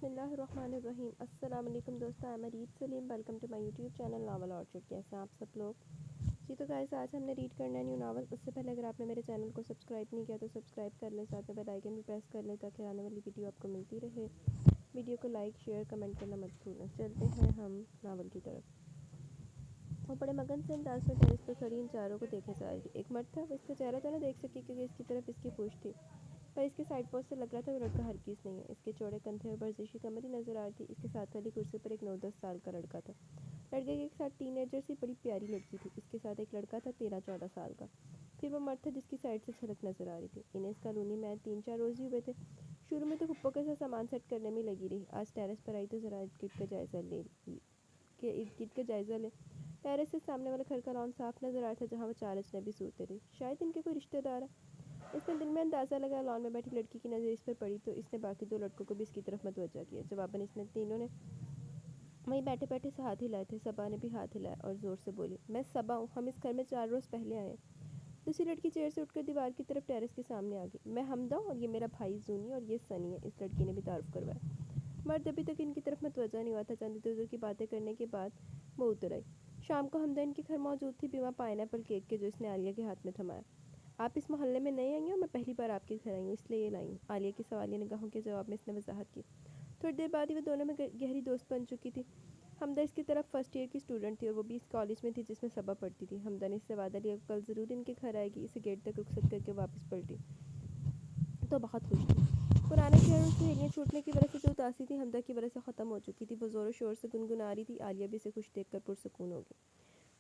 بسم اللہ الرحمن الرحیم۔ السلام علیکم دوستو، میں ریڈ Saleem, welcome to my YouTube channel novel orchard. کیسے ہیں آپ سب لوگ؟ جی تو گائز، آج ہم نے ریڈ کرنا ہے نیو ناول۔ اس سے پہلے اگر آپ نے میرے چینل کو سبسکرائب نہیں کیا تو سبسکرائب کر لیں، ساتھ میں بیل آئیکن بھی پریس کر لیں تاکہ آنے والی ویڈیو آپ کو ملتی رہے۔ ویڈیو کو لائک شیئر کمنٹ کرنا مت بھولنا۔ چلتے ہیں ہم ناول کی طرف۔ وہ بڑے مگن سے انداز میں ٹیرس پر کھڑی ان چاروں کو دیکھے جا رہی تھی۔ ایک مرد تھا، وہ اس کا چہرہ تو نہ دیکھ سکی کیونکہ اس کی طرف اس کی پوچھ تھی، پر اس کے سائڈ پوسٹ سے لگ رہا تھا وہ لڑکا ہرگز نہیں ہے۔ اس کے چوڑے کندھے اور ورزشی کمر ہی نظر آ رہی تھی۔ اس کے ساتھ والی کرسی پر ایک 9-10 سال کا لڑکا تھا۔ لڑکے کے ساتھ ٹین ایجر سی بڑی پیاری لڑکی تھی۔ اس کے ساتھ ایک لڑکا تھا 13-14 سال کا۔ پھر وہ مرد تھا جس کی سائڈ سے جھلک نظر آ رہی تھی۔ انہیں اس کالونی میں 3-4 روز ہی ہوئے تھے۔ شروع میں تو پھپھو کے ساتھ سامان سیٹ کرنے میں لگی رہی۔ آج ٹیرس پر آئی تو ذرا ارد گرد کا جائزہ لے۔ ٹیرس سے سامنے والے گھر کا لان صاف نظر آ رہا تھا جہاں وہ 4 اجنبی سوتے تھے۔ شاید ان کے کوئی رشتہ دار ہے۔ اس نے دل میں اندازہ لگا۔ لان میں بیٹھی لڑکی کی نظر اس پر پڑی تو اس نے باقی 2 لڑکوں کو بھی اس کی طرف متوجہ کیا۔ جواباً اس نے تینوں نے وہیں بیٹھے بیٹھے سے ہاتھ ہلائے تھے۔ صبا نے بھی ہاتھ ہلایا اور زور سے بولی، میں صبا ہوں، ہم اس گھر میں 4 روز پہلے آئے ہیں۔ دوسری لڑکی چیئر سے اٹھ کر دیوار کی طرف ٹیرس کے سامنے آ گئی۔ میں حمدہ ہوں اور یہ میرا بھائی زونی اور یہ سنی ہے۔ اس لڑکی نے بھی تعارف کروایا۔ مرد ابھی تک ان کی طرف متوجہ نہیں ہوا تھا۔ چند ادھر ادھر کی باتیں کرنے کے بعد وہ اتر آئی۔ شام کو حمدہ ان کے گھر موجود تھی بنا پائن ایپل کیک کے جو اس نے عالیہ کے ہاتھ میں تھمایا۔ آپ اس محلے میں نئی آئی ہیں اور میں پہلی بار آپ کے گھر آئی ہوں، اس لیے یہ لائی ہوں۔ عالیہ کی سوالیہ نگاہوں کے جواب میں اس نے وضاحت کی۔ تھوڑی دیر بعد ہی وہ دونوں میں گہری دوست بن چکی تھی۔ حمدہ اس کی طرف فرسٹ ایئر کی اسٹوڈنٹ تھی اور وہ بھی اس کالج میں تھی جس میں صبا پڑھتی تھی۔ حمدہ نے اس سے وعدہ لیا کہ کل ضرور ان کے گھر آئے گی۔ اسے گیٹ تک رخصت کر کے واپس پلٹی تو بہت خوش تھی۔ پرانے شہر اور سہیلیاں چھوٹنے کی وجہ سے جو اداسی تھی حمدہ کی وجہ سے ختم ہو چکی تھی۔ وہ زور و شور سے گنگنا رہی تھی۔ عالیہ بھی اسے خوش دیکھ کر پرسکون ہو گئی،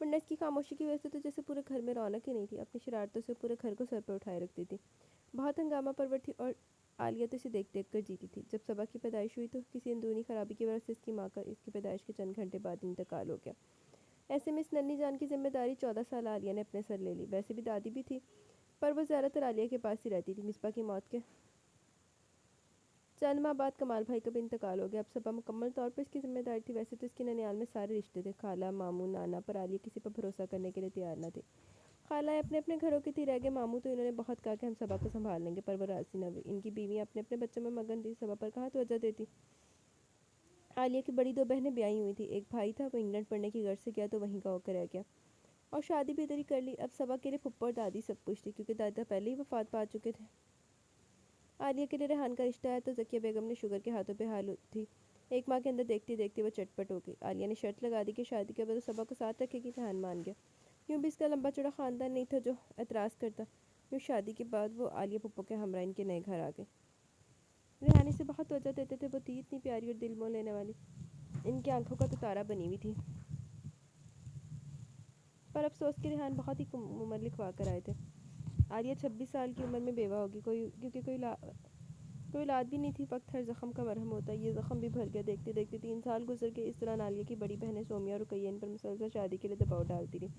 ورنہ اس کی خاموشی کی وجہ سے تو جیسے پورے گھر میں رونق ہی نہیں تھی۔ اپنی شرارتوں سے پورے گھر کو سر پر اٹھائے رکھتی تھی۔ بہت ہنگامہ پرور تھی اور عالیہ تو اسے دیکھ دیکھ کر جیتی تھی۔ جب صبا کی پیدائش ہوئی تو کسی اندرونی خرابی کی وجہ سے اس کی ماں کا اس کی پیدائش کے چند گھنٹے بعد انتقال ہو گیا۔ ایسے میں اس ننھی جان کی ذمہ داری 14 سال عالیہ نے اپنے سر لے لی۔ ویسے بھی دادی بھی تھی پر وہ زیادہ تر عالیہ کے پاس ہی رہتی تھی۔ مصباح کی موت کے چند ماہ بعد کمال بھائی کا بھی انتقال ہو گیا۔ اب صبا مکمل طور پر اس کی ذمہ داری تھی۔ ویسے تو اس کی ننیال میں سارے رشتے تھے، خالہ، ماموں، نانا، پر عالیہ کسی پر بھروسہ کرنے کے لیے تیار نہ تھی۔ خالہ اپنے اپنے گھروں کی تھی، رہ گئے ماموں تو انہوں نے بہت کہا کہ ہم صبا کو سنبھال لیں گے پر وہ راضی نہ ہوئی۔ ان کی بیویاں اپنے اپنے بچوں میں مگن تھی، صبا پر کہاں توجہ دیتی۔ عالیہ کی بڑی 2 بہنیں بیاہی ہوئی تھیں۔ ایک بھائی تھا، وہ انگلینڈ پڑھنے کی غرض سے گیا تو وہیں کا ہو کر رہ گیا اور شادی بھی ادھر ہی کر لی۔ اب صبا کے لیے پھپھو اور دادی سب کچھ تھی کیونکہ دادا پہلے ہی وفات پا چکے تھے۔ عالیہ کے لیے ریحان کا رشتہ آیا تو ذکیہ بیگم نے شوگر کے ہاتھوں پہ حال تھی۔ ایک ماہ کے اندر دیکھتی دیکھتی وہ چٹپٹ ہو گئی۔ عالیہ نے شرط لگا دی کہ شادی کے بعد وہ صبا کو ساتھ رکھے گی۔ ریحان مان گیا۔ یوں بھی اس کا لمبا چوڑا خاندان نہیں تھا جو اعتراض کرتا۔ یوں شادی کے بعد وہ عالیہ پھپھو کے ہمراہ ان کے نئے گھر آ گئے۔ ریحان اسے بہت توجہ دیتے تھے، وہ تھی اتنی پیاری اور دل موہ لینے والی، ان کی آنکھوں کا تو تارا بنی ہوئی تھی۔ پر افسوس کہ ریحان بہت ہی کم عمر لکھوا کر آئے تھے۔ عالیہ 26 سال کی عمر میں بیوہ ہوگی، کیونکہ کوئی اولاد بھی نہیں تھی۔ وقت ہر زخم کا مرہم ہوتا ہے، یہ زخم بھی بھر گیا۔ دیکھتے دیکھتے 3 سال گزر گئے۔ اس دوران عالیہ کی بڑی بہنیں سومیہ اور رقیہ ان پر مسلسل شادی کے لیے دباؤ ڈالتی رہیں،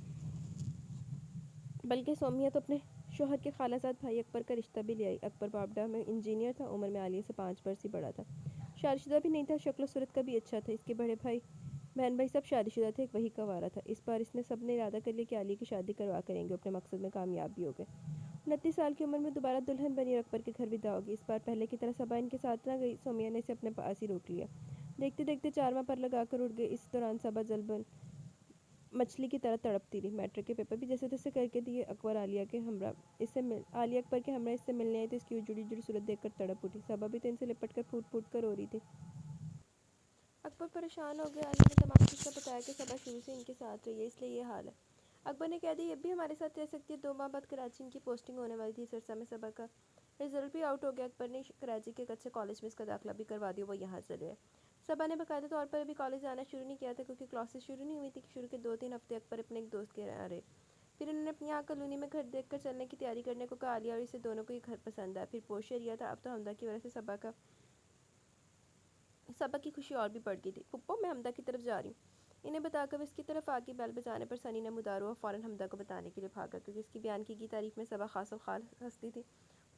بلکہ سومیہ تو اپنے شوہر کے خالہ زاد بھائی اکبر کا رشتہ بھی لے آئی۔ اکبر بابڈا میں انجینئر تھا، عمر میں عالیہ سے 5 برس ہی بڑا تھا، شادی شدہ بھی نہیں تھا، شکل و صورت کا بھی اچھا تھا۔ اس کے بڑے بہن بھائی سب شادی شدہ تھے، ایک وہی کنوارا تھا۔ اس بار اس نے سب نے ارادہ کر لیا کہ عالیہ کی شادی کروا کریں گے۔ اپنے مقصد میں کامیاب بھی ہو گئے۔ 29 سال کی عمر میں دوبارہ دلہن بنی اور اکبر کے گھر ودا ہوگی۔ اس بار پہلے کی طرح صبا ان کے ساتھ نہ گئی، سومیہ نے اسے اپنے پاس ہی روک لیا۔ دیکھتے دیکھتے 4 ماہ پر لگا کر اڑ گئے۔ اس دوران صبا جل مچھلی کی طرح تڑپتی رہی۔ میٹرک کے پیپر بھی جیسے تیسے کر کے دیے۔ عالیہ اکبر کے ہمراہ اس سے ملنے آئی تو اس کی جڑی جڑی صورت دیکھ کر تڑپ اٹھی۔ صبا بھی تو ان سے لپٹ کر پھوٹ پھوٹ کر رو رہی تھی۔ اکبر پریشان ہو گیا۔ عالیہ نے تمام قصہ بتایا کہ صبا شروع سے ان کے ساتھ رہی ہے، اس لیے یہ حال ہے۔ اکبر نے کہہ دیا یہ بھی ہمارے ساتھ رہ سکتی ہے۔ 2 ماہ بعد کراچی ان کی پوسٹنگ ہونے والی تھی۔ اس عرصہ میں صبا کا رزلٹ بھی آؤٹ ہو گیا۔ اکبر نے کراچی کے ایک اچھے کالج میں اس کا داخلہ بھی کروا دیا، وہ یہاں چلے آئے۔ صبا نے باقاعدہ طور پر ابھی کالج آنا شروع نہیں کیا تھا کیونکہ کلاسز شروع نہیں ہوئی تھی۔ شروع کے 2-3 ہفتے اکبر اپنے ایک دوست کے یہاں رہے، پھر انہوں نے اپنی یہاں کالونی میں گھر دیکھ کر چلنے کی تیاری کرنے کو کہا۔ عالیہ اور اسے دونوں کو یہ گھر پسند آیا۔ پھر پوش ایریا تھا، اب تو حمدہ کی وجہ سے صبا کی خوشی اور بھی بڑھ گئی تھی۔ پھپھو میں حمدہ کی طرف جا رہی ہوں، انہیں بتا کر وہ اس کی طرف آگئی۔ بیل بجانے پر سنی نمودار ہوا، فوراً حمدہ کو بتانے کے لیے بھاگا کیونکہ اس کی بیان کی گئی تعریف میں صبا خاص و خاص ہنستی تھی۔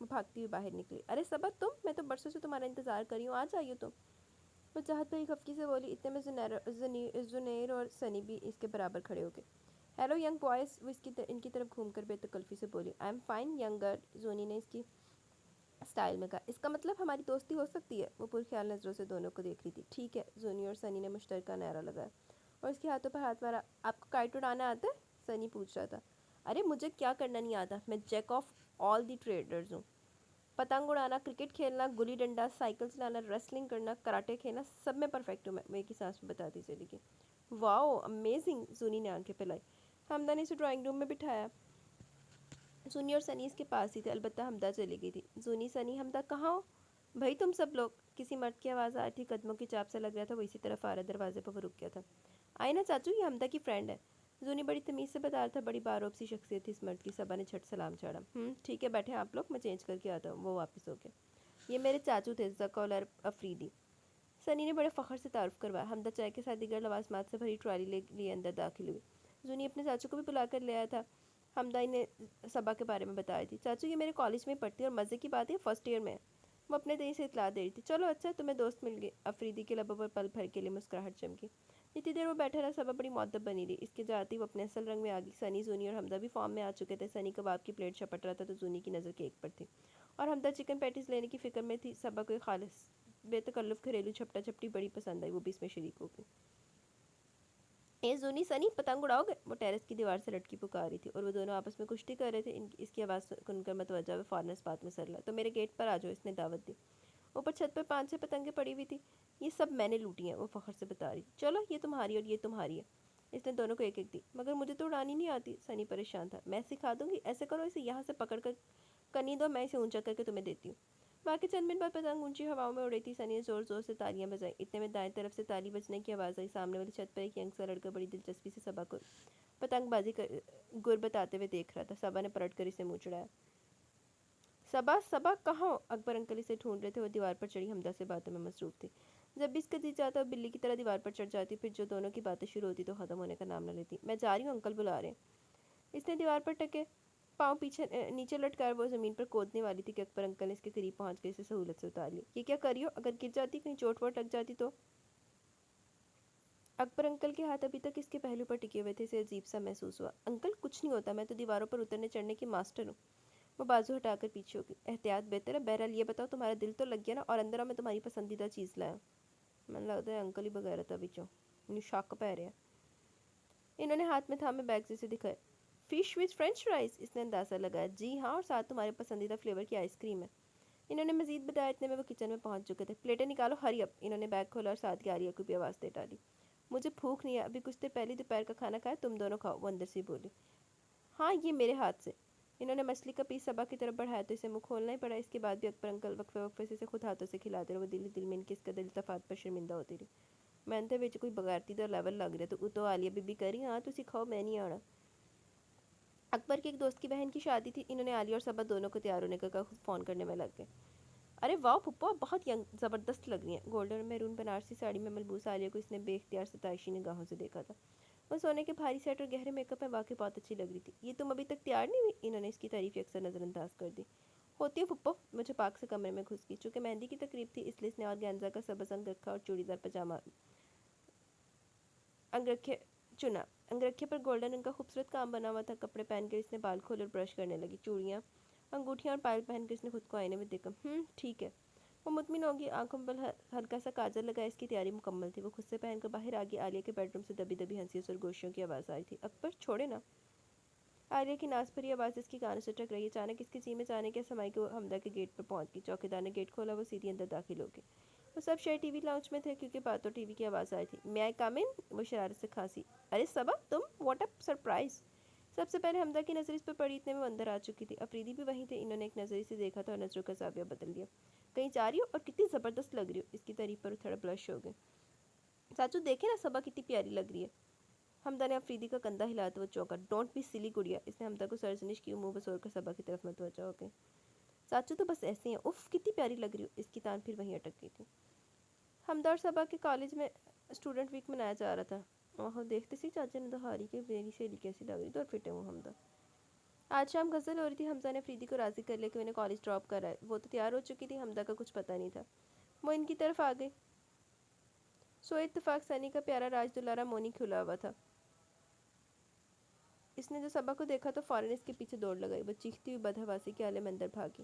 وہ بھاگتی ہوئی باہر نکلی۔ ارے صبا تم، میں تو برسوں سے تمہارا انتظار کر رہی ہوں، آ جائیے تم، وہ چاہت بھری خفگی سے بولی۔ اتنے میں زنیر اور سنی بھی اس کے برابر کھڑے ہو گئے۔ ہیلو ینگ بوائز، وہ ان کی طرف گھوم کر بے تکلفی سے بولی۔ I am fine young girl, Zoni نے اس کی اسٹائل میں کہا۔ اس کا مطلب ہماری دوستی ہو سکتی ہے؟ وہ پرخیال نظروں سے دونوں کو دیکھ رہی تھی۔ ٹھیک ہے، زونی اور سنی نے مشترکہ نعرہ لگایا اور اس کے ہاتھوں پر ہاتھ مارا۔ آپ کو کائٹ اڑانا آتا ہے؟ سنی پوچھ رہا تھا۔ ارے مجھے کیا کرنا نہیں آتا، میں Jack of all the traders ہوں۔ پتنگ اڑانا، کرکٹ کھیلنا، گلی ڈنڈا، سائیکل چلانا، ریسلنگ کرنا، کراٹے کھیلنا، سب میں پرفیکٹ ہوں میں، وہ ایک ہی سانس میں بتاتی چلی گئی۔ واؤ امیزنگ، زونی نے آنکھیں پھیلائی۔ حمدہ نے اسے ڈرائنگ روم میں بٹھایا۔ زونی اور سنی اس کے پاس ہی تھے، البتہ حمدہ چلی گئی تھی۔ زونی، سنی، حمدہ کہاں ہو؟ بھائی تم سب لوگ، کسی مرد کی آواز آ رہی تھی، قدموں کی چاپ سے لگ رہا تھا وہ اسی طرف آ رہا ہے۔ دروازے پر وہ رک گیا تھا۔ آئے نا چاچو، یہ حمدہ کی فرینڈ ہے۔ زونی بڑی تمیز سے بتا رہا تھا، بڑی باروب سی شخصیت تھی اس مرد کی۔ صبا نے جھٹ سلام چاڑا۔ ٹھیک ہے بیٹھے آپ لوگ، میں چینج کر کے آتا ہوں۔ وہ واپس ہو گیا۔ یہ میرے چاچو تھے، زکولر افریدی۔ سنی نے بڑے فخر سے تعارف کروایا۔ حمدہ چائے کے ساتھ دیگر لوازمات سے بھری ٹرالی لیے اندر داخل ہوئی۔ زونی اپنے چاچو کو بھی بلا کر لے آیا تھا۔ حمدہ نے صبا کے بارے میں بتایا تھی۔ چاچو یہ میرے کالج میں پڑھتی ہے اور مزے کی بات ہے فرسٹ ایئر میں ہے۔ وہ اپنے دئی سے اطلاع دے رہی تھی۔ چلو اچھا، تمہیں دوست مل گئے۔ افریدی کے لبوں پر پل بھر کے لیے مسکراہٹ چمکی۔ جتنی دیر وہ بیٹھا رہا، صبا بڑی مؤدب بنی رہی۔ اس کے جاتے ہی وہ اپنے اصل رنگ میں آ گئی۔ سنی، زونی اور حمدہ بھی فارم میں آ چکے تھے۔ سنی کباب کی پلیٹ چھپٹ رہا تھا تو زونی کی نظر کیک پر تھی اور حمدہ چکن پیٹیز لینے کی فکر میں تھی۔ صبا کو ایک خالص بے تکلف گھریلو چھپٹا چھپٹی بڑی پسند آئی، وہ بھی اس میں شریک ہو گئی۔ اے زونی، سنی، پتنگ اڑاؤ گے؟ وہ ٹیرس کی دیوار سے لٹکی پکار رہی تھی اور وہ دونوں آپس میں کشتی کر رہے تھے۔ اس کی آواز سن کر متوجہ ہوئے فوراً اس بات میں سر لا۔ تو میرے گیٹ پر آ جاؤ، اس نے دعوت دی۔ اوپر چھت پر 5-6 پتنگیں پڑی ہوئی تھی۔ یہ سب میں نے لوٹی ہیں، وہ فخر سے بتا رہی۔ چلو یہ تمہاری اور یہ تمہاری ہے۔ اس نے دونوں کو ایک ایک دی۔ مگر مجھے تو اڑانی نہیں آتی، سنی پریشان تھا۔ میں سکھا دوں گی، ایسے کرو اسے یہاں سے پکڑ کر کنی دو، میں اسے اونچا کر کے تمہیں دیتی ہوں۔ باقی چند منٹ بعد پتنگ اونچی ہواؤں میں اڑ رہی تھی۔ سنی نے زور زور سے تالیاں بجائیں۔ اتنے میں دائیں طرف سے تالی بجنے کی آواز آئی۔ سامنے والی چھت پر ایک ینگ سا لڑکا بڑی دلچسپی سے صبا کو پتنگ بازی گر بتاتے ہوئے دیکھ رہا تھا۔ صبا نے پلٹ کر اسے منہ چڑھایا۔ صبا، صبا کہاں ہو؟ اکبر انکل اسے ڈھونڈ رہے تھے۔ وہ دیوار پر چڑھی حمدہ سے باتوں میں مصروف تھی۔ جب بھی اس کا جی چاہتا وہ بلی کی طرح دیوار پر چڑھ جاتی، پھر جو دونوں کی باتیں شروع ہوتی تو ختم ہونے کا نام نہ لیتی۔ میں جا رہی ہوں، انکل بلا رہے ہیں۔ اس نے دیوار پر ٹکے پاؤں نیچے لٹکا وہ زمین پر کودنے والی تھی کہ اکبر انکل نے اس کے قریب پہنچ کے اسے سہولت سے اتار لیا۔ یہ کیا کر رہی ہو؟ اگر گر جاتی، کہیں چوٹ ووٹ لگ جاتی تو؟ اکبر انکل کے ہاتھ ابھی تک اس کے پہلو پر ٹکے ہوئے تھے، اسے عجیب سا محسوس ہوا۔ انکل کچھ نہیں ہوتا، میں تو دیواروں پر اترنے چڑھنے کی ماسٹر ہوں۔ وہ بازو ہٹا کر پیچھے ہو گئی۔ احتیاط بہتر ہے۔ بہرحال یہ بتاؤ، تمہارا دل تو لگ گیا نا؟ اور اندر میں تمہاری پسندیدہ چیز لایا۔ من لگتا ہے انکل ہی بغیر تھا بچوں، انہیں شاک پہ رہے ہیں۔ انہوں نے ہاتھ میں تھامے بیگ جیسے دکھائے۔ Fish with French fries? اس نے اندازہ لگایا۔ جی ہاں، اور ساتھ تمہارے پسندیدہ فلیور کی آئس کریم ہے۔ انہوں نے مزید بتایا۔ اتنے میں وہ کچن میں پہنچ چکے تھے۔ پلیٹیں نکالو، ہری اپ۔ انہوں نے بیگ کھولا اور ساتھ کی آلیہ کو بھی آواز دے ڈالی۔ مجھے بھوک نہیں ہے، ابھی کچھ دیر پہلے دوپہر کا کھانا کھایا، تم دونوں کھاؤ، وہ اندر سے بولی۔ ہاں یہ میرے ہاتھ سے۔ انہوں نے مچھلی کا پیس صبا کی طرف بڑھایا تو اسے منہ کھولنا ہی پڑا۔ اس کے بعد بھی اکبر انکل وقفے وقفے سے اسے خود ہاتھوں سے کھلاتے رہے۔ وہ دل ہی دل میں ان کے اس قدر التفات پر شرمندہ ہوتی رہی۔ میں نے تو کوئی بغیرتی دا لیول لگ رہا تو عالیہ بی بی کہہ رہی ہاں تو سکھاؤ، میں نہیں آنا۔ اکبر کے ایک دوست کی بہن کی شادی تھی۔ انہوں نے عالیہ اور صبا دونوں کو تیار ہونے کا کہا، خود فون کرنے میں لگ گئے۔ ارے واو پھپھو، بہت ینگ، زبردست لگ رہی ہیں۔ گولڈن اور میرون بنارسی ساڑی میں ملبوس عالیہ کو اس نے بے اختیار ستائشی نگاہوں سے دیکھا تھا۔ وہ سونے کے بھاری سیٹ اور گہرے میک اپ میں واقعی بہت اچھی لگ رہی تھی۔ یہ تم ابھی تک تیار نہیں ہوئی؟ انہوں نے اس کی تعریف اکثر نظر انداز کر دی۔ ہوتی ہے پھپھو۔ مجھے پاک سے کمرے میں گھس گئی۔ چونکہ مہندی کی تقریب تھی اس لیے اس نے آرگینزا کا سبز انگ رکھا اور چوڑی دار پاجامہ انگرکھے چنا۔ انگرکھے پر گولڈن رنگ کا خوبصورت کام بنا ہوا تھا۔ کپڑے پہن کر اس نے بال کھول اور برش کرنے لگی۔ چوڑیاں، انگوٹھیاں اور پائل پہن کر اس نے خود کو آئینے میں دیکھا۔ ٹھیک ہے۔ وہ مطمئن ہوگی، آنکھوں پر ہلکا سا کاجل لگا، اس کی تیاری مکمل تھی۔ وہ خود سے پہن کر باہر آگئی۔ عالیہ کے بیڈ روم سے دبی دبی ہنسی اور سرگوشیوں کی آواز آ رہی تھی۔ اکبر چھوڑے نا۔ عالیہ کی ناز بھری آواز اس کی کانوں سے ٹک رہی۔ اچانک اس کے جی میں جانے کے سمائی کو حمدہ کے گیٹ پر پہنچ گئی۔ چوکیدار نے گیٹ کھولا، وہ سیدھی اندر داخل ہو گئی۔ وہ سب شاید ٹی وی لاؤنج میں تھے کیونکہ باتوں ٹی وی کی آواز آئی تھی۔ میں آئی کم ان؟ وہ شرارت سے کھانسی۔ ارے صبا تم، واٹ اے سرپرائز! سب سے پہلے حمدہ کی نظر اس پر پڑی، اتنے میں وہ اندر آ چکی تھی۔ افریدی بھی وہیں تھے۔ انہوں نے ایک نظر اسے دیکھا تھا اور نظروں کا زاویہ بدل دیا۔ کہیں جا رہی ہو؟ اور کتنی زبردست لگ رہی ہو! اس کی تعریف پر وہ تھوڑا بلش ہو گئے۔ چاچو دیکھیں نا، صبا کتنی پیاری لگ رہی ہے۔ حمدہ نے افریدی کا کندھا ہلایا تو وہ چونکا۔ ڈونٹ بی سلی گڑیا! اس نے حمدہ کو سرزنش کی، منہ بسور کر صبا کی طرف متوجہ ہو گئی۔ چاچو تو بس ایسے ہیں، اف کتنی پیاری لگ رہی ہو! اس کی تان پھر وہیں اٹک گئی تھی۔ حمدہ اور صبا کے کالج میں اسٹوڈنٹ ویک منایا جا رہا تھا۔ اوہ دیکھتے سی چاچا نے دہاڑی کہ میری سہیلی کیسی لگ رہی تھی اور فٹ ہے وہ حمدہ۔ آج شام غزل ہو رہی تھی۔ حمزہ نے افریدی کو راضی کر لیا کہ انہیں کالج ڈراپ کر آئے۔ وہ تو تیار ہو چکی تھی، حمدہ کا کچھ پتہ نہیں تھا۔ وہ ان کی طرف آ گئی۔ سو اتفاق سنی کا پیارا راج دلارا مونی کھلا ہوا تھا۔ اس نے جو صبا کو دیکھا تو فوراً اس کے پیچھے دوڑ لگائی۔ وہ چیختی ہوئی بدحواسی کے عالم اندر بھاگی۔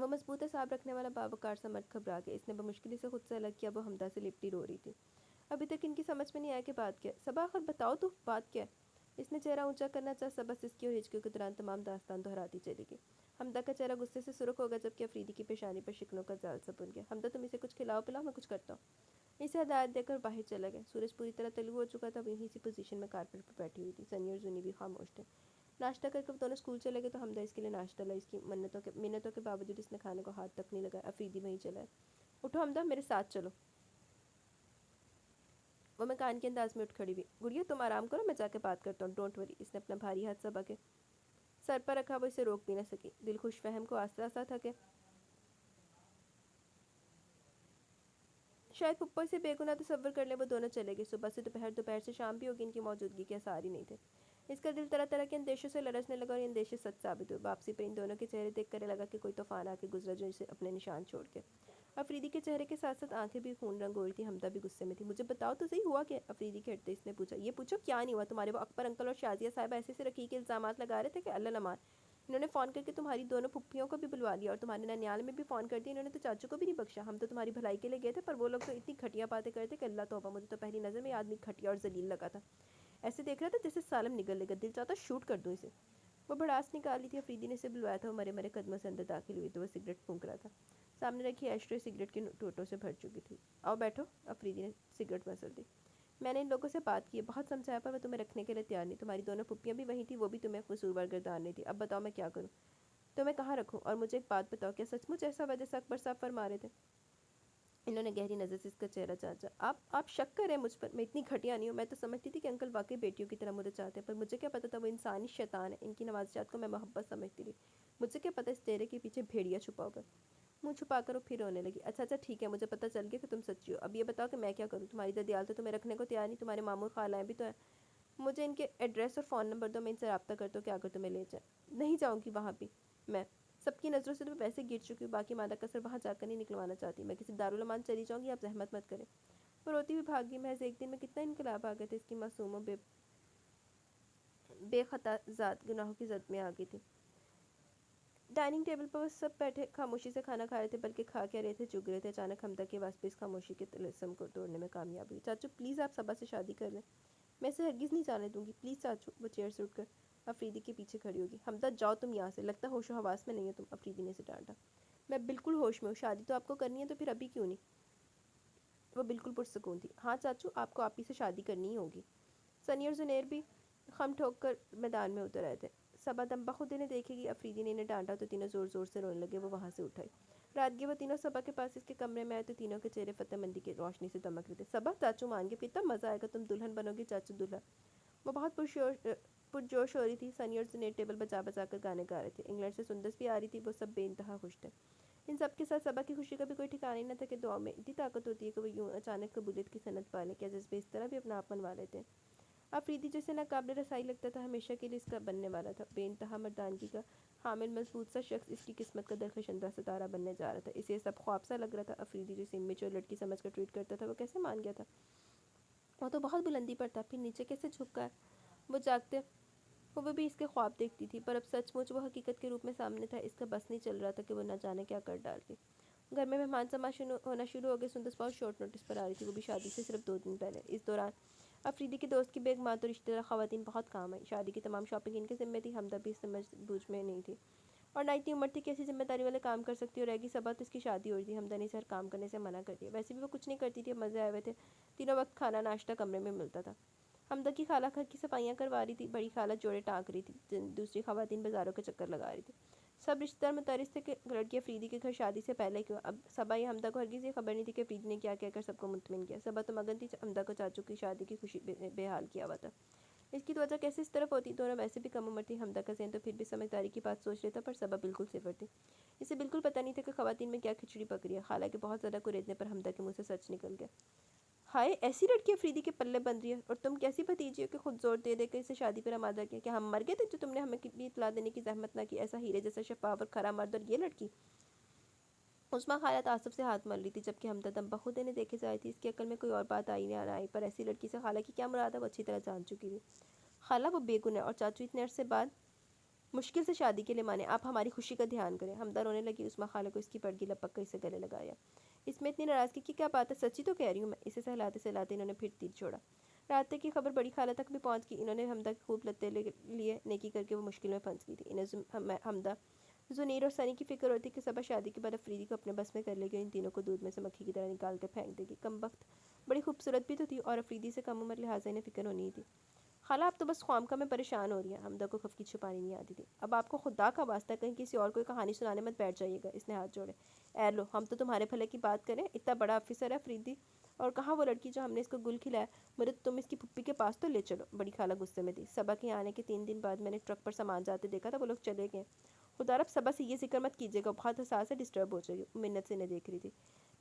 وہ مضبوط اعصاب رکھنے والا باوقار سا مرد گھبرا گیا۔ اس نے بمشکل سے خود سے الگ کیا۔ وہ حمدہ سے لپٹی رو رہی تھی۔ ابھی تک ان کی سمجھ میں نہیں آیا کہ بات کیا ہے۔ صبا آخر بتاؤ تو بات کیا ہے؟ اس نے چہرہ اونچا کرنا چاہا۔ صبا سسکی اور ہچکیوں کے دوران تمام داستان دہراتی چلی گئی۔ حمدہ کا چہرہ غصے سے سرخ ہو گیا جبکہ افریدی کی پیشانی پر شکنوں کا جال سا بن گیا۔ حمدہ تم اسے کچھ کھلاؤ پلاؤ، میں کچھ کرتا ہوں۔ اسے ہدایت دے کر باہر چلا گیا۔ سورج پوری طرح طلوع ہو چکا تھا۔ وہ یہیں سی پوزیشن میں کارپیٹ پر بیٹھی ہوئی تھی۔ سنی اور زنی بھی خاموش تھے۔ ناشتہ کر کے وہ دونوں اسکول چلے گئے تو حمدہ اس کے لیے ناشتہ لائی۔ اس کی منتوں کے باوجود اس نے کھانے کو ہاتھ تک نہیں لگایا۔ افریدی وہیں چلا ہے۔ اٹھو حمدہ، میرے ساتھ چلو۔ وہ مکان کے انداز میں اٹھ کھڑی ہوئی۔ گڑیا تم آرام کرو، میں جا کے بات کرتا ہوں، ڈونٹ وری۔ اس نے اپنا بھاری ہاتھ صبا کے سر پر رکھا۔ وہ اسے روک بھی نہ سکی۔ دل خوش فہم کو آسرا سا تھا کہ شاید پھپھو اسے بے گناہ تصور کر لیں۔ وہ دونوں چلے گئے۔ صبح سے دوپہر، دوپہر سے شام بھی ہوگی، ان کی موجودگی کے آثار ہی نہیں تھے۔ اس کا دل طرح طرح کے اندیشوں سے لرزنے لگا اور یہ اندیشے سچ ثابت ہوئے۔ واپسی پہ ان دونوں کے چہرے دیکھ کر لگا کہ کوئی طوفان آ کے گزرا جو اسے اپنے نشان چھوڑ کے۔ افریدی کے چہرے کے ساتھ ساتھ آنکھیں بھی خون رنگ ہو رہی تھی۔ حمدہ بھی غصے میں تھی۔ مجھے بتاؤ تو صحیح ہوا کیا؟ افریدی کے ہٹتے اس نے پوچھا۔ یہ پوچھو کیا نہیں ہوا؟ تمہارے وہ اکبر انکل اور شازیہ صاحبہ ایسے سے رقیق الزامات لگا رہے تھے کہ اللہ نہ مان۔ انہوں نے فون کر کے تمہاری دونوں پھپھیوں کو بھی بلوا لیا اور تمہارے ننیال میں بھی فون کر دیا۔ انہوں نے تو چاچو کو بھی نہیں بخشا۔ ہم تو تمہاری بھلائی کے لیے گئے تھے پر وہ لوگ تو اتنی گھٹیا باتیں کرتے کہ اللہ توبہ، مجھے تو پہلی نظر میں یہ آدمی گھٹیا اور ذلیل لگا تھا۔ ایسے دیکھ رہا تھا جیسے سالم نگل لے گا، دل چاہتا شوٹ کر دوں اسے۔ وہ بھڑاس نکالی تھی۔ افریدی نے اسے بلوایا تھا۔ وہ مرے مرے قدموں سے اندر داخل ہوئی تو وہ سگریٹ پھونک رہا تھا۔ سامنے رکھی ایش ٹرے سگریٹ کے ٹوٹوں سے بھر چکی تھی۔ آؤ بیٹھو، افریدی نے سگریٹ مسل دی۔ میں نے ان لوگوں سے بات کی ہے، بہت سمجھایا پر وہ تمہیں رکھنے کے لیے تیار نہیں۔ تمہاری دونوں پھپھیاں بھی وہیں تھیں، وہ بھی تمہیں قصوروار گردان رہی تھی۔ اب بتاؤ میں کیا کروں؟ تو میں کہاں رکھوں؟ اور مجھے ایک بات بتاؤ، کیا سچ مچ ایسا وجہ سے اکبر صاحب فرما رہے تھے؟ انہوں نے گہری نظر سے اس کا چہرہ چاچا۔ آپ شک کر رہے ہیں مجھ پر؟ میں اتنی گھٹیا نہیں ہوں۔ میں تو سمجھتی تھی کہ انکل واقعی بیٹیوں کی طرح مجھے چاہتے ہیں، پر مجھے کیا پتا تھا وہ انسانی شیطان ہے۔ ان کی نوازشات کو میں محبت سمجھتی رہی۔ مجھے کیا پتا اس چہرے کے پیچھے بھیڑیا چھپا ہوگا۔ منہ چھپا کر وہ پھر رونے لگی۔ اچھا ٹھیک ہے، مجھے پتا چل گیا کہ تم سچی ہو۔ اب یہ بتاؤ کہ میں کیا کروں؟ تمہاری دادیال تو تمہیں رکھنے کو تیار نہیں، تمہارے ماموں خالائیں بھی تو ہیں۔ مجھے ان کے ایڈریس اور فون نمبر دو، میں ان سے رابطہ کرتا ہوں کہ اگر تمہیں لے جائیں۔ نہیں جاؤں گی وہاں بھی میں۔ سب کی نظروں سے تو میں ویسے گر چکی ہوں، باقی مادہ کثر وہاں جا کر نہیں نکلوانا چاہتی۔ میں کسی دارالمان چلی جاؤں گی، آپ زحمت مت کریں۔ وہ روتی ہوئی بھاگ گئی۔ محض ایک دن میں کتنا انقلاب آ گئے تھے۔ اس کی معصوم و بے خطا ذات گناہوں کی زد میں آ گئی تھی۔ ڈائننگ ٹیبل پر وہ سب بیٹھے خاموشی سے کھانا کھا رہے تھے، بلکہ کھا کیا رہے تھے، چگ رہے تھے۔ اچانک حمدہ کی آواز پہ اس خاموشی کے طلسم کو توڑنے میں کامیاب ہوئی۔ چاچو پلیز آپ صبا سے شادی کر لیں، میں اسے ہرگز نہیں جانے دوں گی، پلیز چاچو۔ وہ چیئر سے اٹھ کر افریدی کے پیچھے کھڑی ہوگی۔ حمدہ جاؤ تم یہاں سے، لگتا ہے ہوش و حواس میں نہیں ہو تم۔ افریدی نے اسے ڈانٹا۔ میں بالکل ہوش میں ہوں، شادی تو آپ کو کرنی ہے تو پھر ابھی کیوں نہیں؟ وہ بالکل پرسکون تھی۔ ہاں چاچو، آپ کو آپی سے شادی کرنی ہی ہوگی۔ سنی اور زنیر بھی خم ٹھوک کر میدان میں اتر آئے تھے۔ صبا دم بخود انہیں دیکھے گی۔ افریدی نے انہیں ڈانٹا تو تینوں زور زور سے رونے لگے۔ وہ وہاں سے اٹھ آئی۔ رات گئے وہ تینوں صبا کے پاس اس کے کمرے میں آئے تو تینوں کے چہرے فتح مندی کی روشنی سے دمک رہے تھے۔ صبا چاچو مان گے، کتنا مزہ آئے گا، تم دلہن بنو گی چاچو دلہا۔ وہ بہت پرجوش ہو رہی تھی۔ سنی اور زنیر ٹیبل بجا بجا کر گانے گا رہے تھے۔ انگلینڈ سے سندس بھی آ رہی تھی۔ وہ سب بے انتہا خوش تھے۔ ان سب کے ساتھ صبا کی خوشی کا بھی کوئی ٹھکانا ہی نہ تھا کہ دعاؤں میں اتنی طاقت ہوتی ہے کہ وہ یوں اچانک قبولیت کی صنعت پالے، کیا جذبے اس طرح بھی اپنا آپ منوا لیتے ہیں۔ افریدی جسے ناقابل رسائی لگتا تھا، ہمیشہ کے لیے اس کا بننے والا تھا۔ بے انتہا مردانگی کا حامل مضبوط سا شخص اس کی قسمت کا درخشندہ ستارہ بننے جا رہا تھا۔ اسے یہ سب خواب سا لگ رہا تھا۔ افریدی جسے امیچور لڑکی سمجھ کر ٹریٹ کرتا تھا، وہ کیسے مان گیا تھا؟ وہ تو بہت بلندی پر تھا، پھر نیچے کیسے جھک گیا؟ وہ جاگتے وہ بھی اس کے خواب دیکھتی تھی، پر اب سچ مچ وہ حقیقت کے روپ میں سامنے تھا۔ اس کا بس نہیں چل رہا تھا کہ وہ نہ جانے کیا کر ڈالتی۔ گھر میں مہمان سما ہونا شروع ہو گئے۔ سندس بہت شارٹ نوٹس پر آ رہی تھی، وہ بھی شادی سے صرف 2 دن پہلے۔ اس دوران افریدی کے دوست کی بیگمات اور رشتہ دار خواتین بہت کام آئیں۔ شادی کی تمام شاپنگ ان کے ذمے تھی۔ حمدہ بھی اس سمجھ بوجھ میں نہیں تھی اور نہ اتنی عمر تھی کہ ایسی ذمہ داری والے کام کر سکتی، اور رہ گئی صبا تو اس کی شادی ہو رہی تھی۔ حمدہ نے اسے ہر کام کرنے سے منع کر دیا۔ ویسے بھی وہ کچھ نہیں کرتی تھی، اب مزے آئے ہوئے تھے۔ تینوں وقت کھانا ناشتہ کمرے میں ملتا تھا۔ حمدہ کی خالہ گھر کی صفائیاں کروا رہی تھی، بڑی خالہ جوڑے ٹانک رہی تھی، دوسری خواتین بازاروں کے چکر لگا رہی تھی۔ سب رشتہ دار متعارف تھے کہ لڑکی افریدی کے گھر شادی سے پہلے کیوں۔ اب صبا یا حمدہ کو ہرگز یہ خبر نہیں تھی کہ افریدی نے کیا کہہ کر سب کو مطمئن کیا۔ صبا تو مگن تھی حمدہ کو چاچو کی شادی کی خوشی بے حال کیا ہوا تھا۔ اس کی توجہ کیسے اس طرف ہوتی؟ دونوں ویسے بھی کم عمر تھی۔ حمدہ کا ذہن تو پھر بھی سمجھداری کی بات سوچ رہا تھا، پر صبا بالکل صفر تھی۔ اسے بالکل پتہ نہیں تھا کہ خواتین میں کیا کھچڑی پک رہی ہے۔ خالہ کے بہت زیادہ کوریدنے پر حمدہ کے منہ سے سچ نکل گیا۔ ہائے، ایسی لڑکی افریدی کے پلے بن رہی ہے، اور تم کیسی بھتیجی ہو کہ خود زور دے دے کر اسے شادی پر آمادہ کیا؟ کیا ہم مر گئے تھے جو تم نے ہمیں بھی اطلاع دینے کی زحمت نہ کی؟ ایسا ہیرے جیسا شفاف اور کھرا مرد اور یہ لڑکی؟ عثمان خالہ تعصب سے ہاتھ مل رہی تھی جبکہ حمدہ دم بخود انہیں دیکھے جا رہی تھی۔ اس کی عقل میں کوئی اور بات آئی یا نہ آئی، پر ایسی لڑکی سے خالہ کی کیا مراد ہے وہ اچھی طرح جان چکی تھی۔ خالہ وہ بے گناہ ہے، اور چاچو اتنے عرصے بعد مشکل سے شادی کے لیے مانے، آپ ہماری خوشی کا دھیان کریں۔ حمدہ رونے لگی، عثمان خالہ کو اس کی پڑگی لپک کر اسے گلے لگایا۔ اس میں اتنی ناراضگی کی کیا بات ہے؟ سچی تو کہہ رہی ہوں میں۔ اسے سہلاتے سہلاتے انہوں نے پھر تیر چھوڑا۔ رابطے کی خبر بڑی خالہ تک بھی پہنچ گئی۔ انہوں نے حمدہ کی خوب لتے لیے، نیکی کر کے وہ مشکل میں پھنس گئی تھی۔ انہیں حمدہ، زنیر اور سنی کی فکر ہوتی کہ صبح شادی کے بعد افریدی کو اپنے بس میں کر لے گی اور ان تینوں کو دودھ میں سے مکھی کی طرح نکال کر پھینک دے گی۔ کمبخت بڑی خوبصورت بھی تو تھی اور افریدی سے کم عمر، لہٰذا انہیں فکر ہونی ہی تھی۔ خالہ آپ تو بس خوامخواہ میں پریشان ہو رہی ہیں۔ حمدہ کو خفگی چھپانی نہیں آتی تھی۔ اب آپ کو خدا کا واسطہ کہیں کسی اور کو کہانی سنانے مت بیٹھ جائیے گا۔ اس نے ہاتھ جوڑے۔ اے لو، ہم تو تمہارے بھلے کی بات کریں، اتنا بڑا آفیسر ہے افریدی، اور کہاں وہ لڑکی جو ہم نے اس کو گل کھلایا؟ مجھے تم اس کی پھپھی کے پاس تو لے چلو۔ بڑی خالہ غصے میں تھی۔ صبا کے آنے کے 3 دن بعد میں نے ٹرک پر سامان جاتے دیکھا تھا، وہ لوگ چلے گئے۔ خدا رب صبا سے یہ ذکر مت کیجیے گا، بہت حساس ہے، ڈسٹرب ہو جائے گی۔ منت سے انہیں دیکھ رہی تھی۔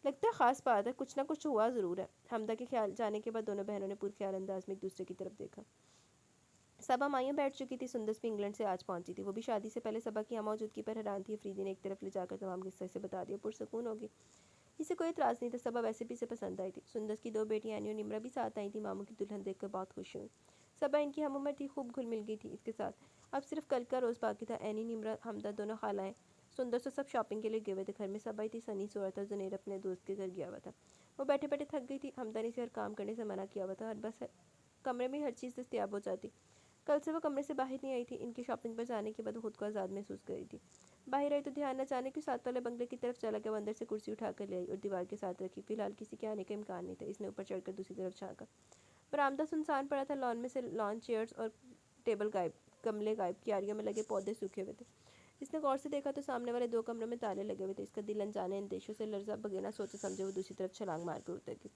لگتا ہے خاص بات ہے، کچھ نہ کچھ ہوا ضرور ہے۔ حمدہ کے خیال جانے کے بعد دونوں بہنوں نے پرخیال انداز میں ایک دوسرے کی طرف دیکھا۔ صبا مائیں بیٹھ چکی تھی، سندس بھی انگلینڈ سے آج پہنچی تھی۔ وہ بھی شادی سے پہلے صبا کی یہاں موجودگی پر حیران تھی۔ افریدی نے ایک طرف لے جا کر تمام قصہ اسے بتا دیا۔ پرسکون ہوگی، اسے کوئی اعتراض نہیں تھا۔ صبا ویسے بھی اسے پسند آئی تھی۔ سندس کی 2 بیٹیاں اینی اور نمرہ بھی ساتھ آئی تھیں۔ ماموں کی دلہن دیکھ کر بہت خوش ہوئی۔ صبا ان کی ہم عمر تھی، خوب گھل مل گئی تھی اس کے ساتھ۔ اب صرف کل کا روز باقی تھا۔ اینی، نمرہ، حمدہ، دونوں خالائیں، سندس تو سب شاپنگ کے لیے گئے ہوئے تھے۔ گھر میں صبا ہی تھی، سنی سو رہا تھا، زنیر اپنے دوست کے گھر گیا ہوا تھا۔ وہ بیٹھے بیٹھے تھک گئی تھی۔ حمدہ نے اسے ہر کام کرنے سے منع کیا ہوا تھا، بس کمرے میں ہر چیز دستیاب ہو جاتی۔ کل سے وہ کمرے سے باہر نہیں آئی تھی۔ ان کی شاپنگ پر جانے کے بعد وہ خود کو آزاد محسوس کر رہی تھی۔ باہر آئی تو دھیان نہ جانے کیوں ساتھ والے بنگلے کی طرف چلا گیا۔ وہ اندر سے کرسی اٹھا کر لے آئی اور دیوار کے ساتھ رکھی۔ فی الحال کسی کے آنے کا امکان نہیں تھا۔ اس نے اوپر چڑھ کر دوسری طرف جھانکا۔ برآمدہ سنسان پڑا تھا۔ لان میں سے لان چیئرز اور ٹیبل غائب، گملے غائب، کیاریوں میں لگے پودے سوکھے ہوئے تھے۔ اس نے غور سے دیکھا تو سامنے والے 2 کمروں میں تالے لگے ہوئے تھے۔ اس کا دل انجانے اندیشوں سے لرزا، بغیر سوچے سمجھے وہ دوسری طرف چھلانگ مار کر اتر گئی۔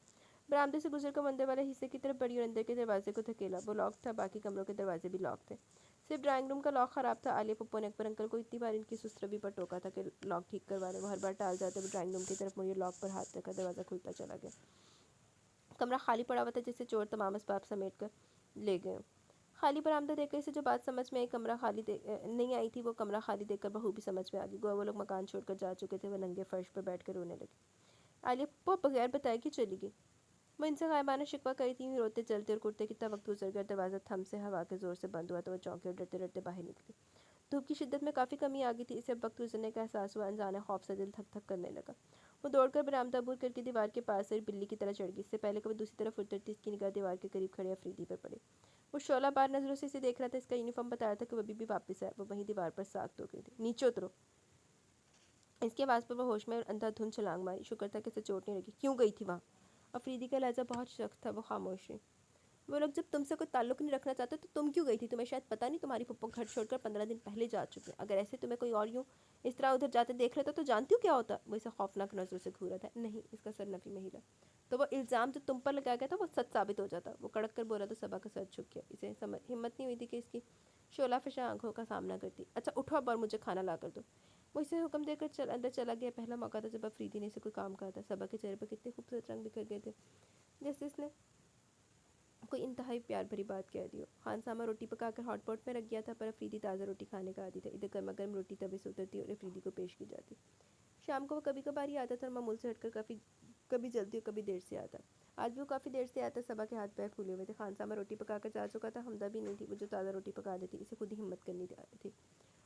برآمدے سے گزر کر وہ اندر والے حصے کی طرف بڑھی اور اندر کے دروازے کو دھکیلا۔ وہ لاک تھا، باقی کمروں کے دروازے بھی لاک تھے۔ صرف ڈرائنگ روم کا لاک خراب تھا۔ عالیہ پھپھو نے اکبر انکل کو اتنی بار ان کی سست روی پر ٹوکا تھا کہ لاک ٹھیک کروا لیں۔ وہ ہر بار ٹال جاتے۔ وہ ڈرائنگ روم کی طرف مڑی اور لاک پر ہاتھ رکھا، دروازہ کھلتا چلا گیا۔ کمرہ خالی پڑا ہوا تھا، جیسے چور تمام اسباب سمیٹ کر لے گئے ہوں۔ خالی برآمدہ دیکھ کر اسے جو بات سمجھ میں آئی، کمرہ خالی نہیں آئی تھی، وہ کمرہ خالی دیکھ کر بخوبی سمجھ میں آ گئی۔ گویا وہ لوگ مکان چھوڑ کر جا چکے تھے۔ وہ ننگے فرش پر بیٹھ کر رونے لگی۔ عالیہ پھپھو بغیر بتائے کہ چلی گئی۔ وہ ان سے غائبانہ شکوہ کری تھی۔ روتے چلتے اور کرتے کتنا وقت گزر گیا۔ دروازہ تھم سے ہوا کے زور سے بند ہوا تو وہ چونکی اور ڈرتے ڈرتے باہر نکلی۔ دھوپ کی شدت میں کافی کمی آ گئی تھی۔ اسے اب وقت گزرنے کا احساس ہوا۔ انجانے خوف سے دل دھک دھک کرنے لگا۔ وہ دوڑ کر برآمدہ عبور کر کے دیوار کے پاس سے بلی کی طرح چڑھ گئی۔ اس سے پہلے کہ وہ دوسری طرف اترتی، اس کی نگاہ دیوار کے قریب کھڑے افریدی پر پڑی۔ وہ شعلہ بار نظروں سے اسے دیکھ رہا تھا۔ اس کا یونیفارم بتا رہا تھا کہ وہ ابھی بھی واپس ہے۔ وہ وہیں دیوار پر ساکت ہو گئی تھی۔ نیچے اترو! اس کی آواز پر وہ ہوش میں اور اندھا دھند چھلانگ ماری۔ شکر تھا کہ اسے چوٹ نہیں لگی۔ کیوں گئی تھی وہاں؟ افریدی کا لہجہ بہت سخت تھا۔ وہ خاموش رہی۔ وہ لوگ جب تم سے کوئی تعلق نہیں رکھنا چاہتے تو تم کیوں گئی تھی؟ تمہیں شاید پتہ نہیں، تمہاری پھپھو گھر چھوڑ کر 15 دن پہلے جا چکے ہیں۔ اگر ایسے تمہیں کوئی اور یوں اس طرح ادھر جاتے دیکھ لیتا تو جانتی ہو کیا ہوتا؟ وہ اسے خوفناک نظروں سے گھورا تھا۔ نہیں، اس کا سر نفی میں ہلا۔ تو وہ الزام جو تم پر لگایا گیا تھا وہ سچ ثابت ہو جاتا۔ وہ کڑک کر بولا تو صبا کا سر جھک گیا۔ اسے ہمت نہیں ہوئی تھی کہ اس کی شعلہ فشاں آنکھوں کا سامنا کرتی۔ اچھا اٹھو اب اور مجھے کھانا لا کر دو۔ وہ اسے حکم دے کر اندر چلا گیا۔ پہلا موقع تھا جب افریدی نے اسے کوئی کام کہا تھا۔ صبا کے چہرے پر کتنے خوبصورت رنگ بکھر گئے تھے، جیسے اس نے کوئی انتہائی پیار بھری بات کہہ دی ہو۔ خانسامہ روٹی پکا کر ہاٹ پاٹ میں رکھ گیا تھا، پر افریدی تازہ روٹی کھانے کا عادی تھا۔ ادھر گرما گرم روٹی توے سے اترتی اور افریدی کو پیش کی جاتی۔ شام کو وہ کبھی کبھار ہی آتا تھا اور معمول سے ہٹ کر کبھی جلدی اور کبھی دیر سے آتا۔ آج بھی وہ کافی دیر سے آتا۔ صبا کے ہاتھ پیر پھولے ہوئے تھے۔ خانسامہ روٹی پکا کر جا چکا تھا۔ حمدہ بھی نہیں تھی، وہ جو تازہ روٹی پکا دیتی۔ اسے خود ہی ہمت کرنی تھی۔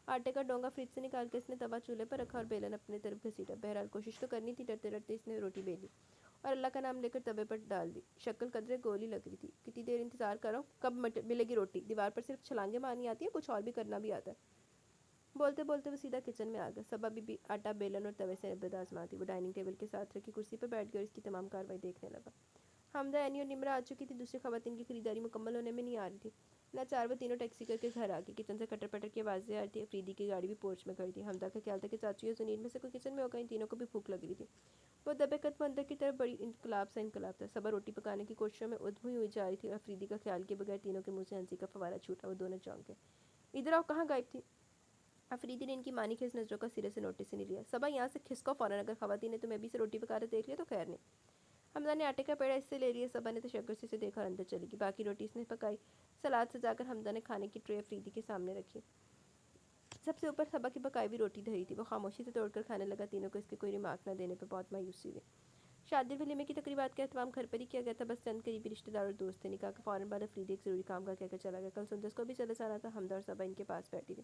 آٹے کا ڈونگا فریج سے نکال کر اس نے توا چولہے پر رکھا اور بیلن اپنے طرف گھسیٹا۔ بہرحال کوشش تو کرنی تھی۔ ڈرتے ڈرتے اس نے روٹی بیلی اور اللہ کا نام لے کر توے پر ڈال دی۔ شکل قدرے گول ہی لگ رہی تھی۔ کتنی دیر انتظار کروں، کب ملے گی روٹی؟ دیوار پر صرف چھلانگیں مارنی آتی ہیں، کچھ اور بھی کرنا بھی آتا ہے۔ بولتے بولتے وہ سیدھا کچن میں آ گیا۔ صبا بی آٹا بیلن اور توے سے نبرد آزماتی۔ وہ ڈائننگ ٹیبل کے ساتھ رکھی کرسی پر بیٹھ گیا اور اس کی تمام کارروائی دیکھنے لگا۔ حمدہ، اینی اور نمرہ آ چکی تھی۔ دوسری خواتین کی خریداری مکمل ہونے میں نہیں آ رہی تھی۔ ناچار وہ تینوں ٹیکسی کر کے گھر آ گئی۔ کچن سے کٹر پٹر کی آوازیں آ رہی تھی۔ افریدی کی گاڑی بھی پورچ میں کھڑی تھی۔ حمدہ کا خیال تھا کہ چاچو یا زنیر میں سے کوئی کچن میں ہوگا۔ ان تینوں کو بھی بھوک لگ رہی تھی۔ وہ دبے قدم اندر کی طرف بڑی۔ انقلاب سا انقلاب تھا۔ صبا روٹی پکانے کی کوششوں میں ادھمی ہوئی جا رہی تھی اور افریدی کا خیال کیے بغیر تینوں کے منہ سے ہنسی کا فوارہ چھوٹا۔ وہ دونوں چونک گئے۔ ادھر آؤ، کہاں غائب تھی؟ افریدی نے ان کی مانی خیز نظروں کا سرے سے نوٹس ہی نہیں لیا۔ صبا یہاں سے کھسکو فوراً، اگر خواتین نے تمہیں ابھی سے روٹی پکاتے دیکھ لیا تو خیر نہیں۔ حمدہ نے آٹے کا پیڑا اس سے لے لیا۔ صبا نے تشکر سے اسے دیکھا اور اندر چلی گئی۔ باقی روٹی اس نے پکائی۔ سلاد سجا کر حمدہ نے کھانے کی ٹرے افریدی کے سامنے رکھی۔ سب سے اوپر صبا کی پکائی ہوئی روٹی دھری تھی۔ وہ خاموشی سے توڑ کر کھانے لگا۔ تینوں کو اس کے کوئی ریمارک نہ دینے پر بہت مایوسی ہوئی۔ شادی اور ولیمے کی تقریبات کا اہتمام گھر پر ہی کیا گیا تھا۔ بس چند قریبی رشتہ دار اور دوست تھے۔ نکاح کے فوراً بعد افریدی ایک ضروری کام کا کہہ کر چلا گیا۔ کل سندس کو بھی چلے جانا تھا۔ حمدہ اور صبا ان کے پاس بیٹھی تھی۔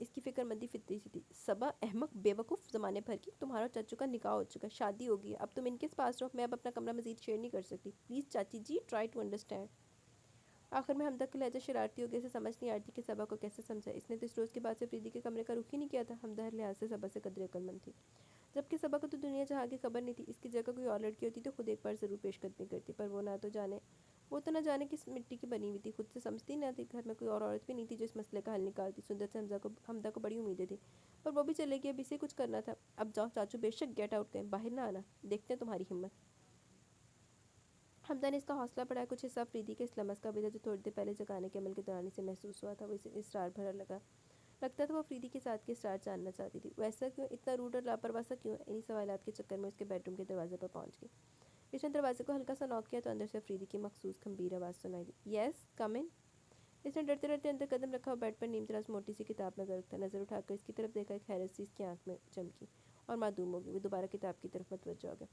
اس کی فکر مندی فطری سی تھی. صبا احمق بیوقوف زمانے بھر کی, تمہارا چچو کا نکاح ہو چکا, شادی ہو گئی ہے, اب تم ان کے پاس رہو, میں اب اپنا کمرہ مزید شیئر نہیں کر سکتی, پلیز چاچی جی ٹرائی ٹو انڈرسٹینڈ. آخر میں حمدہ کا لہجہ شرارتی ہو گیا, اسے سمجھ نہیں آتی کہ صبا کو کیسے سمجھا. اس نے تو اس روز کے بعد سے فریدی کے کمرے کا رخ ہی نہیں کیا تھا. حمدہ ہر لحاظ سے صبا سے قدرے عقلمند تھی, جبکہ صبا کو تو دنیا جہاں کی خبر نہیں تھی. اس کی جگہ کوئی اور لڑکی ہوتی تو خود ایک بار ضرور پیش قدمی کرتی, پر وہ تو نہ جانے کس مٹی کی بنی ہوئی تھی, خود سے سمجھتی نہ تھی. گھر میں کوئی اور عورت بھی نہیں تھی جو اس مسئلے کا حل نکالتی. سندر سے حمدہ کو بڑی امیدیں تھیں, پر وہ بھی چلے گی, اب اسے کچھ کرنا تھا. اب جاؤ چاچو, بے شک گیٹ آؤٹ کہیں, باہر نہ آنا, دیکھتے ہیں تمہاری ہمت. حمدہ نے اس کا حوصلہ بڑھایا. کچھ حصہ فریدی کے اس لمس کا بھی تھا جو تھوڑی دیر پہلے جگانے کے عمل کے دوران اسے محسوس ہوا تھا. وہ اسے اسرار بھرا لگتا تھا. وہ فریدی کے ساتھ کے اسرار جاننا چاہتی تھی. وہ ایسا کیوں, اتنا روڈ اور لاپرواہ سا کیوں ہے. انہی سوالات کے چکر میں اس کے بیڈ روم کے دروازے پر پہنچ گئی. اس نے دروازے کو ہلکا سا نوک کیا تو اندر سے فریدی کی مخصوص گھمبیر آواز سنائی دی. یس کم ان. اس نے ڈرتے ڈرتے اندر قدم رکھا. بیڈ پر نیم دراز موٹی سی کتاب میں غرق تھا. نظر اٹھا کر اس کی طرف دیکھا. ایک حیرت سی اس کی آنکھ میں چمکی اور معدوم ہو گئی. وہ دوبارہ کتاب کی طرف متوجہ ہو گیا.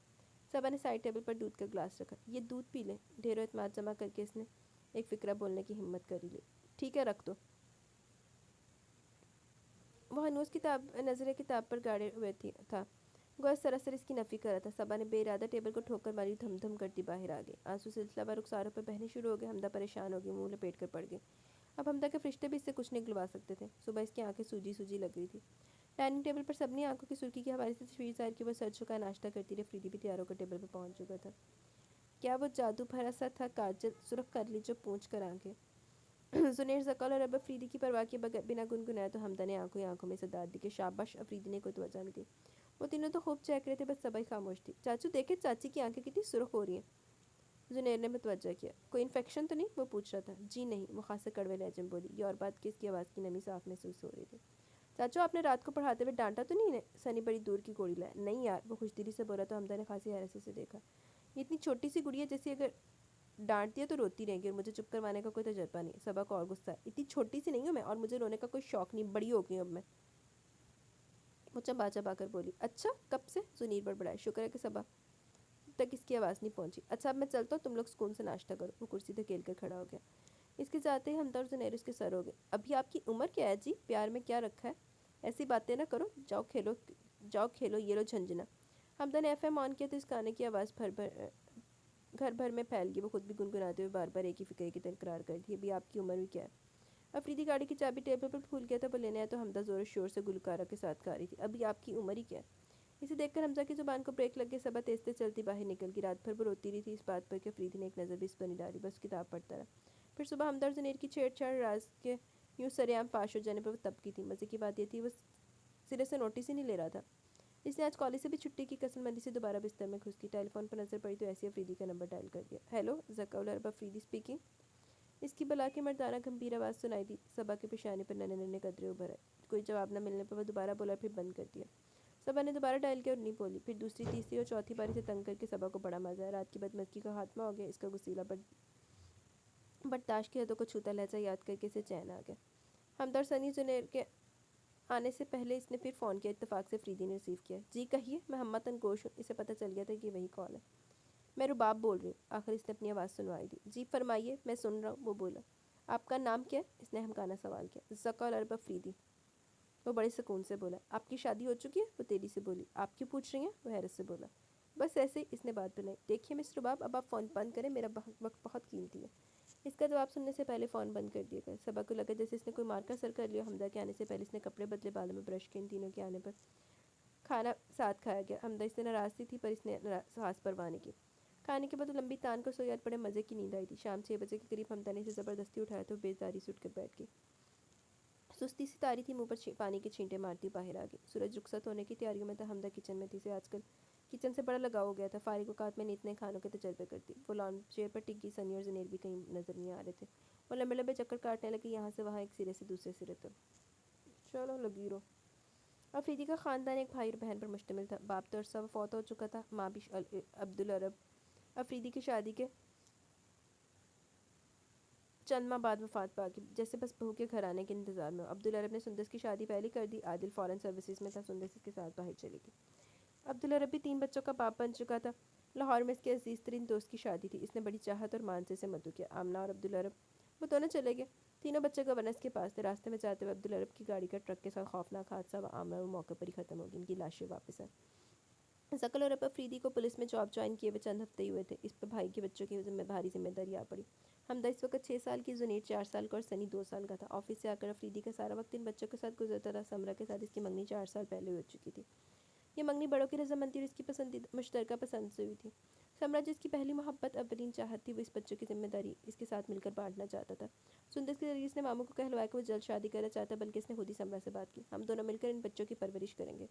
صبا نے سائڈ ٹیبل پر دودھ کا گلاس رکھا. یہ دودھ پی لیں. ڈھیروں اعتماد جمع کر کے اس نے ایک فقرہ بولنے کی ہمت کر لی. ٹھیک ہے رکھ دو. وہ ہنوز نظر کتاب پر گاڑے ہوئے تھا, گویا سراسر اس کی نفی کر رہا تھا. صبا نے بے ارادہ ٹیبل کو ٹھوکر ماری. دھم دھم کرتی باہر آ گئی. آنسو سلسلہ وار رخساروں پر بہنے شروع ہو گئے. حمدہ پریشان ہو گئی, منہ لپیٹ کر پڑ گئی. اب حمدہ کے فرشتے بھی اس سے کچھ نہیں گلوا سکتے تھے. صبح اس کی آنکھیں سوجی سوجی لگ رہی تھی. ڈائننگ ٹیبل پر سب نے آنکھوں کی سرخی کے حوالے سے تشویش ظاہر کی. وہ سر جھکا ناشتہ کرتی رہی. فریدی بھی تیار ہو کر ٹیبل پر پہنچ چکا تھا. کیا وہ جادو بھرا سا تھا کاجل, سرخ کر لی جو پونچھ کر آنکھیں. زنیر زکال اور اب افریدی کی پرواہ کے بنا گنگنایا تو حمدہ نے آنکھوں ہی آنکھوں میں صدات دی کہ شاباش. افریدی نے کوئی توجہ نہیں دی. وہ تینوں تو خوب چہک رہے تھے, بس صبا ہی خاموش تھی. چاچو دیکھیں چاچی کی آنکھیں کتنی سرخ ہو رہی ہیں. زنیر نے متوجہ کیا. کوئی انفیکشن تو نہیں, وہ پوچھ رہا تھا. جی نہیں, وہ خاصے کڑوے لہجے میں بولی. یہ اور بات کہ اس کی آواز کی نمی صاف محسوس ہو رہی تھی. چاچو آپ نے رات کو پڑھاتے ہوئے ڈانٹا تو نہیں انہیں. سنی بڑی دور کی کوڑی لائے. نہیں یار, وہ خوش دلی سے بولا تو حمدہ نے خاصی حیرت سے دیکھا. یہ اتنی چھوٹی سی گڑیا جیسی اگر ڈانٹ دیا تو روتی رہیں گی, اور مجھے چپ کروانے کا کوئی تجربہ نہیں. صبا کو اور غصہ ہے. اتنی چھوٹی سی نہیں ہوں میں, اور مجھے رونے کا کوئی شوق نہیں, بڑی ہو گئی ہوں اب میں. وہ چبا چبا کر بولی. اچھا کب سے. زنیر بڑبڑائے. شکر ہے کہ صبا تک اس کی آواز نہیں پہنچی. اچھا اب میں چلتا ہوں, تم لوگ سکون سے ناشتہ کرو. وہ کرسی دھکیل کر کھڑا ہو گیا. اس کے جاتے ہی حمدہ اور زنیر اس کے سر ہو گئے. ابھی آپ کی عمر کیا ہے جی, پیار میں کیا رکھا ہے, ایسی باتیں نہ کرو. جاؤ کھیلو, یہ لو جھنجھنا. حمدہ نے ایف ایم آن کیا تو اس گانے کی آواز گھر بھر میں پھیل گئی. وہ خود بھی گنگناتے ہوئے بار بار ایک ہی فقرے کی تکرار کرتی. ابھی آپ کی عمر بھی کیا ہے. افریدی گاڑی کی چابی ٹیبل پر بھول گیا تھا. وہ لینے آیا تو حمدہ زور و شور سے گلوکارہ کے ساتھ گا رہی تھی. ابھی آپ کی عمر ہی کیا ہے. اسے دیکھ کر حمزہ کی زبان کو بریک لگ گئی. صبا تیز تیز چلتی باہر نکل گئی. رات بھر وہ روتی رہی تھی اس بات پر کہ افریدی نے ایک نظر بھی اس پر نہیں ڈالی, بس کتاب پڑھتا رہا. پھر صبح حمدہ اور زنیر کی چھیڑ چھاڑ راز کے یوں سر عام فاش ہو جانے پر وہ تب کی تھی. مزے کی بات یہ تھی وہ سرے سے نوٹس ہی نہیں لے رہا تھا. اس نے آج کالج سے بھی چھٹی کی. کسل مندی سے دوبارہ بستر میں گھس گئی. ٹیلی فون پر نظر پڑی تو ایسے افریدی کا نمبر ڈائل کر دیا. ہیلو, زکاء العرب افریدی اسپیکنگ. اس کی بلا کی مردانہ گھمبیر آواز سنائی دی. صبا کے پیشانے پر ننھے ننھے قطرے ابھر آئے. کوئی جواب نہ ملنے پر وہ دوبارہ بولا, پھر بند کر دیا. صبا نے دوبارہ ڈائل کیا اور نہیں بولی. پھر دوسری تیسری اور چوتھی باری سے تنگ کر کے صبا کو بڑا مزہ آیا. رات کی بدمزگی کا خاتمہ ہو گیا. اس کا غسیلہ برداشت کی حدوں کو چھوتا لہجہ یاد کر کے اسے چین آ گیا. حمدہ اور سنی زنیر کے آنے سے پہلے اس نے پھر فون کیا. اتفاق سے فریدی نے ریسیو کیا. جی کہیے, میں ہمتاً گوش ہوں. اسے پتہ چل گیا تھا کہ وہی کال ہے. میں رباب بول رہی ہوں. آخر اس نے اپنی آواز سنوائی دی. جی فرمائیے, میں سن رہا ہوں. وہ بولا. آپ کا نام کیا ہے, اس نے احمقانہ سوال کیا. زکاء العرب افریدی. وہ بڑے سکون سے بولا. آپ کی شادی ہو چکی ہے. وہ تیزی سے بولی. آپ کیوں پوچھ رہی ہیں. وہ حیرت سے بولا. بس ایسے ہی, اس نے بات بنائی. دیکھیے مس رباب, اب آپ فون بند کریں, میرا وقت بہت قیمتی ہے. اس کا جواب سننے سے پہلے فون بند کر دیا گیا. صبا کو لگا جیسے اس نے کوئی مار کا سر کر لیا. حمدہ کے آنے سے پہلے اس نے کپڑے بدلے, بالوں میں برش کے. ان تینوں کے آنے پر کھانا ساتھ کھایا گیا. حمدہ اس سے ناراض تھی پر اس نے خاص پرواہ نہیں کی. کھانے کے بعد وہ لمبی تان کو سوئی. بڑے مزے کی نیند آئی تھی. شام 6 بجے کے قریب حمدہ نے اسے زبردستی اٹھایا تو بیزاری سے اٹھ کر بیٹھ گئی. سستی سی تاری تھی, منہ پر پانی کے چھینٹے مارتی باہر آ گئی. سورج رخصت ہونے کی تیاریوں میں تھا. حمدہ کچن میں تھی. اسے آج کل کچن سے بڑا لگاؤ ہو گیا تھا. فارغ اوقات میں نت نئے کھانوں کے تجربے کرتی. وہ لان چیئر پر ٹک گئی. سنی اور زنیر بھی کہیں نظر نہیں آ رہے تھے. وہ لمبے لمبے چکر کاٹنے لگے, یہاں سے وہاں, ایک سرے سے دوسرے سرے تک. چلو لگی رہو. افریدی کا خاندان ایک بھائی اور بہن پر مشتمل تھا. باپ تو عرصہ فوت ہو چکا تھا. ماں بھی عبدالعرب افریدی کی شادی کے چند ماہ بعد وفات پا گئی. جیسے بس بہو کے گھر آنے کے انتظار میں ہو. عبدالعرب نے سندس کی شادی پہلے کر دی. عادل فارن سروسز میں تھا. سندس اس کے ساتھ باہر چلی گئی. عبدالعرب بھی 3 بچوں کا باپ بن چکا تھا. لاہور میں اس کے عزیز ترین دوست کی شادی تھی. اس نے بڑی چاہت اور مان سے اسے مدعو کیا. آمنہ اور عبدالعرب وہ دونوں چلے گئے۔ تینوں بچے گورننس کے پاس تھے۔ راستے میں جاتے ہوئے عبدالرب کی گاڑی کا ٹرک کے ساتھ خوفناک حادثہ عامر وہ موقع پر ہی ختم ہو گئی۔ ان کی لاشیں واپس آئیں۔ ثقل اور افریدی کو پولیس میں جاب جوائن کیے ہوئے چند ہفتے ہی ہوئے تھے، اس پر بھائی کے بچوں کی بھاری ذمہ داری آ پڑی۔ حمدہ اس وقت 6 سال کی، زنیر 4 سال کا اور سنی 2 سال کا تھا۔ آفس سے آ کر افریدی کا سارا وقت ان بچوں کے ساتھ گزرتا تھا۔ سمرہ کے ساتھ اس کی منگنی 4 سال پہلے ہو چکی تھی۔ یہ منگنی بڑوں کی رضامندی اور اس کی پسندیدہ مشترکہ پسند سے ہوئی تھی۔ سمرہ جس کی پہلی محبت اولین چاہت تھی، وہ اس بچوں کی ذمہ داری اس کے ساتھ مل کر بانٹنا چاہتا تھا۔ سندس کے ذریعے اس نے ماموں کو کہلوایا کہ وہ جلد شادی کرنا چاہتا ہے، بلکہ اس نے خود ہی سمرہ سے بات کی۔ ہم دونوں مل کر ان بچوں کی پرورش کریں گے۔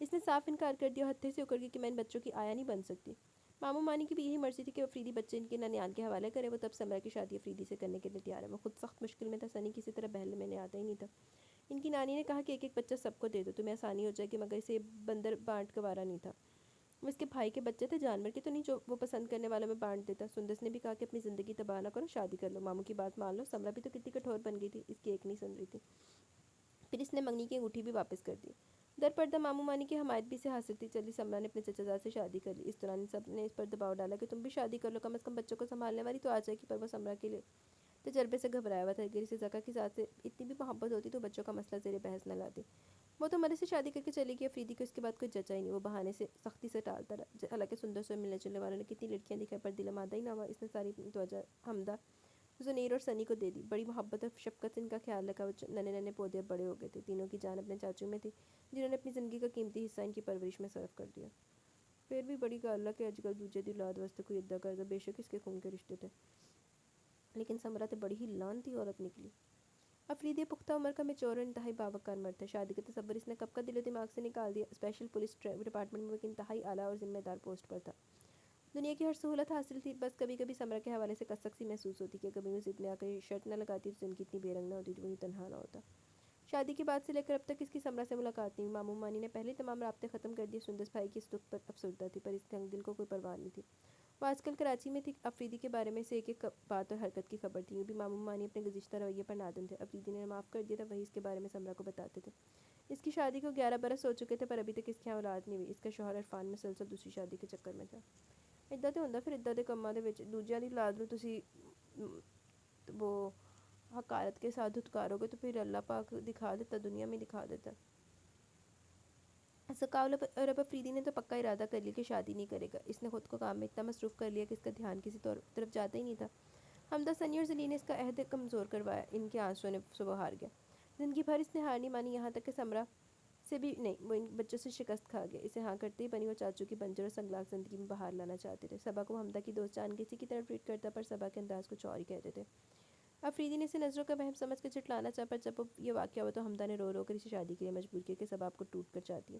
اس نے صاف انکار کر دیا اور ہتھے سے اکڑ گئی کہ میں ان بچوں کی آیا نہیں بن سکتی۔ ماموں مانی کی بھی یہی مرضی تھی کہ افریدی بچے ان کے ننیال کے حوالے کرے۔ وہ تب سمرہ کی شادی افریدی سے کرنے کے لیے تیار ہے۔ وہ خود سخت مشکل میں تھا، سنی کسی طرح بہلنے میں آتا ہی نہیں تھا۔ ان کی نانی نے کہا کہ ایک بچہ سب کو دے دو، تمہیں آسانی ہو جائے گی، مگر اسے بندر بانٹ گوارا نہیں تھا۔ وہ اس کے بھائی کے بچے تھے، جانور کے تو نہیں جو وہ پسند کرنے والوں میں بانٹ دیتا۔ سندس نے بھی کہا کہ اپنی زندگی تباہ نہ کرو، شادی کر لو، ماموں کی بات مان لو۔ سمرہ بھی تو کتنی کٹھور بن گئی تھی، اس کی ایک نہیں سن رہی تھی۔ پھر اس نے منگنی کی انگوٹھی بھی واپس کر دی۔ در پردہ ماموں مانی کی حمایت بھی اسے حاصل تھی۔ چلی سمرہ نے اپنے چچا زاد سے شادی کر لی۔ اس دوران سب نے اس پر دباؤ ڈالا کہ تم بھی شادی کر لو، کم از کم بچوں کو سنبھالنے والی تو آ جائے گی، پر وہ سمرہ کے لیے تجربے سے گھبرایا ہوا تھا۔ اگر اسے زکا کی ذات سے اتنی بھی محبت ہوتی تو بچوں کا مسئلہ زیر بحث نہ لاتی۔ وہ تو مرے سے شادی کر کے چلی گئی۔ افریدی کو اس کے بعد کوئی جچا ہی نہیں، وہ بہانے سے سختی سے ٹالتا رہا۔ حالانکہ سندر سے ملنے جلنے والوں نے کتنی لڑکیاں دکھائی، پر دل آمادہ ہی نہ ہوا۔ اس نے ساری توجہ حمدہ، زنیر اور سنی کو دے دی۔ بڑی محبت اور شفقت سے ان کا خیال رکھا۔ وہ ننے ننے پودے اب بڑے ہو گئے تھے۔ تینوں کی جان اپنے چاچو میں تھی، جنہوں نے اپنی زندگی کا قیمتی حصہ ان کی پرورش میں صرف کر دیا۔ پھر بھی بڑی گل ہے کہ اج کل دوجے دی اولاد واسطے کوئی ادعا کردا، بے شک اس کے خون کے رشتے تھے، لیکن سمرہ تے بڑی ہی لعنتی عورت نکلی۔ افریدی پختہ عمر کا میچور اور انتہائی باوقار مرد تھا۔ شادی کا تصور اس نے کب کا دل و دماغ سے نکال دیا۔ اسپیشل پولیس ڈپارٹمنٹ میں ایک انتہائی اعلیٰ اور ذمہ دار پوسٹ پر تھا۔ دنیا کی ہر سہولت حاصل تھی، بس کبھی کبھی سمرہ کے حوالے سے کسک سی محسوس ہوتی کہ کبھی وہ ضد میں آ کر شرط نہ لگاتی تو زندگی اتنی بے رنگ نہ ہوتی، وہ یوں تنہا نہ ہوتا۔ شادی کے بعد سے لے کر اب تک اس کی سمرہ سے ملاقات نہیں ہوئی۔ ماموں مانی نے پہلے تمام رابطے ختم کر دیے۔ سندس بھائی کی اس دکھ پر افسردہ تھی، پر اس تنگ دل کو کوئی پرواہ نہیں تھی۔ وہ آج کل کراچی میں تھی۔ افریدی کے بارے میں سے ایک ایک بات اور حرکت کی خبر تھی۔ یوں بھی ماموں مانی اپنے گزشتہ رویے پر نادم تھے۔ افریدی نے معاف کر دیا تھا، وہی اس کے بارے میں سمرہ کو بتاتے تھے۔ اس کی شادی کو 11 برس ہو چکے تھے، پر ابھی تک اس کے یہاں اولاد نہیں ہوئی۔ اس کا شوہر عرفان مسلسل دوسری شادی کے چکر میں تھا۔ ادّا تے ہوندا، پھر ادّا دے کماں دے وچ دوجیاں دی اولاد نوں تسی وہ حقارت کے ساتھ دھتکارو گے تو پھر اللہ پاک دکھا دیتا، دنیا میں دکھا دیتا۔ ثقاول اور اب افریدی نے تو پکا ارادہ کر لیا کہ شادی نہیں کرے گا۔ اس نے خود کو کام میں اتنا مصروف کر لیا کہ اس کا دھیان کسی طرف جاتا ہی نہیں تھا۔ حمدہ، سنی اور زلی نے اس کا عہد کمزور کروایا۔ ان کے آنسوؤں نے سے وہ ہار گیا۔ زندگی بھر اس نے ہار نہیں مانی، یہاں تک کہ سمرہ سے بھی نہیں۔ وہ ان بچوں سے شکست کھا گیا۔ اسے ہاں کرتے ہی بنی وہ چاچو کی بنجر اور سنگلاخ زندگی میں بہار لانا چاہتے تھے۔ صبا کو حمدہ کی دوست جان کے اسی کی طرح ٹریٹ کرتا، پر صبا کے انداز کچھ اور ہی کہتے تھے۔ افریدی نے اسے نظروں کا وہم سمجھ کر جھٹلانا چاہا، پر جب یہ واقعہ ہوا تو حمدہ نے رو رو کر اسے شادی کے لیے مجبور کیا کہ صبا آپ کو ٹوٹ کر چاہتی ہے۔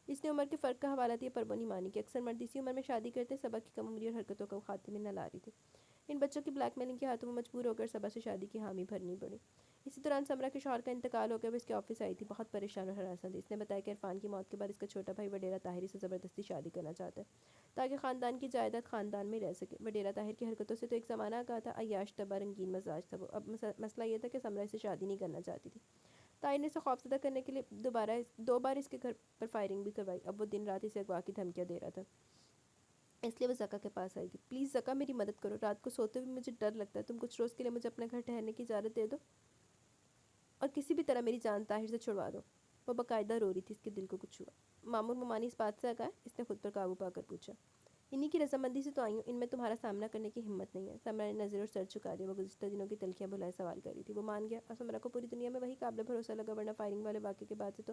اس نے عمر کے فرق کا حوالہ دیا، پر وہ نہیں مانی کہ اکثر مرد اسی عمر میں شادی کرتے ہیں۔ صبا کی کم عمری اور حرکتوں کا وہ خاتمے میں نہ لا رہی تھی۔ ان بچوں کی بلیک میلنگ کے ہاتھوں وہ مجبور ہو کر صبا سے شادی کی حامی بھرنی پڑی۔ اسی دوران سمرہ کے شوہر کا انتقال ہو گیا۔ وہ اس کے آفس آئی تھی، بہت پریشان اور ہراساں تھی۔ اس نے بتایا کہ عرفان کی موت کے بعد اس کا چھوٹا بھائی وڈیرہ طاہر سے زبردستی شادی کرنا چاہتا ہے تاکہ خاندان کی جائیداد خاندان میں رہ سکے۔ وڈیرہ طاہر کی حرکتوں سے تو ایک زمانہ آگاہ تھا، عیاش طبع رنگین مزاج تھا وہ۔ اب مسئلہ یہ تھا کہ سمرہ اسے شادی نہیں کرنا چاہتی تھی۔ طاہر نے اسے خوفزدہ کرنے کے لیے 2 بار اس کے گھر پر فائرنگ بھی کروائی۔ اب وہ دن رات اسے اغوا کی دھمکیاں دے رہا تھا، اس لیے وہ زکا کے پاس آئی تھی۔ پلیز زکا، میری مدد کرو، رات کو سوتے ہوئے مجھے ڈر لگتا ہے، تم کچھ روز کے لیے مجھے اپنے گھر ٹھہرنے کی اجازت دے دو اور کسی بھی طرح میری جان طاہر سے چھڑوا دو۔ وہ باقاعدہ رو رہی تھی، اس کے دل کو کچھ ہوا۔ مامون ممانی اس بات سے آگاہ ہے؟ اس نے خود پر قابو پا کر پوچھا۔ انہی کی رضامندی سے تو آئی ہوں، ان میں تمہارا سامنا کرنے کی ہمت نہیں ہے۔ سمرہ نے نظر اور سر جھکا دیا۔ وہ گزشتہ دنوں کی تلخیاں بھلائے سوال کر رہی تھی۔ وہ مان گیا اور سمرہ کو پوری دنیا میں وہی قابل بھروسہ لگا، ورنہ فائرنگ والے واقعے کے بعد سے تو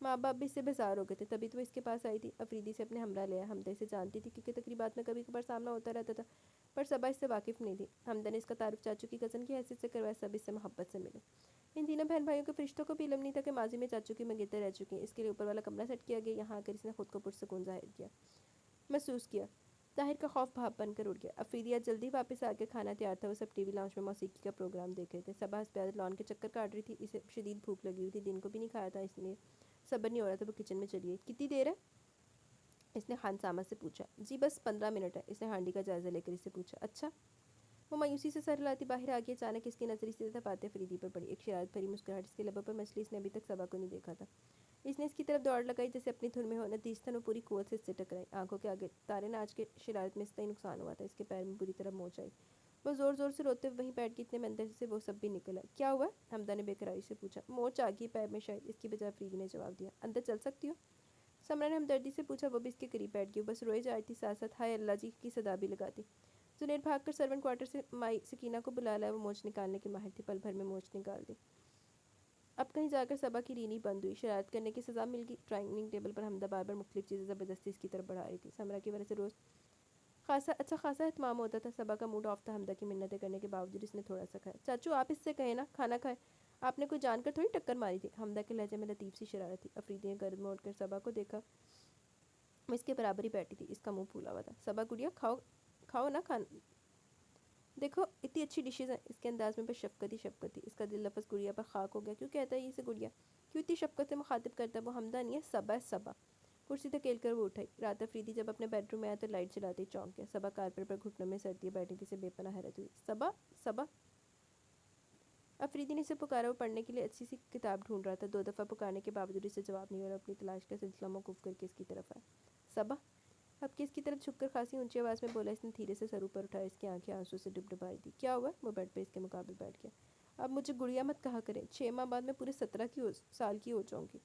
ماں باپ بھی اس سے بیزار ہو گئے تھے، تبھی تو وہ اس کے پاس آئی تھی۔ افریدی سے اپنے ہمراہ لیا۔ حمدہ اسے جانتی تھی کیونکہ تقریبات میں کبھی کبھار سامنا ہوتا رہتا تھا، پر صبا اس سے واقف نہیں تھی۔ حمدہ نے اس کا تعارف چاچو کی کزن کی حیثیت سے کروایا، سب اس سے محبت سے ملے۔ ان تینوں بہن بھائیوں کے فرشتوں کو بھی علم نہیں تھا کہ ماضی میں چاچو کی منگیتر رہ چکی ہیں۔ اس کے لیے اوپر والا کمرہ سیٹ کیا گیا۔ یہاں آ کر اس نے خود کو پرسکون ظاہر کیا، محسوس کیا۔ طاہر کا خوف بھاپ بن کر اڑ گیا۔ افریدی آج جلدی واپس آ کے کھانا تیار تھا۔ وہ سب ٹی وی لاؤنج میں موسیقی کا پروگرام دیکھ رہے تھے۔ صبا ہسپتال لان کے چکر کاٹ رہی تھی، اسے شدید بھوک لگی ہوئی تھی، دن کو بھی نہیں کھایا تھا، اس لیے صبر نہیں ہو رہا تھا۔ وہ کچن میں چلی گئی۔ کتنی دیر ہے؟ اس نے خان سامہ سے پوچھا۔ جی بس 15 منٹ ہے، اس نے ہانڈی کا جائزہ لے کر اس سے پوچھا۔ اچھا۔ وہ مایوسی سے سر ہلاتی باہر آ گئی۔ اچانک اس کی نظر اسی طرح باتیں افریدی پر پڑی، ایک شرارت بھری مسکراہٹ اس کے لبوں پر مچلی۔ اس نے ابھی تک صبا کو نہیں دیکھا تھا۔ اس نے اس کی طرف دوڑ لگائی جیسے اپنی دھن میں ہو، نتیجتاً وہ پوری قوت سے اس سے ٹکرائی۔ آنکھوں کے آگے تارے ناچ کے شرارت میں اس کا ہی نقصان ہوا تھا، اس کے پیر میں بری طرح موچ آئی۔ وہ زور زور سے روتے ہوئے وہیں بیٹھ گئی، اتنے میں اندر سے وہ سب بھی نکل آئے۔ کیا ہوا؟ حمدہ نے بے قراری سے پوچھا۔ موچ آ گئی پیر میں شاید، اس کی بجائے افریدی نے جواب دیا۔ اندر چل سکتی ہو؟ سمرا نے ہمدردی سے پوچھا، وہ بھی اس کے قریب بیٹھ گئی، بس روئے جا رہی تھی، ساتھ ساتھ ہائے اللہ جی کی صدا بھی لگاتی۔ زنیر بھاگ کر سرونٹ کوارٹر سے مائی سکینہ کو بلا لایا، وہ موچ نکالنے کے ماہر تھی، پل بھر میں موچ نکال دی۔ اب کہیں جا کر صبا کی رینی بند ہوئی، شرارت کرنے کی سزا مل گئی۔ ڈرائنگ ٹیبل پر حمدہ بار بار مختلف چیزیں زبردستی اس کی طرف بڑھا رہی تھی، سمرا کی وجہ سے روز اچھا خاصا اہتمام ہوتا تھا۔ صبا کا موڈ آف تھا، حمدہ کی منتیں کرنے کے باوجود اس نے تھوڑا سا کھایا۔ چاچو آپ اس سے کہیں نا کھانا کھائے، آپ نے کوئی جان کر تھوڑی ٹکر ماری تھی۔ حمدہ کے لہجے میں لطیف سی شرارت تھی۔ افریدی نے گرد موڑ کر صبا کو دیکھا، وہ اس کے برابر ہی بیٹھی تھی، اس کا منہ پھولا ہوا تھا۔ صبا گڑیا کھاؤ نا کھانا، دیکھو اتنی اچھی ڈشز ہیں۔ اس کے انداز میں بس شفقت ہی شفقت تھی۔ اس کا دل لفظ گڑیا پر خاک ہو گیا۔ کیوں کہتا ہے اسے گڑیا؟ کیوں اتنی شفقت سے مخاطب کرتا ہے؟ وہ حمدہ نہیں ہے، صبا ہے، صبا۔ کرسی دھکیل کر وہ اٹھائی۔ رات افریدی جب اپنے بیڈ روم میں آیا تو لائٹ جلاتے ہی چونک گیا۔ صبا کارپیٹ پر گھٹنوں میں سر دیے بیٹھی تھی، اسے بے پناہ حیرت ہوئی۔ صبا صبا افریدی نے اسے پکارا، وہ پڑھنے کے لیے اچھی سی کتاب ڈھونڈ رہا تھا۔ 2 دفعہ پکارنے کے باوجود اسے جواب نہیں ملا، اپنی تلاش کا سلسلہ موقوف کر کے اس کی طرف آیا۔ صبا اب کہ اس کی طرف جھک کر خاصی اونچی آواز میں بولا، اس نے دھیرے سے سر اوپر اٹھایا، اس کی آنکھیں آنسوں سے ڈبڈبائی تھی۔ کیا ہوا؟ وہ بیڈ پہ اس کے مقابل بیٹھ گیا۔ اب مجھے گڑیا مت کہا کریں، 6 ماہ بعد میں پورے 17 سال کی ہو جاؤں گی۔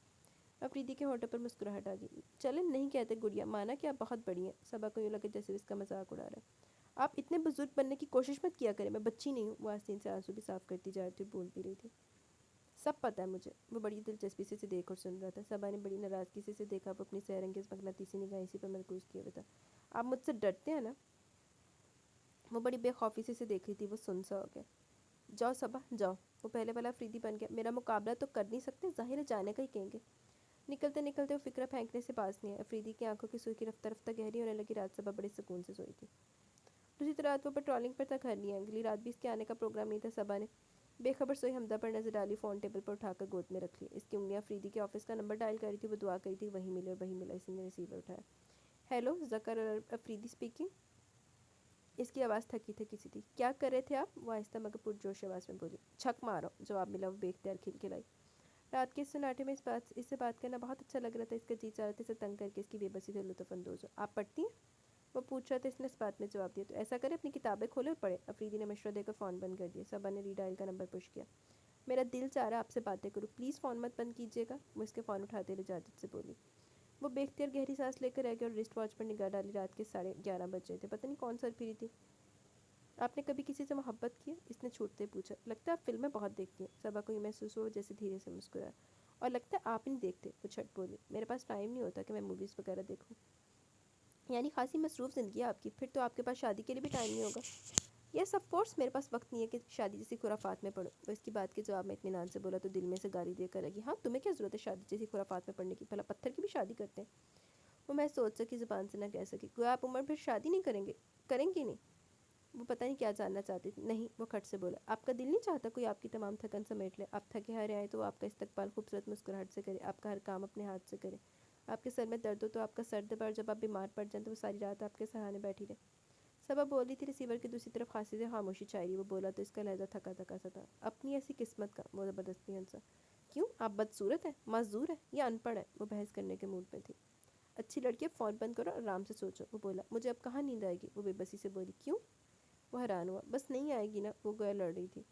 افریدی کے ہونٹوں پر مسکراہٹ آ گئی۔ چلیں نہیں کہتے گڑیا، مانا کہ آپ بہت بڑی ہیں۔ صبا کو یوں لگا جیسے اس کا مذاق اڑا رہا ہے۔ آپ اتنے بزرگ بننے کی کوشش مت کیا کریں، میں بچی نہیں ہوں۔ وہ آستین سے آنسو بھی صاف کرتی جا رہی تھی، بول بھی رہی تھی۔ سب پتہ ہے مجھے۔ وہ بڑی دلچسپی سے اسے دیکھ اور سن رہا تھا۔ صبا نے بڑی ناراضگی سے اسے دیکھا، وہ اپنی سحر انگیز مغناطیسی نگاہیں اسی پر مرکوز کیے ہوئے تھا۔ آپ مجھ سے ڈرتے ہیں نا؟ وہ بڑی بے خوفی سے اسے دیکھ رہی تھی، وہ سن سا ہو گیا۔ جاؤ صبا جاؤ، وہ پہلے والا افریدی بن گیا۔ میرا مقابلہ تو کر نہیں سکتے، ظاہر ہے جانے کا ہی کہیں گے۔ نکلتے نکلتے وہ فکرہ پھینکنے سے باز نہیں ہے۔ افریدی کی آنکھوں کی سرخی رفتہ رفتہ گہری ہونے لگی۔ رات صبا بڑے سکون سے سوئی تھی۔ دوسری رات وہ پیٹرولنگ پر تھا، گھر نہیں آئی۔ اگلی رات بھی اس کے آنے کا پروگرام نہیں تھا۔ صبا نے بے خبر سوئی حمدہ پر نظر ڈالی، فون ٹیبل پر اٹھا کر گود میں رکھ لی۔ اس کی انگلیاں افریدی کے آفس کا نمبر ڈائل کر رہی تھی، وہ دعا کری تھی وہیں ملے اور وہیں ملا۔ اسی نے ریسیور اٹھایا۔ ہیلو، ذکر افریدی اسپیکنگ۔ اس کی آواز تھکی تھکی سی تھی۔ کیا کر رہے تھے آپ؟ وہ آہستہ مگر پرجوش آواز میں بولی۔ چھک مارا ہوں، جواب ملا۔ وہ بے اختیار کھلکھلائی۔ رات کے اس سناٹے میں اس سے بات کرنا بہت اچھا لگ رہا تھا۔ اس کا جی چاہ رہا تھا اسے تنگ کر کے اس کی بے بسی سے لطف اندوز ہو۔ آپ پڑھتی ہیں؟ وہ پوچھ رہا تھا، اس نے اس بات میں جواب دیا۔ تو ایسا کرے اپنی کتابیں کھولے اور پڑھے۔ افریدی نے مشورہ دے کر فون بند کر دیا۔ صبا نے ری ڈائل کا نمبر پش کیا۔ میرا دل چاہ رہا ہے آپ سے باتیں کروں، پلیز فون مت بند کیجیے گا، وہ اس کے فون اٹھاتے ہوئے اجازت سے بولی۔ وہ بے اختیار گہری سانس لے کر رہ گیا اور رسٹ واچ پر نگاہ ڈالی۔ رات کے 11:30 بج رہے تھے، پتہ نہیں کون سر پھری تھی۔ آپ نے کبھی کسی سے محبت کی ہے؟ اس نے چھوٹتے پوچھا۔ لگتا ہے آپ فلمیں بہت دیکھتی ہیں۔ صبا کو یہ محسوس ہوا جیسے دھیرے سے مسکرایا۔ اور لگتا ہے آپ نہیں دیکھتے، وہ چھٹ بولی۔ میرے پاس ٹائم نہیں ہوتا کہ میں موویز وغیرہ دیکھوں۔ یعنی خاصی مصروف زندگی ہے آپ کی، پھر تو آپ کے پاس شادی کے لیے بھی ٹائم نہیں ہوگا۔ یس آف کورس، میرے پاس وقت نہیں ہے کہ شادی جیسی خرافات میں پڑھوں۔ وہ اس کی بات کے جواب میں اطمینان سے بولا تو دل میں سے گالی دے کر لگی۔ ہاں تمہیں کیا ضرورت ہے شادی جیسی خرافات میں پڑھنے کی، بھلا پتھر کی بھی شادی کرتے ہیں؟ وہ میں سوچ سکی، زبان سے نہ کہہ سکی۔ گویا آپ عمر پھر شادی نہیں کریں گی نہیں؟ وہ پتہ نہیں کیا جاننا چاہتی تھی۔ نہیں، وہ کھٹ سے بولا۔ آپ کا دل نہیں چاہتا کوئی آپ کی تمام تھکن سمیٹ لے؟ آپ تھکے ہارے آئے تو وہ آپ کا استقبال خوبصورت مسکراہٹ سے کرے، آپ کا ہر کام اپنے ہاتھ سے کرے، آپ کے سر میں درد ہو تو آپ کا سر دبائے، اور جب آپ بیمار پڑ جائیں تو وہ ساری رات آپ کے سہرانے بیٹھی رہے۔ صبا بول رہی تھی، ریسیور کی دوسری طرف خاصی سے خاموشی چھائی رہی۔ وہ بولا تو اس کا لہجہ تھکا تھکا سا تھا۔ اپنی ایسی قسمت کا، وہ زبردستی ہنسا۔ کیوں؟ آپ بدصورت ہیں، معذور ہیں یا ان پڑھ ہیں؟ وہ بحث کرنے کے موڈ میں تھی۔ اچھی لڑکی، اب فون بند کرو اور آرام سے سوچو، وہ بولا۔ مجھے اب کہاں نیند آئے گی، وہ بے بسی سے بولی۔ کیوں؟ وہ حیران ہوا۔ بس نہیں آئے گی نا، وہ گویا لڑ رہی تھی۔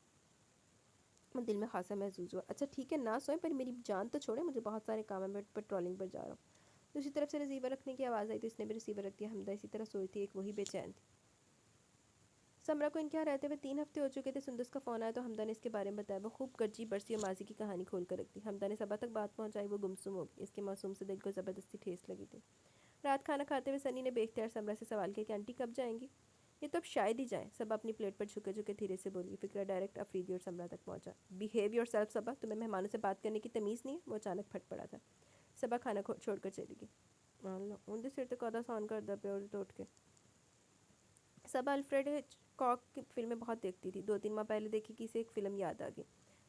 وہ دل میں خاصا محظوظ ہوا۔ اچھا ٹھیک ہے، نہ سوئیں، پر میری جان تو چھوڑیں، مجھے بہت سارے کام ہیں، میں پیٹرولنگ پر جا رہا ہوں۔ دوسری طرف سے ریسیور رکھنے کی آواز آئی تو اس نے بھی ریسیور رکھ دیا۔ حمدہ اسی طرح سوئی تھی، ایک وہی بے چین تھی۔ سمرا کو ان کے یہاں رہتے ہوئے 3 ہفتے ہو چکے تھے۔ سندس کا فون آیا تو حمدہ نے اس کے بارے میں بتایا۔ وہ خوب گرجی برسی اور ماضی کی کہانی کھول کر رکھ دی۔ حمدہ نے صبا تک بات پہنچائی، وہ گمسم ہو گئی۔ اس کے معصوم سے دل کو زبردستی ٹھیس لگی تھی۔ رات کھانا کھاتے ہوئے سنی نے بے اختیار سمرا سے سوال کیا کہ آنٹی کب جائیں گی؟ یہ تو اب شاید ہی جائیں، صبا اپنی پلیٹ پر جھکے جھکے دھیرے سے بولی۔ فکرہ ڈائریکٹ افریدی اور سمرا تک پہنچا۔ بیہیو یور سیلف صبا، تمہیں مہمانوں سے بات کرنے کی تمیز نہیں ہے؟ وہ اچانک پھٹ پڑا تھا۔ صبا کھانا چھوڑ کر چلی گئی۔ اللہ اندے سر تک آدھا سان کر دا پہ اور تو اٹھ کے صبا الفریڈ ہچکاک کی فلمیں بہت دیکھتی تھی۔ 2-3 ماہ پہلے دیکھی کہ اسے ایک فلم یاد آ گئی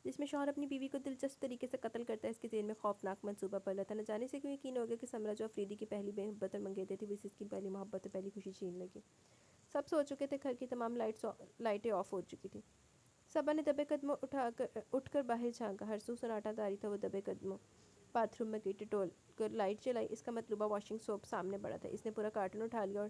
جس میں شوہر اپنی بیوی کو دلچسپ طریقے سے قتل کرتا ہے۔ اس کے ذہن میں خوفناک منصوبہ پلا تھا۔ نہ جانے سے کیوں یقین ہو گیا کہ سمرا جو افریدی کی پہلی بے محبت اور منگیتر تھی، وہ اس کی پہلی محبت اور پہلی خوشی چھین لگی۔ سب سو چکے تھے، گھر کی تمام لائٹیں آف ہو چکی تھیں۔ صبا نے دبے قدموں اٹھ کر باہر جھانکا۔ ہر سو سناٹا طاری تھا۔ وہ دبے قدموں باتھ روم میں گئی، ٹٹول کر لائٹ جلائی۔ اس کا مطلوبہ واشنگ سوپ سامنے پڑا تھا۔ اس نے پورا کارٹن اٹھا لیا اور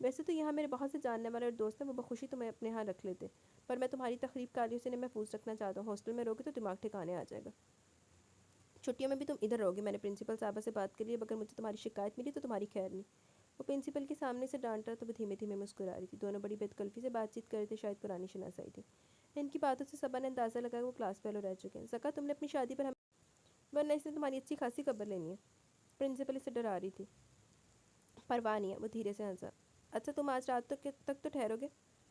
ویسے تو یہاں میرے بہت سے جاننے والے اور دوست ہیں، وہ بخوشی تمہیں اپنے یہاں رکھ لیتے، پر میں تمہاری تقریب کاریوں سے انہیں محفوظ رکھنا چاہتا ہوں۔ ہاسٹل میں رہوگے تو دماغ ٹھکانے آ جائے گا۔ چھٹیوں میں بھی تم ادھر رہوگے، میں نے پرنسپل صاحبہ سے بات کری ہے، اگر مجھے تمہاری شکایت ملی تو تمہاری خیر نہیں۔ وہ پرنسپل کے سامنے سے ڈانٹ رہا تو وہ دھیمے دھیمے مسکرا رہی تھی۔ دونوں بڑی بےتکلفی سے بات چیت کر رہے تھے، شاید پرانی شناسائی تھی۔ ان کی باتوں سے صبا نے اندازہ لگایا کہ وہ کلاس فیلو رہ چکے ہیں۔ زکا تم نے اپنی شادی پر ورنہ اس نے تمہاری اچھی خاصی خبر لینی ہے۔ پرنسپل اسے ڈرا رہی تھی۔ پرواہ نہیں ہے، وہ دھیرے سے ہنسا۔ اچھا تم آج رات تک تو ٹھہرو گے؟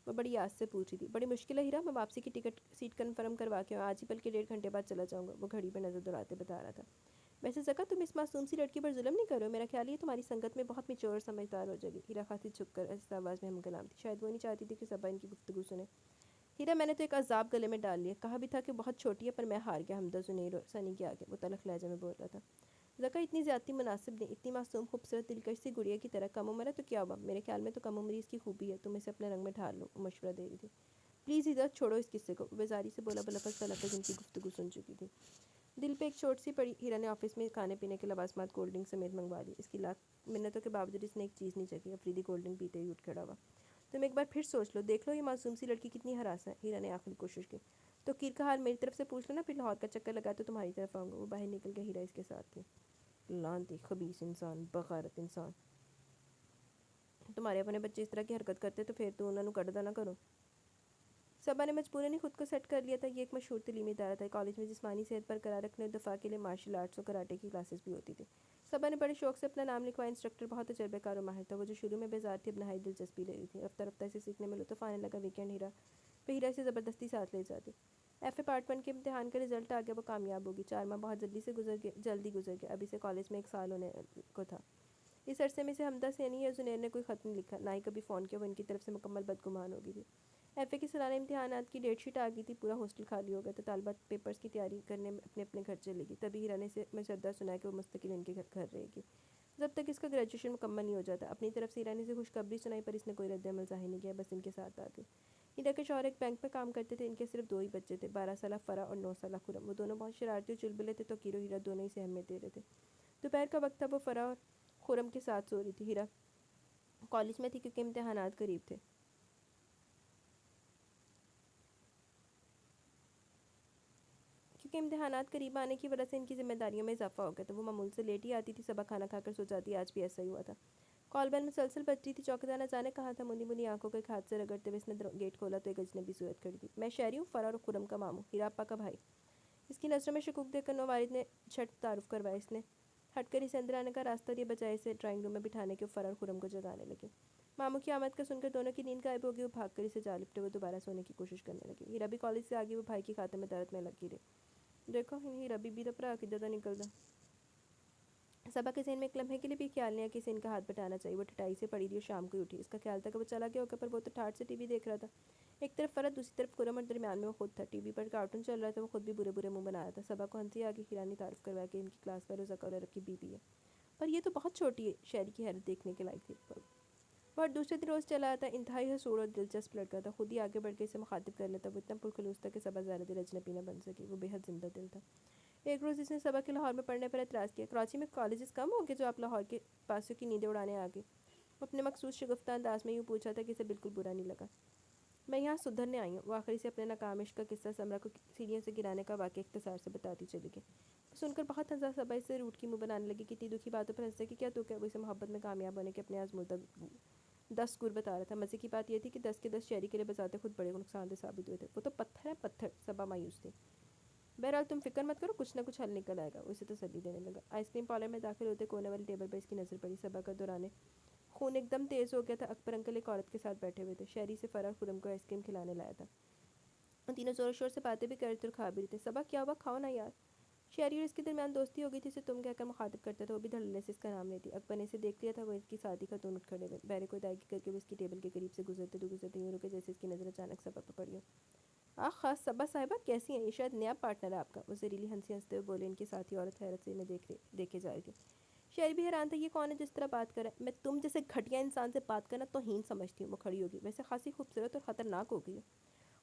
وہ بڑی آس سے پوچھ رہی تھی۔ بڑی مشکل ہے ہیرا، میں واپسی کی ٹکٹ سیٹ کنفرم کروا کے آج ہی بلکہ 1.5 گھنٹے بعد چلا جاؤں گا، وہ گھڑی پر نظر دوڑاتے بتا رہا تھا۔ ویسے زکا تم اس معصوم سی لڑکی پر ظلم نہیں کر رہے ہو؟ میرا خیال یہ تمہاری سنگت میں بہت میچور اور سمجھدار ہو جائے گی۔ ہیرا خاصی جھک کر اس آواز میں ہم کلام تھی، شاید وہ نہیں چاہتی تھی کہ صبا ان کی گفتگو سنے۔ ہیرا میں نے تو ایک عذاب گلے میں ڈال لیا، کہا بھی تھا کہ بہت چھوٹی ہے، پر میں ہار گیا حمدہ زنیر اور سنی کے آگے، وہ تلخ لہجے میں بول رہا تھا۔ زکا اتنی زیادتی مناسب نہیں، اتنی معصوم خوبصورت دلکش سی گڑیا کی طرح کم عمر ہے تو کیا ہوا؟ میرے خیال میں تو کم عمری اس کی خوبی ہے، تم اسے اپنے رنگ میں ڈھال لو، وہ مشورہ دے رہی تھی۔ پلیز ادھر چھوڑو اس قصے کو، وہ بیزاری سے بولا، بلفظ تلفظ ان کی گفتگو سن چکی تھی۔ دل پہ ایک چوٹ سی پڑی۔ ہیرا نے آفس میں کھانے پینے کے لوازمات کولڈ ڈرنک سمیت منگوا لی۔ اس کی لاکھ منتوں کے باوجود اس نے ایک چیز نہیں چکھی۔ افریدی کولڈ ڈرنک پیتے ہی اٹھ کھڑا ہوا۔ تم ایک بار پھر سوچ لو، دیکھ لو یہ معصوم سی لڑکی کتنی ہراس ہے۔ ہیرا نے آخری کوشش کی۔ تو کیر کا حال میری طرف سے پوچھ لو نا، پھر لاہور کا چکر لگا تو تمہاری طرف آؤں گا۔ وہ باہر نکل کے ہیرا اس کے ساتھ تھی۔ لعنتی خبیث انسان، بغیرت انسان، تمہارے اپنے بچے اس طرح کی حرکت کرتے تو پھر تو انہوں نے کٹ نہ کرو۔ صبا نے مجبوراً خود کو سیٹ کر لیا تھا۔ یہ ایک مشہور تعلیمی ادارہ تھا، کالج میں جسمانی صحت برقرار رکھنے اور دفاع کے لیے مارشل آرٹس اور کراٹے کی کلاسز بھی ہوتی تھی۔ صبا نے بڑے شوق سے اپنا نام لکھوایا۔ انسٹرکٹر بہت تجربہ کار و ماہر تھا، وہ جو شروع میں بیزار تھی اب نہایت دلچسپی لے رہی تھی۔ رفتہ رفتہ اسے سیکھنے میں لطف آنے لگا۔ ویکینڈ ہیرا اسے زبردستی ساتھ لے جاتی۔ ایف اے پارٹ 1 کے امتحان کا رزلٹ آ گیا، وہ کامیاب ہوگی۔ 4 ماہ بہت جلدی گزر گئے، اب اسے کالج میں 1 سال ہونے کو تھا۔ اس عرصے میں سے حمدہ سینی یا زنیر نے کوئی خط نہیں لکھا، نہ ہی کبھی فون کیا، وہ ان کی طرف سے مکمل بدگمان ہو گئی تھی۔ ایف اے کی سالانہ امتحانات کی ڈیٹ شیٹ آ گئی تھی، پورا ہاسٹل خالی ہو گیا تھا، طالبات پیپرز کی تیاری کرنے میں اپنے اپنے گھر چلے گی۔ تبھی ہیرا نے اسے مشدہ سنایا کہ وہ مستقل ان کے گھر رہے گی جب تک اس کا گریجویشن مکمل نہیں ہو جاتا۔ اپنی طرف سے ہیرا نے اسے خوشخبری سنائی، پر اس نے کوئی رد عمل ظاہر نہیں کیا، بس ان کے ساتھ آ گئی۔ ہیرا کے شوہر ایک بینک میں کام کرتے تھے، ان کے صرف 2 ہی بچے تھے، 12 سالہ فرح اور 9 سالہ خرم۔ وہ دونوں بہت شرارتی اور چلبلے تھے، تو کیر و ہیرا دونوں اسے اہمیت دے رہے تھے۔ دوپہر کا وقت تھا، وہ فرح اور خرم کے ساتھ سو رہی تھی۔ ہیرا کالج میں تھی کیونکہ امتحانات قریب تھے۔ امتحانات قریب آنے کی وجہ سے ان کی ذمہ داریوں میں اضافہ ہو گیا تھا، وہ معمول سے لیٹ ہی آتی تھی، صبح کھانا کھا کر سو جاتی، آج بھی ایسا ہی ہوا تھا۔ کال بیل مسلسل بج رہی تھی، چوکیدار نہ جانے کہاں تھا، منی منی آنکھوں کو ایک ہاتھ سے رگڑتے ہوئے اس نے گیٹ کھولا تو ایک اجنبی صورت کھڑی تھی۔ میں شہری ہوں، فرح اور خرم کا ماموں، ہیرا آپا کا بھائی۔ اس کی نظروں میں شکوک دیکھ کر نوارد نے جھٹ تعارف کروایا۔ اس نے ہٹ کر اسے اندر آنے کا راستہ دیا، بجائے اسے ڈرائنگ روم میں بٹھانے کے، وہ فرح اور خرم کو جگانے لگی۔ ماموں کی آمد کا سن کر دونوں کی نیند غائب ہو گئی، وہ بھاگ کر اسے جا لپٹے، وہ دوبارہ سونے کی کوشش کرنے لگی۔ ہیرا بھی کالج سے آگئی، وہ بھائی کی خاطر میں درد میں لگی رہی۔ دیکھو ہیرا بی بی دا پرا کدھر دا نکلدا۔ صبا کے ذہن میں ایک لمحے کے لیے بھی خیال نہیں آیا کہ اسے ان کا ہاتھ بٹانا چاہیے۔ وہ ٹھٹائی سے پڑی رہی اور شام کو ہی اٹھی۔ اس کا خیال تھا کہ وہ چلا گیا ہوگا، پر وہ تو ٹھاٹھ سے ٹی وی دیکھ رہا تھا۔ ایک طرف فرح، دوسری طرف خرم اور درمیان میں وہ خود تھا۔ ٹی وی پر کارٹون چل رہا تھا، وہ خود بھی برے برے منہ بنا رہا تھا۔ صبا کو ہنسی آ گئی۔ ہیرا نے تعارف کروایا کہ ان کی کلاس فیلو زکا اور عرب کی بی بی ہے۔ پر یہ تو بہت چھوٹی ہے، شہری کی حیرت دیکھنے کے لائق تھی۔ وہ دوسرے دن روز چلا آتا، انتہائی حسود اور دلچسپ لڑکا تھا، خود ہی آگے بڑھ کے اسے مخاطب کر لیتا، وہ اتنا پرخلوص تھا کہ صبا زیادہ دیر اجنبی نہ بن سکی، وہ بے حد زندہ دل تھا۔ ایک روز اس نے صبا کے لاہور میں پڑھنے پر اعتراض کیا، کراچی میں کالجز کم ہوں گے جو آپ لاہور کے پاسیوں کی نیندیں اڑانے آ گئے؟ وہ اپنے مخصوص شگفتہ انداز میں یوں پوچھا تھا کہ اسے بالکل برا نہیں لگا۔ میں یہاں سدھرنے آئی ہوں، وہ آخری سے اپنے ناکام عشق کا قصہ سمرہ کو سیڑھیوں سے گرانے کا واقعہ اختصار سے بتاتی چلی گئی۔ وہ سن کر بہت ہنسا، صبا اس سے روٹ کی منہ بنانے لگی، کتنی دکھی باتوں پر ہنسے کہ کیا تو کیا، وہ اسے محبت میں کامیاب ہونے کے اپنے آزمودہ 10 گر بتا رہا تھا۔ مزے کی بات یہ تھی کہ 10 کے 10 شہری کے لیے بذات خود بڑے نقصان دہ ثابت ہوئے تھے۔ وہ تو پتھر ہے پتھر، صبا مایوس تھی۔ بہرحال تم فکر مت کرو، کچھ نہ کچھ حل نکل آئے گا، وہ اسے تسلی دینے لگا۔ آئس کریم پارلر میں داخل ہوتے کونے والی ٹیبل پر اس کی نظر پڑی۔ صبا کا دوران خون ایک دم تیز ہو گیا تھا۔ اکبر انکل ایک عورت کے ساتھ بیٹھے ہوئے تھے، شہری سے فرح اور خرم کو آئس کریم کھلانے لایا تھا۔ وہ تینوں زور شور سے باتیں بھی کر رہے تھے اور کھا بھی رہے تھے۔ صبا کیا ہوا، کھاؤ نا یار۔ شہری اور اس کے درمیان دوستی ہو گئی تھی، اسے تم کہہ کر مخاطب کرتا تھا، وہ بھی دھڑلے سے اس کا نام لیتی۔ اکبر نے اسے دیکھ لیا تھا، وہ اس کی ساتھی خاتون اٹھ کھڑے ہوئے، بہرے کو ادائیگی کر کے وہ اس کی ٹیبل کے قریب سے گزرتے تو گزرتے یوں رکے جیسے اس کی نظر اچانک صبا پر پڑی ہو۔ آہا صبا صاحبہ کیسی ہیں، یہ شاید نیا پارٹنر ہے آپ کا، وہ زہریلی ہنسی ہنستے ہوئے بولے۔ ان کی ساتھی عورت حیرت سے انہیں دیکھے جا رہی تھی۔ شہری بھی حیران تھا، یہ کون ہے جس طرح بات کر رہا ہے؟ میں تم جیسے گھٹیا انسان سے بات کرنا توہین سمجھتی ہوں، وہ کھڑی ہوگی، ویسے خاصی خوبصورت اور خطرناک ہو گئی ہے۔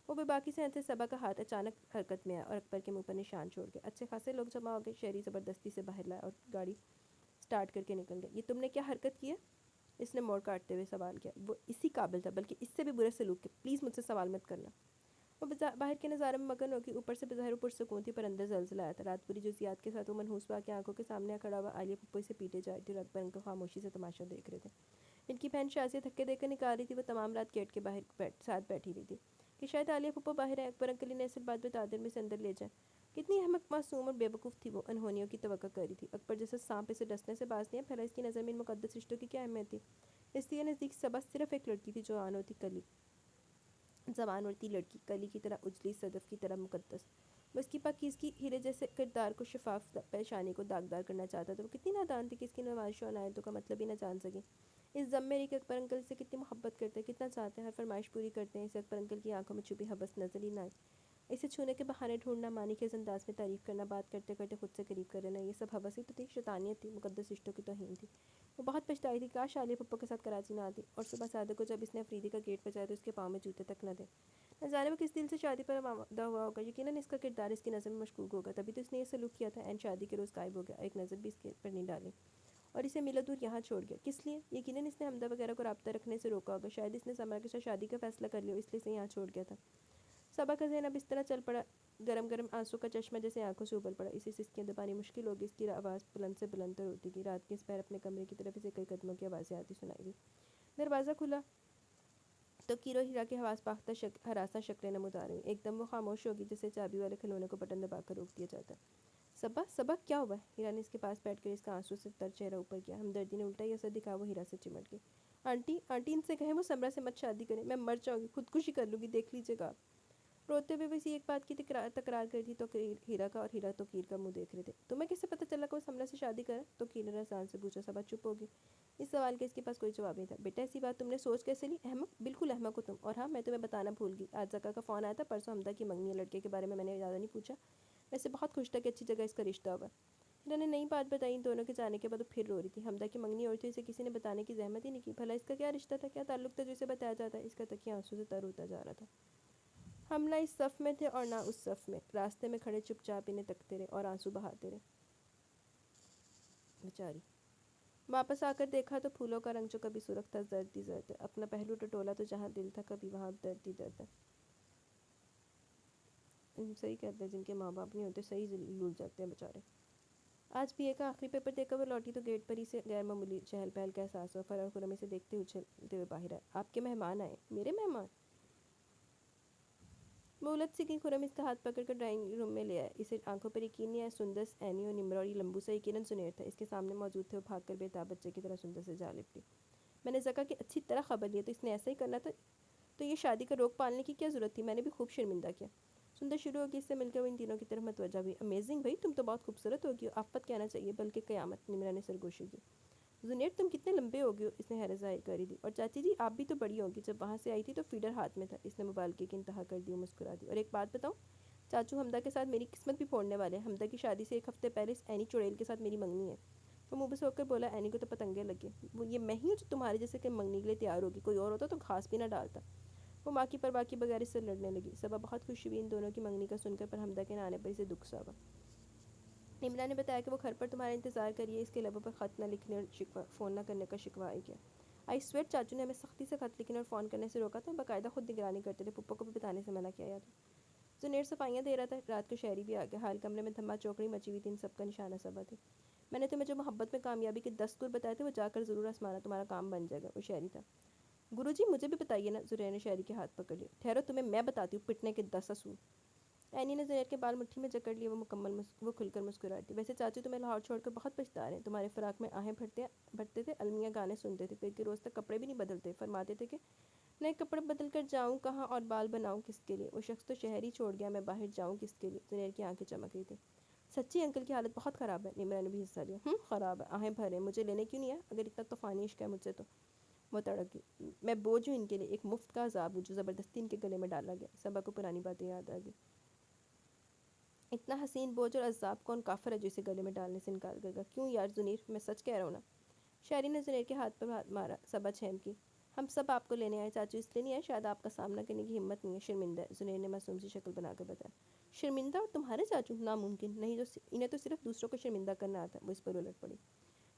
وہ بے باکی سے ہنسے، صبا کا ہاتھ اچانک حرکت میں آیا اور اکبر کے منہ پر نشان چھوڑ گیا۔ اچھے خاصے لوگ جمع ہو گئے، شہری زبردستی سے باہر لایا اور گاڑی سٹارٹ کر کے نکل گیا۔ یہ تم نے کیا حرکت کی ہے؟ اس نے موڑ کاٹتے ہوئے سوال کیا۔ وہ اسی قابل تھا، بلکہ اس سے بھی برے سلوک کے، پلیز مجھ سے سوال مت کرنا۔ وہ باہر کے نظارے میں مگن ہوگی، اوپر سے بظاہر پرسکون تھی پر اندر زلزلہ آیا تھا۔ رات پوری جزیات کے ساتھ وہ منحوس واقعہ آنکھوں کے سامنے کھڑا ہوا۔ عالیہ پھپھو سے پیٹے جا رہی تھی اور اکبر ان کو خاموشی سے تماشا دیکھ رہے تھے۔ ان کی بہن شازیہ تھکے دے کر نکال رہی تھی، وہ تمام رات گیٹ کے باہر ساتھ بیٹھی رہی تھی کہ شاید عالیہ پھپھو باہر ہے، اکبر انکل انہیں اصل بات بتا دیں، میں سے اندر لے جائیں۔ کتنی احمق، معصوم اور بے وقوف تھی وہ، انہونیوں کی توقع کر رہی تھی۔ اکبر جیسے سانپ اسے ڈسنے سے باز نہیں ہے، پھیلا اس کی نظر میں ان مقدس رشتوں کی کیا اہمیت تھی؟ اس لیے نزدیک صبا صرف ایک لڑکی تھی، جوان ہوتی کلی زبان ہوتی لڑکی، کلی کی طرح اجلی، صدف کی طرح مقدس۔ وہ اس کی پاکیزگی، ہیرے جیسے کردار کو، شفاف پیشانی کو داغدار کرنا چاہتا تھا۔ وہ کتنی نادان تھی کہ اس کی نمائشوں اور عنایتوں کا مطلب ہی نہ جان سکی۔ اس ضم میری کہ اکبر انکل سے کتنی محبت کرتے ہیں، کتنا چاہتے ہیں، ہر فرمائش پوری کرتے ہیں، اسے اکبر انکل کی آنکھوں میں چھپی ہوس نظر ہی نہ آئی۔ اسے چھونے کے بہانے ڈھونڈنا، معنی خیز انداز میں تعریف کرنا، بات کرتے کرتے خود سے قریب کر لینا، یہ سب ہوس ہی تو تھی، شیطانیت تھی، مقدس رشتوں کی توہین تھی۔ وہ بہت پچھتائی تھی، کاش عالیہ پھپھو کے ساتھ کراچی نہ آتی اور صبح صادق کو جب اس نے افریدی کا گیٹ بجایا تو اس کے پاؤں میں جوتے تک نہ دے۔ نہ جانے وہ کس دل سے شادی پر آمادہ ہوا ہوگا، یقیناً اس کا کردار اس کی نظر میں مشکوک ہوگا، تبھی تو اس نے یہ سلوک کیا تھا۔ عین شادی کے روز غائب ہو گیا، ایک نظر بھی اس کے پر نہیں ڈالی اور اسے میلوں دور یہاں چھوڑ گیا۔ کس لیے؟ یقیناً اس نے حمدہ وغیرہ کو رابطہ رکھنے سے روکا ہوگا، شاید اس نے سمرا کے ساتھ شادی کا فیصلہ کر لیا، اس لیے اسے یہاں چھوڑ گیا تھا۔ صبا کا ذہن اب اس طرح چل پڑا، گرم گرم آنسوں کا چشمہ جیسے آنکھوں سے ابل پڑا۔ اسے سسکیاں دبانی مشکل ہوگی، اس کی آواز بلند سے بلند تر ہوتی گئی۔ رات کے اس پہر اپنے کمرے کی طرف اسے کئی قدموں کی آوازیں آتی سنائی دی۔ دروازہ کھلا تو کیرو ہیرا کی حواس باختہ ہراساں شکلیں نمودار ہوئیں۔ ایک دم وہ خاموش ہوگی جیسے چابی والے کھلونے کو بٹن دبا کر روک دیا جاتا ہے۔ صبا، صبا کیا ہوا ہے؟ ہیرا نے اس کے پاس بیٹھ کر اس کا آنسوں سے تر چہرہ اوپر کیا۔ ہمدردی نے الٹا ہی اثر دکھا، وہ ہیرا سے چمٹ گئی۔ آنٹی، آنٹی ان سے کہیں وہ سمرا سے مت شادی کریں، میں مر جاؤں گی، خودکشی کر لوں گی، دیکھ لیجیے گا آپ۔ روتے ہوئے وہ اسی ایک بات کی تکرار کر تھی تو ہیرا کا اور ہیرا توقیر کا منہ دیکھ رہے تھے۔ تمہیں کیسے پتہ چلا کہ وہ سمرا سے شادی کرے؟ توقیر نے رسان سے پوچھا۔ صبا چپ ہوگی، اس سوال کا اس کے پاس کوئی جواب نہیں تھا۔ بیٹا ایسی بات تم نے سوچ کیسے لی؟ احمق، بالکل احمق ہو تم۔ اور ہاں، میں تمہیں بتانا بھول گئی، آج زکا کا فون آیا تھا، پرسوں حمدہ کی منگنی ہے، لڑکے کے بارے میں نے زیادہ نہیں پوچھا، ویسے بہت خوش تھا کہ اچھی جگہ اس کا رشتہ ہوا۔ ہیرا نے نئی بات بتائی، ان دونوں کے جانے کے بعد وہ پھر رو رہی تھی۔ حمدہ کی منگنی اور تھی، اسے کسی نے بتانے کی زحمت ہی نہیں کی۔ بھلا اس کا کیا رشتہ تھا، کیا تعلق تھا جو اسے بتایا جاتا ہے؟ اس کا تکیہ آنسوں سے تر ہوتا جا رہا تھا۔ ہم نہ اس صف میں تھے اور نہ اس صف میں، راستے میں کھڑے چپ چاپ انہیں تکتے رہے اور آنسو بہاتے رہے۔ بیچاری واپس آ کر دیکھا تو پھولوں کا رنگ جو کبھی سرخ تھا، زرد ہی زرد ہے۔ اپنا پہلو ٹٹولا تو جہاں دل تھا کبھی، وہاں اب درد ہی درد ہے۔ صحیح کہتے ہیں، جن کے ماں باپ نہیں ہوتے صحیح لول جاتے ہیں بیچارے۔ آج بھی ایک آخری پیپر دے کر وہ لوٹی تو گیٹ پر ہی سے غیر معمولی چہل پہل کا احساس ہوا۔ فرح خرم اسے دیکھتے اچھلتے ہوئے باہر آئے۔ آپ کے مہمان آئے؟ میرے مہمان؟ وہ الجھ سی گئی۔ خرم اس کا ہاتھ پکڑ کر ڈرائنگ روم میں لے آئے۔ اسے آنکھوں پر یقین نہیں آیا، سندس، اینی اور نمرا اور یہ لمبو سا یقیناً زنیر تھا، اس کے سامنے موجود تھے۔ وہ بھاگ کر بے تاب بچے کی طرح سندس سے جا لپٹی۔ میں نے زکا کی اچھی طرح خبر لی ہے، تو اس نے ایسا ہی کرنا تھا، تو یہ شادی کا روک پالنے کی کیا ضرورت تھی؟ میں نے بھی خوب شرمندہ کیا۔ سندر شروع ہوگی، اس سے مل کر وہ ان تینوں کی طرف متوجہ ہوئی۔ امیزنگ بھائی، تم تو بہت خوبصورت ہوگی، آفت کہنا چاہیے، بلکہ قیامت، نمرا نے سرگوشی کی۔ زنیر تم کتنے لمبے ہو گئے ہو، اس نے حیرت ظاہر کری دی۔ اور چاچی جی آپ بھی تو بڑی ہوگی، جب وہاں سے آئی تھی تو فیڈر ہاتھ میں تھا، اس نے مبالغے کی انتہا کر دی اور مسکرا دی۔ اور ایک بات بتاؤں، چاچو حمدہ کے ساتھ میری قسمت بھی پھوڑنے والے ہیں۔ حمدہ کی شادی سے ایک ہفتے پہلے اس اینی چڑیل کے ساتھ میری منگنی ہے۔ وہ منہ بس ہو کر بولا، اینی کو تو پتنگے لگے، وہ یہ میں ہی ہوں جو تمہارے جیسے کہ منگنی کے لیے تیار ہوگی، کوئی اور ہوتا تو گھاس بھی نہ ڈالتا۔ وہ ماں کی پرواہ کیے بغیر اس سے لڑنے لگی۔ صبا بہت خوش ہوئی ان دونوں کی منگنی کا سن کر، پر حمدہ کے نہ آنے پر اسے دکھ سا ہوا۔ نمرا نے بتایا کہ وہ گھر پر تمہارا انتظار کریے، اس کے لبوں پر خط نہ لکھنے اور فون نہ کرنے کا شکوہ آئی کیا؟ آئی سویئر چاچو نے ہمیں سختی سے خط لکھنے اور فون کرنے سے روکا تھا، باقاعدہ خود نگرانی کرتے تھے، پھپھو کو بھی بتانے سے منع کیا تھا۔ زنیر صفائیاں دے رہا تھا، رات کو شہری بھی آ گیا، حال کمرے میں دھما چوکڑی مچی ہوئی تھی، ان سب کا نشانہ صبا تھی۔ میں نے تمہیں جو محبت میں کامیابی کے 10 گر بتائے تھے، وہ جا کر ضرور آزمانا، تمہارا کام بن جائے گا۔ وہ شہری تھا۔ گرو جی مجھے بھی بتائیے نا، زنیر نے شہری کے ہاتھ پکڑ لیا۔ ٹھہرو، تمہیں میں بتاتی ہوں، پٹنے کے 10 اصول۔ اینی نے زنیر کے بال مٹھی میں جکڑ لیے، وہ کھل کر مسکرا دی۔ ویسے چاچو تمہیں لاہور چھوڑ کر بہت پچھتا رہے ہیں، تمہارے فراق میں آہیں بھرتے تھے، المیاں گانے سنتے تھے، کئی روز تک کپڑے بھی نہیں بدلتے، فرماتے تھے کہ نئے کپڑے بدل کر جاؤں کہاں اور بال بناؤں کس کے لیے؟ وہ شخص تو شہر ہی چھوڑ گیا، میں باہر جاؤں کس کے لیے؟ زنیر کی آنکھیں چمک رہی تھیں۔ سچی انکل کی حالت بہت خراب ہے، نمرا نے بھی حصہ لیا۔ خراب ہے، آہیں بھرے، مجھے لینے کیوں نہیں آیا؟ اگر اتنا طوفانی عشق ہے مجھ سے تو۔ وہ تڑک گئی۔ میں بوجھ ہوں ان کے لیے، ایک مفت کا عذاب ہوں جو زبردستی ان کے گلے میں ڈالا گیا۔ صبا کو پرانی باتیں یاد آ گئی۔ اتنا حسین بوجھ اور عذاب کون کافر ہے جو اسے گلے میں ڈالنے سے انکار کرے گا؟ کیوں یار زنیر، میں سچ کہہ رہا ہوں نا۔ شہری نے زنیر کے ہاتھ پر ہاتھ مارا۔ صبا چھیم کی۔ ہم سب آپ کو لینے آئے چاچو، اس لیے نہیں آئے، شاید آپ کا سامنا کرنے کی ہمت نہیں ہے، شرمندہ ہے، زنیر نے معصوم سی شکل بنا کر بتایا۔ شرمندہ؟ اور تمہارے چاچو؟ ناممکن نہیں، انہیں تو صرف دوسروں کو شرمندہ کرنا آتا ہے۔ وہ اس پر الٹ پڑی۔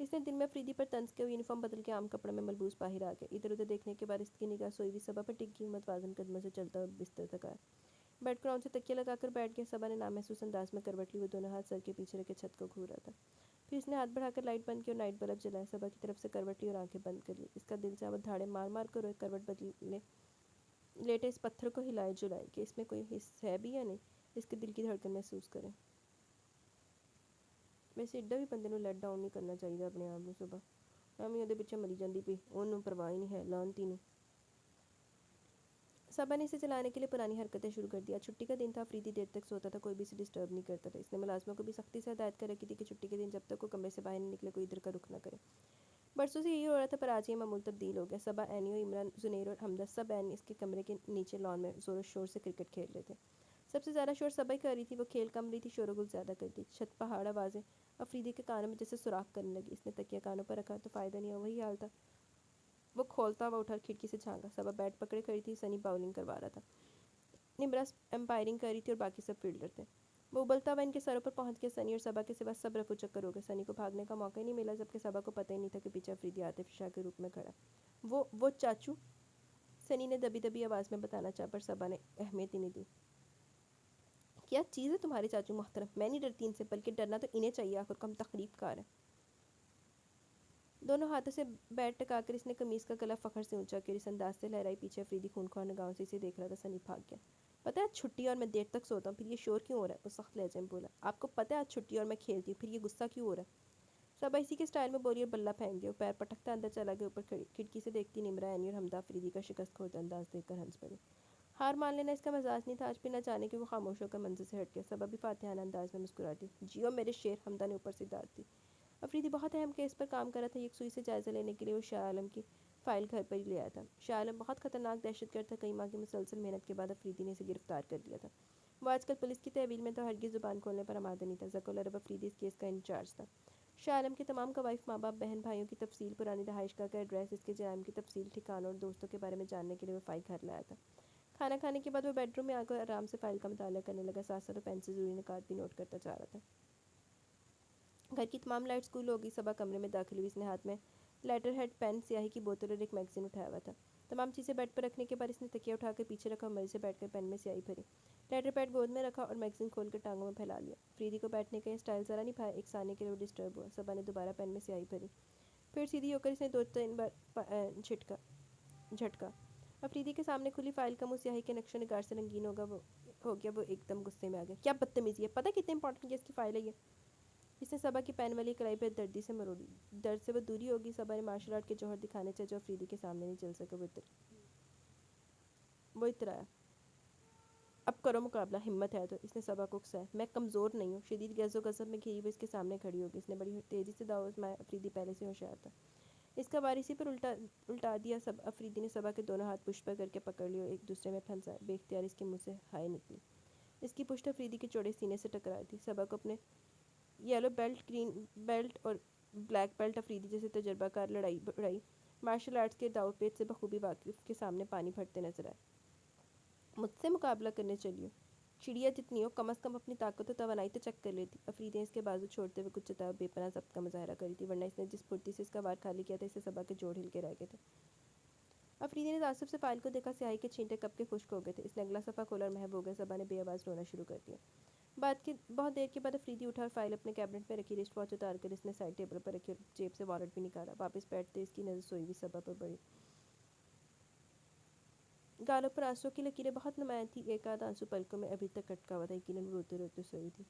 اس نے دل میں افریدی پر طنز کے یونیفارم بدل کے عام کپڑے میں ملبوس باہر آ گیا۔ ادھر ادھر دیکھنے کے بعد اس کی نگاہ سوئی ہوئی صبا پر ٹک گئی۔ متوازن قدموں سے چلتا ہوا بستر تک آیا، بیڈ کراؤن سے تکیہ لگا کر بیٹھ گیا۔ صبا نے نامحسوس انداز میں کروٹ لی۔ وہ دونوں ہاتھ سر کے پیچھے رکھے چھت کو گھور رہا تھا۔ پھر اس نے ہاتھ بڑھا کر لائٹ بند کی اور نائٹ بلب جلایا۔ صبا کی طرف سے کروٹ لی اور آنکھیں بند کر لی۔ اس کا دل چاہا وہ دھاڑے مار مار کر روئے، کروٹ بدلے لیٹے اس پتھر کو ہلائے جلائے کہ اس میں کوئی حس ہے بھی یا نہیں، اس کے دل کی دھڑکن محسوس کرے۔ ویسے ایڈا بھی بندے نوں لیٹ ڈاؤن نہیں کرنا چاہیے اپنے آپ نوں۔ صبا ایویں ਉਹਦੇ ਪਿੱਛੇ مری جاندی پئی، ਉਹਨੂੰ پرواہ ہی نہیں ہے لانتی نوں۔ صبا نے اسے چلانے کے لیے پرانی حرکتیں شروع کر دی۔ آج چھٹی کا دن تھا، افریدی دیر تک سوتا تھا، کوئی بھی اسے ڈسٹرب نہیں کرتا تھا۔ اس نے ملازموں کو بھی سختی سے ہدایت کر رکھی تھی کہ چھٹی کے دن جب تک وہ کمرے سے باہر نہیں نکلے کوئی ادھر کا رخ نہ کرے۔ برسوں سے یہی ہو رہا تھا پر آج یہ معمول تبدیل ہو گیا۔ صبا، اینی اور عمران، زنیر اور حمدہ سب اس کے کمرے کے نیچے لان میں زور و شور سے کرکٹ کھیل رہے تھے۔ سب سے زیادہ شور صبا ہی کر رہی تھی، وہ کھیل کم رہی تھی، شور و گل زیادہ کرتی۔ چھت پہاڑ آوازیں افریدی کے کانوں میں جیسے سوراخ کرنے لگی۔ اس نے تکیہ کانوں پر رکھا تو فائدہ نہیں ہوا، وہی حال تھا۔ وہ کھولتا ہوا اٹھا اور کھڑکی سے جھانکا۔ صبا بیٹ پکڑے کھڑی تھی، سنی باؤلنگ کروا رہا تھا، نمرا امپائرنگ کر رہی تھی اور باقی سب فیلڈر تھے۔ وہ ابلتا ہوا ان کے سروں پر پہنچ گیا۔ سنی اور صبا کے سوا سب رفو چکر ہو گئے۔ سنی کو بھاگنے کا موقع ہی نہیں ملا جبکہ صبا کو پتہ ہی نہیں تھا کہ پیچھے افریدی عاطف شاہ کے روپ میں کھڑا ہے۔ وہ چاچو، سنی نے دبی دبی آواز میں بتانا چاہا پر صبا نے اہمیت ہی نہیں دی۔ کیا چیز ہے تمہارے چاچو محترم؟ میں نہیں ڈرتی ان سے، بلکہ ڈرنا تو انہیں چاہیے، آخر کم تخریب کار ہے۔ دونوں ہاتھوں سے بیٹ ٹکا کر اس نے قمیص کا گلا فخر سے اونچا کیا اور اس انداز سے لہرائی پیچھے افریدی خونخوار نگاہوں سے اسے دیکھ رہا تھا۔ سنی بھاگ گیا۔ پتہ ہے آج چھٹی ہے اور میں دیر تک سوتا ہوں، پھر یہ شور کیوں ہو رہا ہے؟ وہ سخت لہجے میں بولا۔ آپ کو پتہ ہے آج چھٹی ہے اور میں کھیلتی ہوں، پھر یہ غصہ کیوں ہو رہا ہے؟ صبا اسی کے سٹائل میں بولی اور بلہ پھینک دیا۔ وہ پیر پٹکتا اندر چلا گیا۔ اوپر کھڑکی سے دیکھتی نمرا، اینی اور حمدہ افریدی کا شکست خوردہ انداز دیکھ کر ہنس پڑے۔ ہار مان لینا اس کا مزاج نہیں تھا آج، پھر نہ جانے کہ وہ خاموش ہو کر منظر سے ہٹ گیا۔ صبا بھی فاتحانہ انداز میں مسکراتی، جیو میرے شیر، حمدہ نے اوپر سے داد دی۔ افریدی بہت اہم کیس پر کام کر رہا تھا، یکسوئی سے جائزہ لینے کے لیے وہ شاہ عالم کی فائل گھر پر ہی لے آیا تھا۔ شاہ عالم بہت خطرناک دہشت گرد تھا، کئی ماہ کی مسلسل محنت کے بعد افریدی نے اسے گرفتار کر لیا تھا۔ وہ آج کل پولیس کی تحویل میں تو ہرگز زبان کھولنے پر آمادہ نہیں تھا۔ ذکا العرب افریدی اس کیس کا انچارج تھا۔ شاہ عالم کے تمام قوائف، ماں باپ، بہن بھائیوں کی تفصیل، پرانی رہائش گاہ کا ایڈریس، اس کے جرائم کی تفصیل، ٹھکانوں اور دوستوں کے بارے میں جاننے کے لیے وہ فائل گھر لایا تھا۔ کھانا کھانے کے بعد وہ بیڈ روم میں آ کر آرام سے فائل کا مطالعہ کرنے لگا، ساتھ ساتھ وہ پین سے ضروری نکات بھی نوٹ کرتا جا رہا تھا۔ گھر کی تمام لائٹس گل ہو گئی۔ صبا کمرے میں داخل ہوئی، اس نے ہاتھ میں لیٹر ہیڈ، پین، سیاہی کی بوتل اور ایک میگزین اٹھایا ہوا تھا۔ تمام چیزیں بیڈ پر رکھنے کے بعد اس نے تکیہ اٹھا کر پیچھے رکھا اور مزے سے بیٹھ کر پین میں سیاہی بھری، لیٹر پیڈ گود میں رکھا اور میگزین کھول کر ٹانگوں میں پھیلا لیا۔ افریدی کو بیٹھنے کا یہ سٹائل ذرا نہیں بھایا، ایک ثانیے کے لیے وہ ڈسٹرب ہوا۔ صبا نے دوبارہ پین میں سیاہی بھری، پھر سیدھی ہو کر اس نے 2-3 بار جھٹکا۔ افریدی کے سامنے کھلی فائل کا منہ سیاہی کے نقش و نگار سے رنگین ہو گیا۔ وہ ایک دم غصے میں آ گیا۔ کیا بدتمیزی ہے! پتہ ہے کتنے امپورٹنٹ کیس کی فائل ہے یہ؟ اس نے صبا کی پین والی کلائی بے دردی سے مروڑی۔ درد سے وہ دوری ہوگی۔ صبا نے مارشل آرٹ کے جوہر دکھانے چاہے جو افریدی کے سامنے نہیں چل سکے۔ وہ اترایا۔ اب کرو مقابلہ، ہمت ہے تو۔ اس نے صبا کو اکسایا۔ میں کمزور نہیں ہوں۔ شدید غض و غضب میں گھری وہ اس کے سامنے کھڑی ہوگی۔ اس نے بڑی تیزی سے داؤ آزمایا۔ افریدی پہلے سے ہوشیار تھا، اس کا وار اسی پر الٹا دیا۔ افریدی نے صبا کے دونوں ہاتھ پشت پر کر کے پکڑ لیے اور ایک دوسرے میں پھنسائے۔ بے اختیار اس کے منہ سے ہائے نکلی۔ اس کی پشت افریدی کے چوڑے سینے سے ٹکرائی تھی۔ صبا کو اپنے یلو بیلٹ، گرین بیلٹ اور بلیک بیلٹ افریدی جیسے تجربہ کار لڑائی مارشل آرٹس کے داؤ پیچ سے بخوبی واقف کے سامنے پانی پھٹتے نظر آئے۔ مجھ سے مقابلہ کرنے چلی ہو؟ چڑیا جتنی ہو، کم از کم اپنی طاقت و توانائی تو چیک کر لیتی۔ افریدی نے اس کے بازو چھوڑتے ہوئے کچھ جتائے بے پناہ ضبط کا مظاہرہ کری تھی، ورنہ اس نے جس پھرتی سے اس کا وار خالی کیا تھا، اس سے صبا کے جوڑ ہل کے رہ گئے تھے۔ افریدی نے تعصب سے فائل کو دیکھا، سیاہی کے چھینٹے کب کے خشک ہو گئے تھے۔ اس نے اگلا صفحہ کھولا اور محو ہو گیا۔ صبا نے بے آواز رونا شروع کر دیا۔ بہت دیر کے بعد افریدی اٹھا اور فائل اپنے کیبنٹ میں رکھی، رسٹ واچ اتار کر اس نے سائڈ ٹیبل پر رکھی اور جیب سے وارنٹ بھی نکالا۔ واپس بیٹھتے اس کی نظر سوئی ہوئی صبا پر پڑی۔ گالوں پر آنسوؤں کی لکیریں بہت نمایاں تھیں، ایک آدھ آنسو پلکوں میں ابھی تک اٹکا ہوا تھا، یقیناً وہ روتے روتے سوئی تھی۔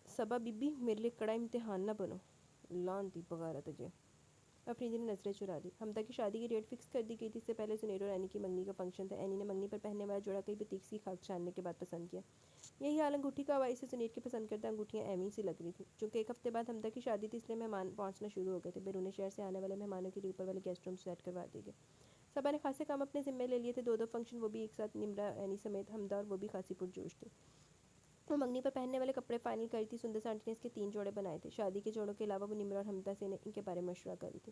صبا بی بی، میرے لیے کڑا امتحان نہ بنو، لعنتی بغارہ تجھے۔ افریدی نے نظریں چرا لی۔ حمدہ کی شادی کی ڈیٹ فکس کر دی گئی تھی۔ اس سے پہلے زنیر اور اینی کی منگنی کا فنکشن تھا۔ اینی نے منگنی پر پہننے والا جوڑا کئی بتیک سی خاک چھاننے کے بعد پسند کیا۔ یہی حال انگوٹھی کا ہوا۔ اسے زنیر کی پسند کردہ انگوٹھیاں ایویں سی لگ رہی تھیں۔ چونکہ ایک ہفتے بعد حمدہ کی شادی تھی، اس لیے مہمان پہنچنا شروع ہو گئے تھے۔ بیرون شہر سے آنے والے مہمانوں کے لیے اوپر والے گیسٹ روم سیٹ کروا دیے گئے۔ صبا نے خاصے کام اپنے ذمے لے لیے تھے، 2 فنکشن، وہ بھی ایک ساتھ، نمرا، اینی سمیت۔ حمدہ اور وہ بھی خاصی پرجوش تھی۔ وہ منگنی پر پہننے والے کپڑے فائنل کر رہی تھی۔ سندس آنٹی نے اس کے 3 جوڑے بنائے تھے۔ شادی کے جوڑوں کے علاوہ وہ نمرا اور حمدہ سے ان کے بارے میں مشورہ کر رہی تھی۔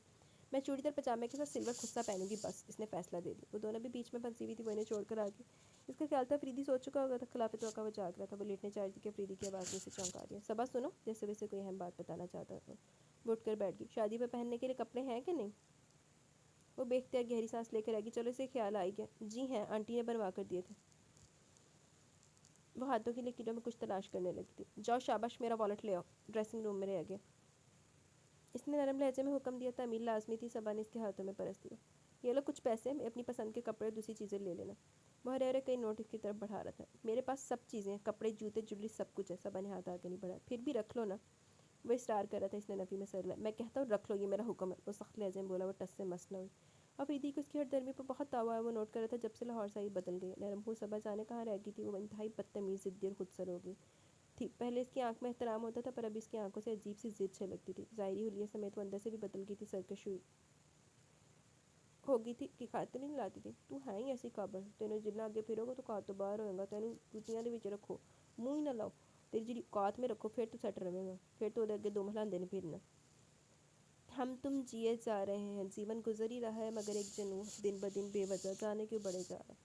میں چوڑی دار پجامے کے ساتھ سلور خصہ پہنوں گی بس، اس نے فیصلہ دے دیا۔ وہ دونوں بھی بیچ میں پھنسی ہوئی تھی، وہ انہیں چھوڑ کر آگے اس کا خیال تھا افریدی سو چکا ہوگا تھا، خلاف توقع وہ جاگ رہا تھا، وہ لیٹنے چاہتی کہ افریدی کی آواز میں سے چونک آ رہی ہے۔ صبا سنو، جیسے ویسے کوئی اہم بات بتانا چاہتا تھا۔ وہ اٹھ کر بیٹھ گئی۔ شادی پہ پہننے کے لیے کپڑے ہیں کہ نہیں؟ وہ بے اختیار گہری سانس لے کر آئے گی۔ چلو اسے خیال آئی گیا، جی ہیں آنٹی نے بنوا کر دیے تھے۔ وہ ہاتھوں کی لکیروں میں کچھ تلاش کرنے لگی تھی۔ جاؤ شاباش، میرا والٹ لے آؤ، ڈریسنگ روم میں رہ گیا۔ اس نے نرم لہجے میں حکم دیا۔ تعمیل لازمی تھی، صبا نے اس کے ہاتھوں میں پرس دیا۔ یہ لو کچھ پیسے، اپنی پسند کے کپڑے اور دوسری چیزیں لے لینا۔ وہ ہرے کئی نوٹ اس کی طرف بڑھا رہا تھا۔ میرے پاس سب چیزیں ہیں، کپڑے، جوتے، جولی، سب کچھ ہے۔ صبا نے ہاتھ آگے نہیں بڑھایا۔ پھر بھی رکھ لو نا۔ وہ اصرار کر رہا تھا۔ اس نے نفی میں سر ہلایا۔ میں کہتا ہوں رکھ لو، یہ میرا حکم ہے، وہ سخت لہجے میں بولا۔ وہ ٹس سے مس نہ ہوئی۔ افریدی کو اس کی ہٹ درمی پر بہت تاوا ہے۔ وہ نوٹ کر رہا تھا جب سے لاہور سے بدل گئی، نرم ہو صبا جانے کہاں رہ گئی تھی۔ وہ انتہائی بدتمیز، ضدی اور خود سر ہو گئی تھی۔ پہلے اس کی آنکھ میں احترام ہوتا تھا، پر اب اس کی آنکھوں سے عجیب سی ضد چھلکتی تھی۔ ظاہری حلیے سمیت وہ اندر سے بھی بدل گئی تھی، سرکش ہوئی ہو گئی تھی کہ خاطر نہیں لاتی تھی۔ تو ہے ہی ایسی قابل، تینوں جلنا آگے پھرو گا تو کہا تو باہر ہوئے گا، تینوں جوتیاں دے وچ رکھو، منہ ہی نہ لاؤ، تیری جڑی اوقات میں رکھو، پھر تو سیٹ رہے گا، پھر تو اگے دو مہلاندے نہیں پھرنا۔ ہم تم جیے جا رہے ہیں، جیون گزر ہی رہا ہے، مگر ایک جنون دن بدن بے وجہ جانے کیوں بڑھے جا رہا ہے۔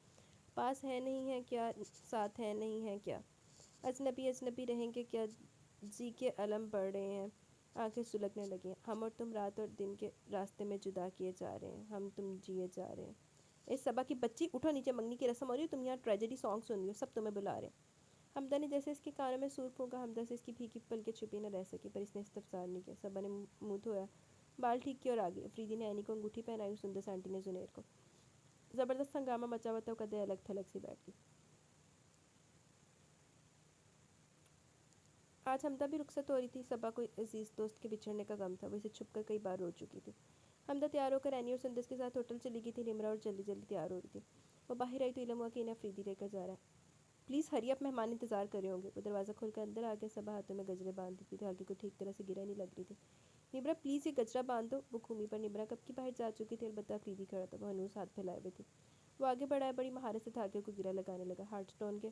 پاس ہے نہیں ہے کیا، ساتھ ہے نہیں ہے کیا، اجنبی اجنبی رہیں گے کیا، جی کے علم بڑھ رہے ہیں، آنکھیں سلگنے لگیں۔ ہم اور تم رات اور دن کے راستے میں جدا کیے جا رہے ہیں، ہم تم جیے جا رہے ہیں۔ اس صبا کی بچی، اٹھو، نیچے منگنی کی رسم ہو رہی ہے، تم یہاں ٹریجڈی سانگ سن رہی ہو، سب تمہیں بلا رہے ہیں۔ حمدہ نے جیسے اس کے کانوں میں سور پھونکا۔ حمدہ سے اس کی بھیگی پلکیں چھپی نہ رہ سکی، پر اس نے استفسار نہیں کیا۔ صبا نے منہ دھویا، بال ٹھیک کیا اور آگئی۔ افریدی نے عینی کو انگوٹھی پہنائی اور سندس آنٹی نے زنیر کو۔ زبردست ہنگامہ مچا ہوا تھا، وہ قدے الگ تھلگ سی بیٹھ گئی۔ آج حمدہ بھی رخصت ہو رہی تھی۔ صبا کو عزیز دوست کے بچھڑنے کا غم تھا، وہ اسے چھپ کر کئی بار رو چکی تھی۔ حمدہ تیار ہو کر عینی اور سندس کے ساتھ ہوٹل چلی گئی تھی۔ نمرہ اور جلدی جلدی تیار ہو رہی تھی۔ وہ باہر آئی تو علم ہوا کہ انہیں افریدی لے کر جا رہا ہے۔ پلیز ہری اپ، مہمان انتظار کر رہے ہوں گے۔ وہ دروازہ کھول کر اندر آ گیا۔ صبا ہاتھوں میں گجرے باندھ دیتی تھی، آگے کو ٹھیک طرح سے گرہ نہیں لگ رہی تھی۔ نمرہ پلیز یہ گجرا باندھ دو۔ وہ گھومی، پر نمرہ کب کی باہر جا چکی تھی، البتہ افریدی کھڑا تھا، وہ ہنوز ہاتھ پھیلائے ہوئے تھی۔ وہ آگے بڑھا، بڑی مہارت سے دھاگے کو گرہ لگانے لگا۔ ہارٹ سٹون کے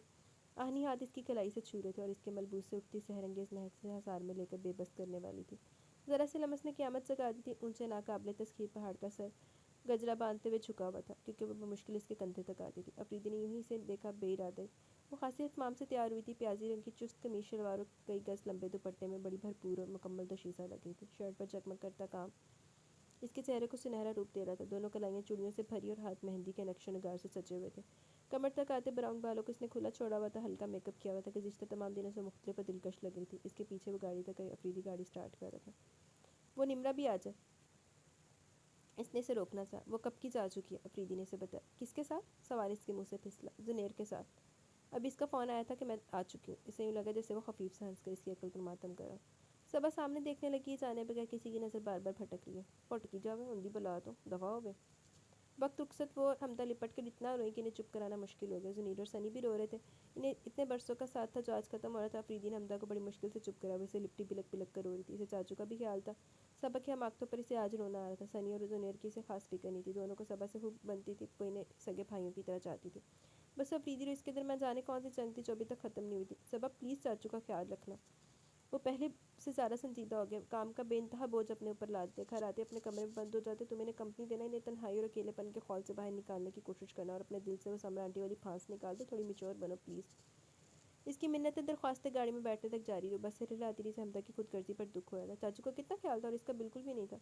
آہنی ہاتھ اس کی کلائی سے چھو رہے تھے اور اس کے ملبوس سے اٹھتی سحر انگیز مہک سے ہزار میں لے کر بے بس کرنے والی تھی۔ ذرا سی لمس نے قیامت جگا دی تھی۔ اونچے ناقابل تسخیر پہاڑ کا سر گجرا باندھتے ہوئے جھکا ہوا تھا، کیونکہ وہ بمشکل اس کے کندھے تک آتی تھی۔ افریدی نے یوں ہی اسے دیکھا، بے ارادہ ہی۔ وہ خاصی اہتمام سے تیار ہوئی تھی، پیازی رنگ کی چست قمیص شلوار اور کئی گز لمبے دوپٹے میں بڑی بھرپور اور مکمل دوشیزہ لگی تھی۔ شرٹ پر جگمگ کرتا کام اس کے چہرے کو سنہرا روپ دے رہا تھا۔ دونوں کلائیاں چوڑیوں سے بھری اور ہاتھ مہندی کے نقش و نگار سے سجے ہوئے تھے۔ کمر تک آتے براؤن بالوں کو اس نے کھلا چھوڑا ہوا تھا، ہلکا میک اپ کیا ہوا تھا، گزشتہ تمام دنوں سے مختلف اور دلکش لگ رہی تھی۔ اس کے پیچھے وہ گاڑی تک آئی، افریدی گاڑی سٹارٹ کر رہا تھا۔ وہ نمرہ بھی آ جائے، اس نے اسے روکنا چاہا۔ وہ کب کی جا چکی ہے، افریدی نے اسے بتایا۔ کس کے ساتھ؟ سوال اس کے منہ سے پھسلا۔ زنیر کے ساتھ۔ ابھی اس کا فون آیا تھا کہ میں آ چکی ہوں۔ اسے یوں لگا جیسے وہ خفیف سے ہنس کر اس کی عقل پر ماتم کر رہا۔ صبا سامنے دیکھنے لگی، جانے بغیر کسی کی نظر بار بار پھٹک رہی ہے۔ پھٹکی جاوے، اندھی بلا تو دفع ہووے۔ وقت رخصت وہ اور حمدہ لپٹ کر اتنا روئی کہ انہیں چپ کرانا مشکل ہو گیا۔ زنیر اور سنی بھی رو رہے تھے۔ انہیں اتنے برسوں کا ساتھ تھا جو آج ختم ہو رہا تھا۔ افریدی نے حمدہ کو بڑی مشکل سے چپ کرا، وہ اسے لپٹی بلک بلک کر رو رہی تھی۔ اسے چاچو کا بھی خیال تھا۔ صبا کی حماقتوں پر اسے آج رونا آ رہا تھا۔ سنی اور زنیر کی اسے خاص فکر نہیں تھی، دونوں کو صبا سے خوب بنتی تھی، وہ انہیں سگے بھائیوں کی طرح چاہتی تھی۔ بس افریدی اور اس کے درمیان جانے کون سی جنگ تھی جو ابھی تک ختم نہیں ہوئی تھی۔ صبا پلیز چاچو کا خیال رکھنا۔ وہ پہلے سے زیادہ سنجیدہ ہو گیا، کام کا بے انتہا بوجھ اپنے اوپر لاد دیا۔ گھر آتے اپنے کمرے میں بند ہو جاتے، تم انہیں کمپنی دینا، انہیں تنہائی اور اکیلے پن کے خول سے باہر نکالنے کی کوشش کرنا، اور اپنے دل سے وہ سمر آنٹی والی پھانس نکال دو۔ تھوڑی میچور بنو پلیز۔ اس کی منتیں درخواستیں گاڑی میں بیٹھنے تک جاری رہی۔ بس سے ہلاتی رہی، سے حمدہ کی خود غرضی پر دکھ ہو رہا تھا۔ چاچو کا کتنا خیال تھا اور اس کا بالکل بھی نہیں تھا۔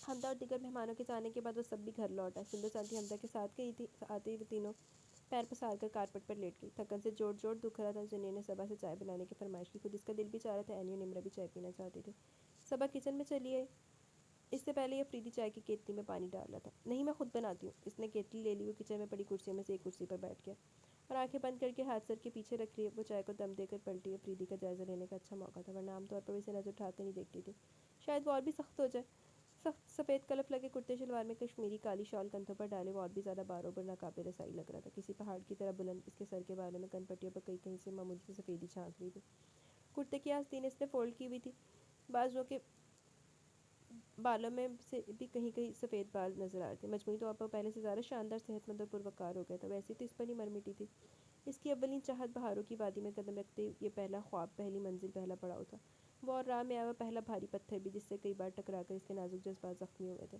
حمدہ اور دیگر مہمانوں کے جانے کے بعد وہ سب بھی گھر لوٹ آئے۔ سندس آنٹی حمدہ کے ساتھ گئی تھی۔ آتے ہی وہ تینوں پیر پسار کر کارپٹ پر لیٹ گئی۔ تھکن سے جوڑ جوڑ دکھ رہا تھا۔ زنیر نے صبا سے چائے بنانے کی فرمائش کی، خود اس کا دل بھی چاہ رہا تھا۔ عینی اور نمرہ بھی چائے پینا چاہتی تھی۔ صبا کچن میں چلی آئی۔ اس سے پہلے یہ افریدی چائے کی کیتلی میں پانی ڈال رہا تھا۔ نہیں، میں خود بناتی ہوں۔ اس نے کیتلی لے لی۔ وہ کچن میں پڑی کرسیوں میں سے ایک کرسی پر بیٹھ گیا اور آنکھیں بند کر کے ہاتھ سر کے پیچھے رکھ لیے۔ وہ چائے کو دم دے کر پلٹی۔ افریدی کا جائزہ لینے کا اچھا موقع تھا، ورنہ عام طور پر وہ اسے نظر اٹھا کر نہیں دیکھتی تھی، شاید وہ اور بھی سخت ہو جائے۔ سخت سفید کلف لگے کرتے شلوار میں کشمیری کالی شال کندھوں پر ڈالے، وہ اور بھی زیادہ باروبر ناقابل رسائی لگ رہا تھا، کسی پہاڑ کی طرح بلند۔ اس کے سر کے بالوں میں کن پٹیوں پر کہیں کہیں سے معمولی سی سفیدی جھانک رہی تھی۔ کرتے کی آستین اس نے فولڈ کی ہوئی تھی، بازوؤں کے بالوں میں سے بھی کہیں کہیں سفید بال نظر آ رہے تھے۔ مجموعی طور پر پہلے سے زیادہ شاندار، صحت مند اور پروقار ہو گیا تھا۔ ویسے تو اس پر ہی مر مٹی تھی۔ اس کی اولین چاہت بہاروں کی وادی میں قدم رکھتے ہی یہ پہلا خواب، پہلی منزل، پہلا پڑاؤ تھا۔ وہ اور راہ میں آیا وہ پہلا بھاری پتھر بھی، جس سے کئی بار ٹکرا کر اس کے نازک جذبات زخمی ہوئے تھے۔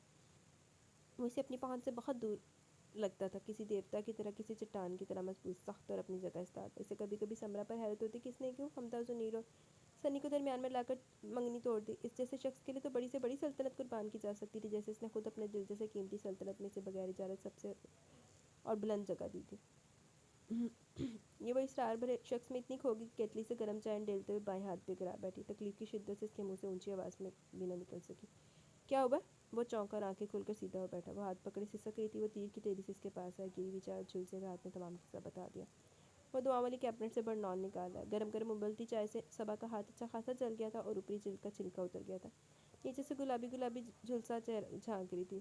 وہ اسے اپنی پہنچ سے بہت دور لگتا تھا، کسی دیوتا کی طرح، کسی چٹان کی طرح مضبوط، سخت اور اپنی جگہ استاد۔ اسے کبھی کبھی سمرا پر حیرت ہوتی کہ اس نے کیوں ممتاز و نیر اور سنی کو درمیان میں لا کر منگنی توڑ دی۔ اس جیسے شخص کے لیے تو بڑی سے بڑی سلطنت قربان کی جا سکتی تھی، جیسے اس نے خود اپنے دل جیسے قیمتی سلطنت میں سے بغیر اجازت سب سے اور بلند جگہ دی تھی۔ یہ وہ اسرار بھرے شخص میں اتنی کھوگی کہ کیتلی سے گرم چائے ڈیلتے ہوئے بائیں ہاتھ پہ گرا بیٹھی۔ تکلیف کی شدت سے اس کے منہ سے اونچی آواز میں بھی نہ نکل سکی۔ کیا ہوا؟ وہ چونکا اور آنکھیں کھول کر سیدھا ہو بیٹھا۔ وہ ہاتھ پکڑے سسک رہی تھی۔ وہ تیر کی تیزی سے اس کے پاس آئی، گری ہوئی چائے جھول سے ہاتھ میں تمام قصہ بتا دیا۔ وہ دعاؤں والی کیبنٹ سے برنال نکال آیا۔ گرم گرم ابلتی چائے سے صبا کا ہاتھ اچھا خاصا جل گیا تھا اور اوپری جلد کا چھلکا اتر گیا تھا۔ نیچے سے گلابی گلابی جھلسا جھانک رہی تھی۔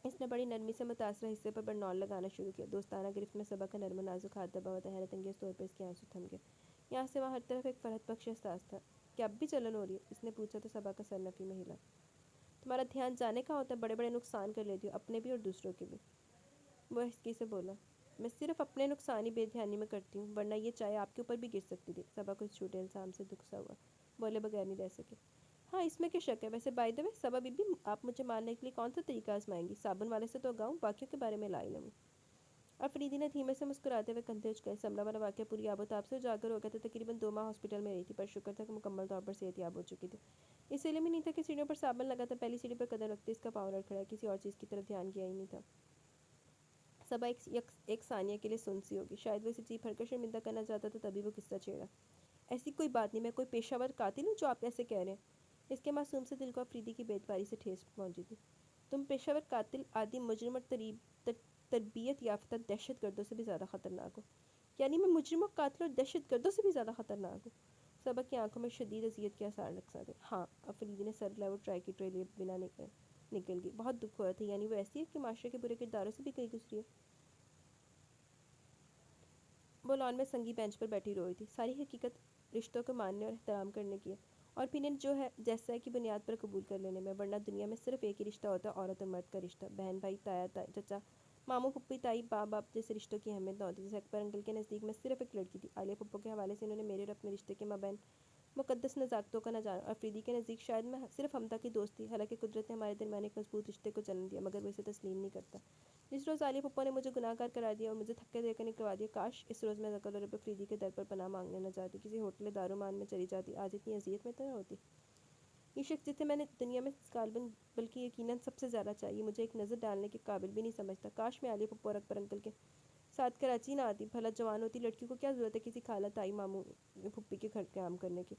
اس نے بڑی نرمی سے متاثرہ حصے پر برنال لگانا شروع کیا۔ دوستانہ گرفت میں صبا کا نرم و نازک ہاتھ دبا ہوا تھا۔ حیرت انگیز طور پر اس کے آنسو تھم گئے۔ یہاں سے وہاں ہر طرف ایک فرحت بخش احساس تھا۔ کیا اب بھی جلن ہو رہی ہے؟ اس نے پوچھا تو صبا کا سر نفی میں ہلا۔ تمہارا دھیان جانے کہاں ہوتا ہے؟ بڑے بڑے نقصان کر لیتی ہو، اپنے بھی اور دوسروں کے بھی۔ وہ ہسکی سے بولا۔ میں صرف اپنے نقصان ہی بے دھیانی میں کرتی ہوں، ورنہ یہ چائے آپ کے اوپر بھی گر سکتی تھی۔ صبا کو اس چھوٹے الزام سے دکھ سا ہوا، بولے بغیر نہیں رہ سکے۔ ہاں، اس میں کیا شک ہے؟ ویسے بائی دا وے صبا بی بی، آپ مجھے مارنے کے لیے کون سا طریقہ آزمائیں گی؟ صابن والے سے تو اگاؤں، باقیوں کے بارے میں لا علم ہوں۔ افریدی نے دھیمے سے مسکراتے ہوئے کندھے اچکائے۔ سمرا والا واقعہ پوری آب و تاب سے اجاگر ہو گیا تھا۔ تقریباً 2 ماہ ہاسپٹل میں رہی تھی، پر شکر تھا کہ مکمل طور پر صحت یاب ہو چکی تھی۔ اس علم ہی نہیں تھا کہ سیڑھیوں پر صابن لگا تھا۔ پہلی سیڑھی پر قدم رکھتے اس کا پاؤں لڑکھڑا، کسی اور چیز کی طرف دھیان گیا ہی نہیں تھا۔ صبا ایک ثانیہ کے لیے سن سی ہوگی، شاید وہ اسے جی بھر کر شرمندہ کرنا چاہتا تھا، تبھی وہ قصہ چھیڑا۔ ایسی کوئی بات نہیں، میں کوئی پیشہ ور قاتل ہوں جو آپ ایسے کہہ رہے ہیں؟ اس کے معصوم سے دل کو افریدی کی بے اعتباری سے ٹھیس پہنچی تھی۔ تم پیشہ ور قاتل، عادی مجرم اور تربیت یافتہ دہشت گردوں سے بھی زیادہ خطرناک ہو؟ یعنی میں مجرموں، قاتلوں اور دہشت گردوں سے بھی زیادہ خطرناک ہوں؟ صبا کی آنکھوں میں شدید اذیت کے آثار نقصا تھے۔ ہاں، افریدی نے سر ہلایا۔ وہ ٹرائی کی ٹرائی لیے بنا نکل گئی۔ بہت دکھ ہوا تھا، یعنی وہ ایسی ہے کہ معاشرے کے برے کرداروں سے بھی کہیں گزری ہے؟ وہ لان میں سنگی بینچ پر بیٹھی رو رہی تھی۔ ساری حقیقت رشتوں کو ماننے اور احترام کرنے کی ہے، اور پھر جو ہے جیسا ہے کی بنیاد پر قبول کر لینے میں، ورنہ دنیا میں صرف ایک ہی رشتہ ہوتا ہے، عورت اور مرد کا رشتہ۔ بہن بھائی، تایا چچا، ماموں پھپھی، تائی باپ جیسے رشتوں کی اہمیت نہ ہوتی۔ جیسے اکبر انکل کے نزدیک میں صرف ایک لڑکی تھی۔ عالیہ پھپھو کے حوالے سے انہوں نے میرے اور اپنے رشتے کے مابین مقدس نزاکتوں کا نہ جانا، اور افریدی کے نزدیک شاید میں صرف حمدہ کی دوست تھی۔ حالانکہ قدرت نے ہمارے درمیان ایک مضبوط رشتے کو جنم دیا، مگر وہ اسے تسلیم نہیں کرتا۔ جس روز عالیہ پھپھو نے مجھے گناہ گار قرار دیا اور مجھے دھکے دے کر نکلوا دیا، کاش اس روز میں نقل اور رب افریدی کے در پر پناہ مانگنے نہ جاتی، کسی ہوٹل دارومان میں چلی جاتی، آج اتنی اذیت میں تو نہ ہوتی۔ یہ شخص جسے میں نے دنیا میں غالباً بلکہ یقیناً سب سے زیادہ چاہیے، مجھے ایک نظر ڈالنے کے قابل بھی نہیں سمجھتا۔ کاش میں عالیہ پھپھو اور اکبر انکل کے ساتھ کراچی نہ آتی، بھلا جوان ہوتی لڑکی کو کیا ضرورت ہے کسی خالہ، تائی، ماموں، پھپھی کے گھر کام کرنے کی؟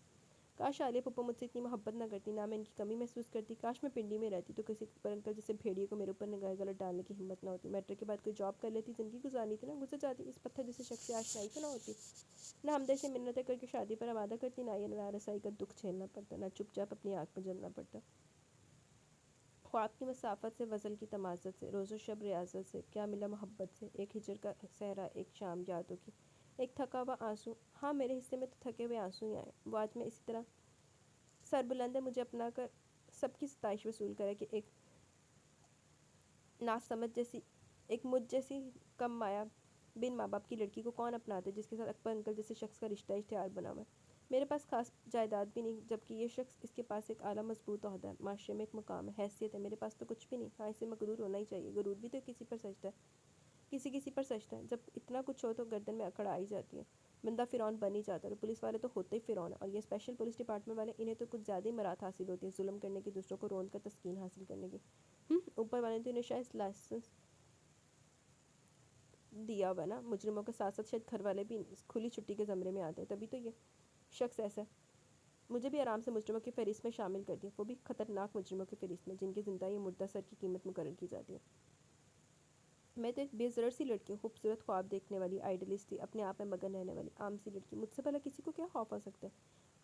کاش عالیہ پھپھو مجھ سے اتنی محبت نہ کرتی، نہ میں ان کی کمی محسوس کرتی۔ کاش میں پنڈی میں رہتی تو کسی اکبر انکل جیسے بھیڑیے کو میرے اوپر نگاہ غلط ڈالنے کی ہمت نہ ہوتی۔ میٹرک کے بعد کوئی جاب کر لیتی، زندگی گزارنی تھی نا، گزر جاتی۔ اس پتھر جیسے شخص سے آشنائی تو نہ ہوتی، نہ حمدہ سے منتیں کر کے شادی پر آمادہ کرتی، نہ یہ نارسائی کا دکھ جھیلنا پڑتا، نہ چپ چاپ اپنی آنکھ میں جلنا پڑتا۔ خواب کی مسافت سے، وصل کی تمازت سے، روز و شب ریاضت سے، کیا ملا محبت سے؟ ایک ہجر کا صحرا، ایک شام یادوں کی، ایک تھکا ہوا آنسو۔ ہاں، میرے حصے میں تو تھکے ہوئے آنسو ہی آئے۔ وہ آج میں اسی طرح سر بلند ہے، مجھے اپنا کر سب کی ستائش وصول کرے کہ ایک ناسمجھ جیسی، ایک مجھ جیسی کم مایا بن ماں باپ کی لڑکی کو کون اپناتے جس کے ساتھ اکبر انکل جیسے شخص کا رشتہ اشتہار بنا ہوا ہے؟ میرے پاس خاص جائیداد بھی نہیں، جبکہ یہ شخص، اس کے پاس ایک اعلیٰ مضبوط عہدہ ہے، معاشرے میں ایک مقام ہے، حیثیت ہے۔ میرے پاس تو کچھ بھی نہیں۔ ہاں، اسے مغرور ہونا ہی چاہیے، غرور بھی تو کسی پر سجتا ہے، کسی پر سجتا ہے۔ جب اتنا کچھ ہو تو گردن میں اکڑ آ ہی جاتی ہے، بندہ فرعون بن ہی جاتا ہے۔ اور پولیس والے تو ہوتے ہی فرعون ہیں، اور یہ اسپیشل پولیس ڈپارٹمنٹ والے، انہیں تو کچھ زیادہ ہی مراد حاصل ہوتی ہے ظلم کرنے کی، دوسروں کو روند کر تسکین حاصل کرنے کی۔ اوپر والے نے تو انہیں شاید لائسنس دیا ہوا نا، مجرموں کے ساتھ ساتھ شاید گھر والے بھی کھلی چھٹی کے زمرے میں آتے ہیں، تبھی تو یہ شخص ایسا ہے۔ مجھے بھی آرام سے مجرموں کی فہرست میں شامل کر دیا، وہ بھی خطرناک مجرموں کی فہرست میں، جن کی زندہ یا مردہ سر کی قیمت مقرر کی جاتی ہے۔ میں تو ایک بے ضرر سی لڑکی ہوں، خوبصورت، خواب دیکھنے والی، آئیڈلسٹ تھی، اپنے آپ میں مگن رہنے والی عام سی لڑکی۔ مجھ سے بھلا کسی کو کیا خوف ہو سکتا ہے؟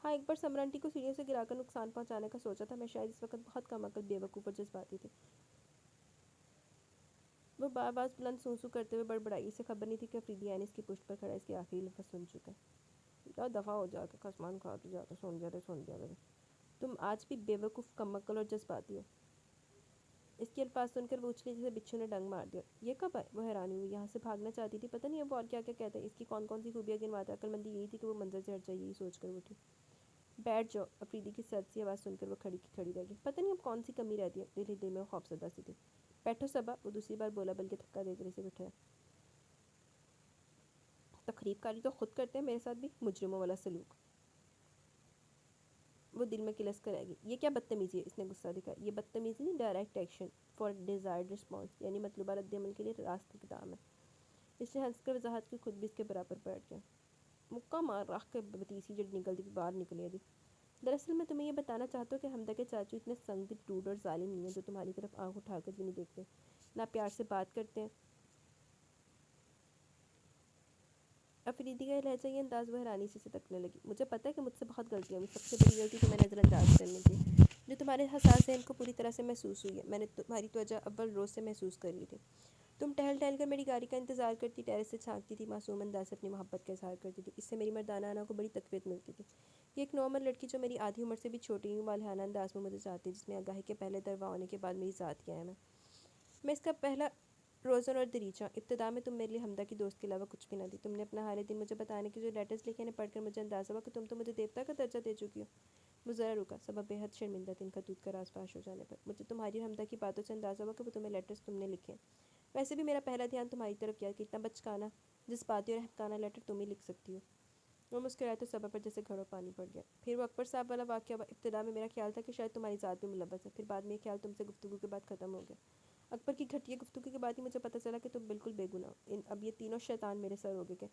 ہاں، ایک بار سمرا آنٹی کو سیڑھیوں سے گرا کر نقصان پہنچانے کا سوچا تھا، میں شاید اس وقت بہت کم عقل، بے وقوف اور جذباتی تھی۔ وہ آواز بلند سوں سوں کرتے ہوئے بڑبڑائی۔ اسے خبر نہیں تھی کہ افریدی عین اس کی پشت پر کھڑا اس کے آخری لفظ سن چکا ہے۔ جاؤ دفعہ ہو جا کے، خسمان کھا کے جا کے سن جا رہے۔ تم آج بھی بے وقوف، کم عقل اور جذباتی ہو۔ اس کے الفاظ سن کر وہ اچھلی جیسے بچھو نے ڈنگ مار دیا۔ یہ کب آئے؟ وہ حیرانی ہوئی، یہاں سے بھاگنا چاہتی تھی، پتہ نہیں اب اور کیا کیا کہتے ہیں، اس کی کون کون سی خوبیاں گنواتا ہے۔ عقل مندی یہی تھی کہ وہ منظر سے ہٹ جائے، یہی سوچ کر اٹھی۔ بیٹھ جاؤ، افریدی کی سرد سی آواز سن کر وہ کھڑی کی کھڑی رہ گئی۔ پتہ نہیں اب کون سی کمی رہتی ہے، دل ہی دل میں خوف زدہ سی تھی۔ بیٹھو صبا، وہ دوسری بار بولا بلکہ دھکا دے کر اسے بٹھایا۔ تقریب کاری تو خود کرتے ہیں، میرے ساتھ بھی مجرموں والا سلوک۔ وہ دل میں کلس کر آئے گی۔ یہ کیا بدتمیزی ہے؟ اس نے غصہ دکھایا۔ یہ بدتمیزی نہیں، direct action for desired response, یعنی مطلوبہ رد عمل کے لیے راست اقدام ہے۔ اس نے ہنس کر وضاحت کی، خود بھی اس کے برابر بیٹھ گیا۔ مکہ مار راہ کے بتیسی جڑ نکلتی باہر نکلے دی۔ دراصل میں تمہیں یہ بتانا چاہتا ہوں کہ حمدہ کے چاچو اتنے سنگ دل ٹوٹ اور ظالم نہیں ہیں جو تمہاری طرف آنکھ اٹھا کر بھی نہیں دیکھتے، نہ پیار سے بات کرتے ہیں۔ افریدی کا یہ لہجہ، یہ انداز، وہ حیرانی سے تکنے لگی۔ مجھے پتہ ہے کہ مجھ سے بہت غلطیاں ہوئی، سب سے بڑی غلطی تو میں نظر انداز کرنے کی، جو تمہارے حساس ذہن کو پوری طرح سے محسوس ہوئی ہے۔ میں نے تمہاری توجہ اول روز سے محسوس کر لی تھی۔ تم ٹہل ٹہل کر میری گاڑی کا انتظار کرتی، ٹیرس سے جھانکتی تھی، معصوم انداز سے اپنی محبت کا اظہار کرتی تھی۔ اس سے میری مردانہ انا کو بڑی تقویت ملتی تھی۔ یہ ایک نارمل لڑکی جو میری آدھی عمر سے بھی چھوٹی، یوں والہانہ انداز میں مجھے چاہتی، جس میں آگاہی کے پہلے دروا ہونے کے بعد میری ذات کی اہم ہے۔ میں اس کا پہلا روزن اور دریچہ۔ ابتدا میں تم میرے لیے حمدہ کی دوست کے علاوہ کچھ بھی نہ تھی۔ تم نے اپنا حال دن مجھے بتانے کے جو لیٹرز لکھے، انہیں پڑھ کر مجھے اندازہ ہوا کہ تم تو مجھے دیوتا کا درجہ دے چکی ہو۔ وہ ذرا رکا، سبا بے حد شرمندہ تھی ان کا دودھ کا راز فاش ہو جانے پر۔ مجھے تمہاری اور حمدہ کی باتوں سے اندازہ ہوا کہ وہ تمہیں لیٹرز تم نے لکھے ہیں۔ ویسے بھی میرا پہلا دھیان تمہاری طرف کیا کہ اتنا بچکانا جذباتی اور احمقانہ لیٹر تم ہی لکھ سکتی ہو۔ وہ مسکرائے تو سبا پر جیسے گھڑوں پانی پڑ گیا۔ پھر وہ اکبر صاحب والا واقعہ ہوا۔ ابتدا میں میرا خیال تھا کہ شاید تمہاری ذات بھی ملوث ہے، پھر بعد میں یہ خیال تم سے گفتگو کے بعد ختم ہو گیا۔ اکبر کی گھٹیا گفتگو کے بعد ہی مجھے پتہ چلا کہ تم بالکل بے گناہ ہو۔ اب یہ تینوں شیطان میرے سر ہو گئے کہ